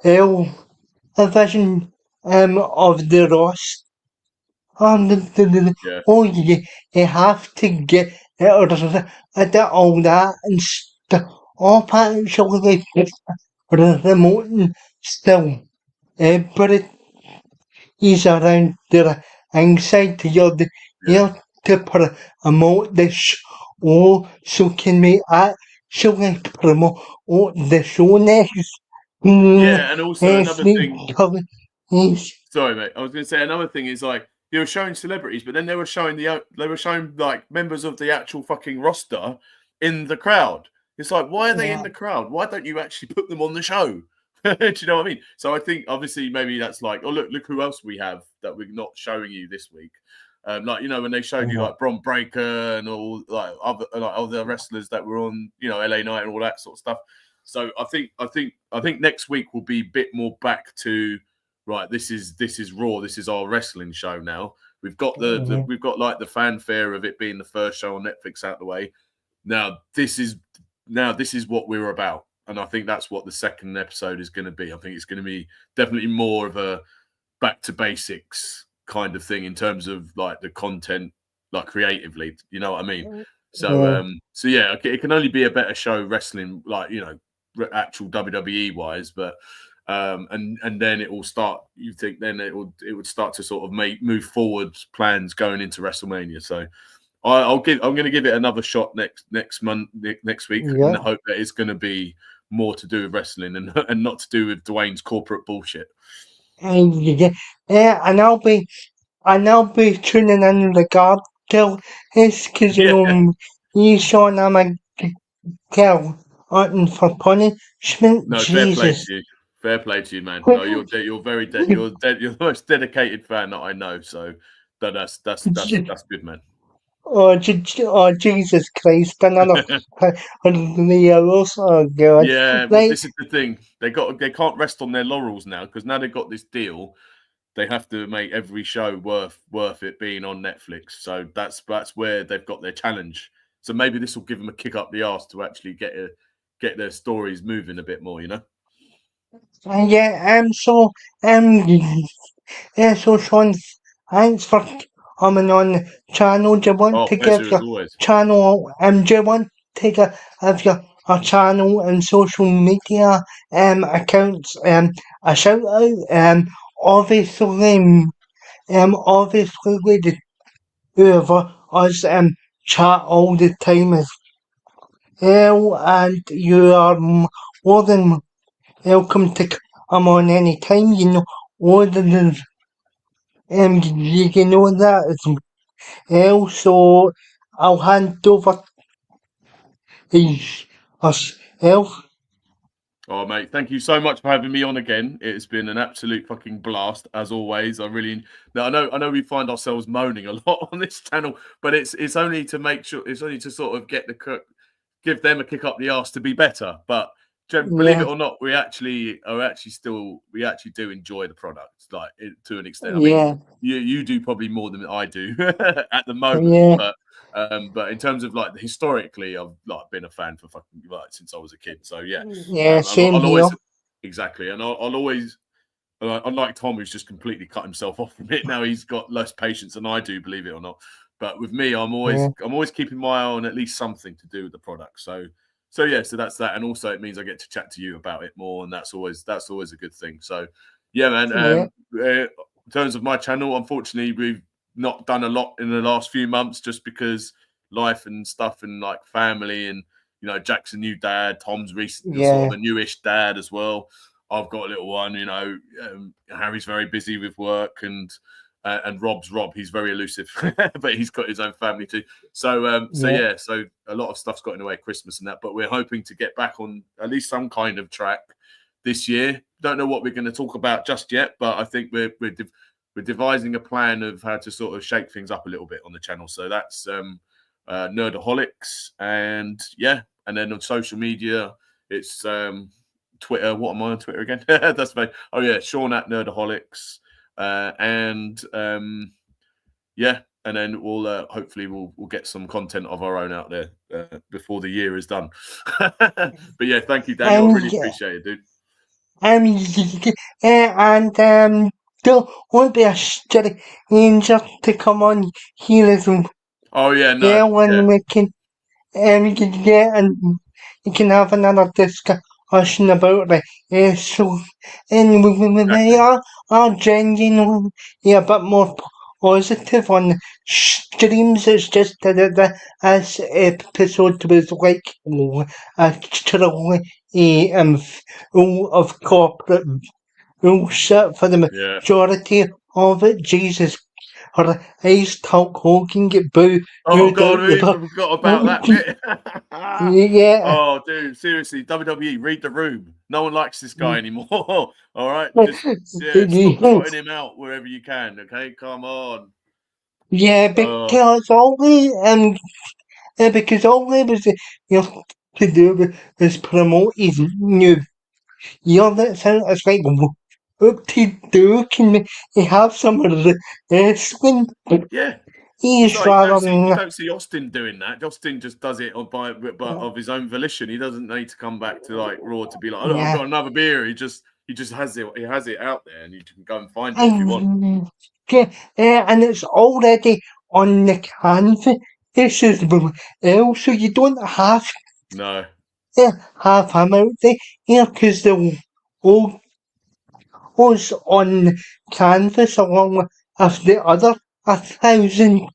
L division of the Ross. yeah, Oh, you have to get rid of all that and stuff. All actually remoting still. But he's around there inside yeah, here to promote the show so can we actually promote the show next yeah. And also another thing. week. Sorry, mate. I was going to say another thing is like they were showing celebrities, but then they were showing like members of the actual fucking roster in the crowd. It's like, why are they in Yeah, the crowd? Why don't you actually put them on the show? Do you know what I mean? So I think obviously maybe that's like, oh look who else we have that we're not showing you this week. Like when they showed you yeah, like Bron Breakker and all like other wrestlers that were on LA Knight and all that sort of stuff. So I think next week will be a bit more back to right. This is Raw. This is our wrestling show now. We've got yeah, we've got like the fanfare of it being the first show on Netflix out of the way. Now this is what we're about, and I think that's what the second episode is going to be. I think it's going to be definitely more of a back to basics kind of thing in terms of like the content, like creatively. You know what I mean? So yeah. so yeah, it can only be a better show wrestling, like actual WWE wise, but and then it will start. You think then it would start to sort of move forward plans going into WrestleMania. So I'm going to give it another shot next week in Yeah. the hope that it's going to be more to do with wrestling and not to do with Dwayne's corporate bullshit. And and I'll be tuning in regard till his because Yeah, he's on I'm a girl hunting for punishment. no, fair play to Jesus. you. Fair play to you, man. No, you're very you're the most dedicated fan that I know. So that's good, man. Oh, Jesus Christ, another Leos. Oh, God. Yeah, well, Right, this is the thing. They can't rest on their laurels now because now they've got this deal. They have to make every show worth it being on Netflix. So that's where they've got their challenge. So maybe this will give them a kick up the arse to actually get their stories moving a bit more. Yeah, um, so Sean, thanks for coming on the channel. Do you want Oh, to give pleasure as your always. channel, do you want to give your channel and social media accounts a shout out? Obviously, obviously we the two of us chat all the time as well, and you are more than welcome to come on any time. You know, more than you know that as well. So I'll hand over to yourself. Oh, mate, thank you so much for having me on again. It's been an absolute fucking blast, as always. Now, I know we find ourselves moaning a lot on this channel, but it's only to make sure, it's only to sort of give them a kick up the arse to be better. But believe it Yeah, or not, we actually do enjoy the product, like to an extent. I mean, yeah, you do probably more than I do at the moment, yeah, but in terms of like historically, I've like been a fan for fucking like since I was a kid. So yeah, yeah, same I'll here. always exactly, and I'll always. Unlike Tom, who's just completely cut himself off from it now, he's got less patience than I do, believe it or not. But with me, Yeah, I'm always keeping my eye on at least something to do with the product. So yeah, so that's that, and also it means I get to chat to you about it more, and that's always a good thing. So yeah, man. yeah, In terms of my channel, unfortunately, we've not done a lot in the last few months just because life and stuff and like family and Jack's a new dad, Tom's recently sort yeah, of a newish dad as well. I've got a little one, Harry's very busy with work and Rob's Rob. He's very elusive, but he's got his own family too. So yeah, yeah, so a lot of stuff's got in the way of Christmas and that, but we're hoping to get back on at least some kind of track this year. Don't know what we're going to talk about just yet, but I think we're devising a plan of how to sort of shake things up a little bit on the channel. So that's Nerdaholics, and yeah, and then on social media, it's Twitter. What am I on Twitter again? That's me. Oh yeah, Sean at Nerdaholics, and yeah, and then we'll hopefully we'll get some content of our own out there before the year is done. But yeah, thank you, Daniel. I really yeah, appreciate it, dude. and don't won't be a stranger to come on here as Oh yeah, no, well yeah, when we can get and you can have another discussion about the so and we exactly. are genuinely a bit more positive on the streams. It's just that this episode was like actually full of corporate bullshit for the Yeah. majority of it. Jesus Christ, Hulk Hogan get Oh booed god, out we the even forgot about that bit. yeah. Oh, dude, seriously, WWE, read the room. No one likes this guy anymore. All right, just yeah, stop trotting him out wherever you can. Okay, come on. Yeah, Oh because all he was to do was promote his new year. That's how it's like. What to do? Can he have some wrestling? yeah. It's He's like rather you than don't see Austin doing that. Austin just does it by of his own volition. He doesn't need to come back to like Raw to be like, oh, I've yeah. got another beer. He just has it. He has it out there, and you can go and find it if you want. And, yeah, and it's already on the canvas. This is well, so you don't have No. to have him out there because they'll all was on canvas along with the other 1,000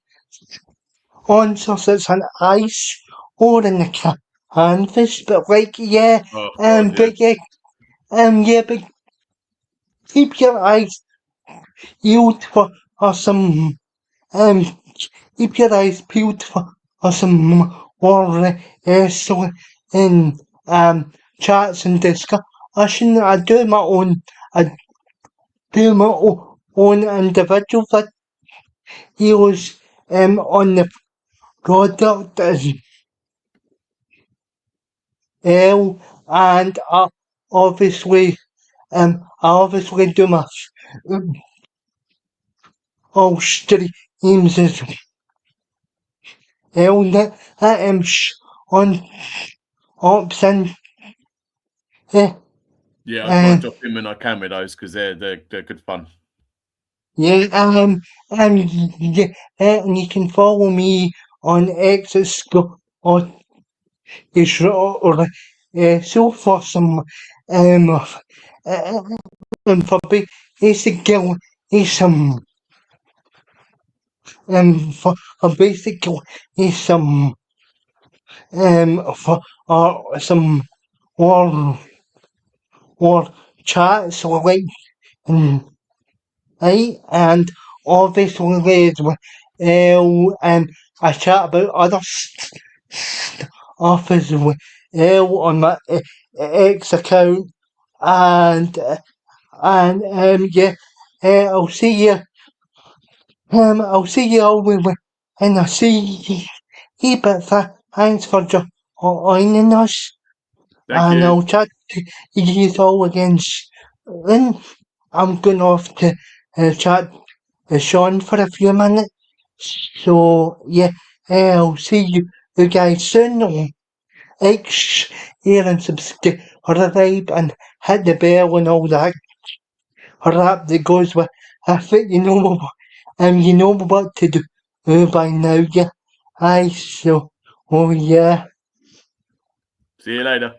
answers. It's an ice or in the canvas, but like yeah, Oh God, yeah. but yeah, but keep your eyes peeled for some um keep your eyes peeled for some more so in chats and discussion. I do my own individual videos on the product as well, and obviously I obviously do my all streams as well. That on option. Yeah, I try Uh, and drop in when I can with those because they're good fun. yeah, yeah, and you can follow me on X at or is or so for some uh, and for basic girl is some for basic girl is for some or or chats or like um, right and obviously there's I chat about other stuff as well on my X account and yeah, I'll see you. I'll see you all when I see you. But thanks for joining us, Thank and you. I'll chat to you all again soon. I'm going off to chat with Sean for a few minutes. So yeah, I'll see you guys soon. Like, share and subscribe and hit the bell and all that rap that goes with it, you know what to do by now, yeah. I so, oh yeah. See you later.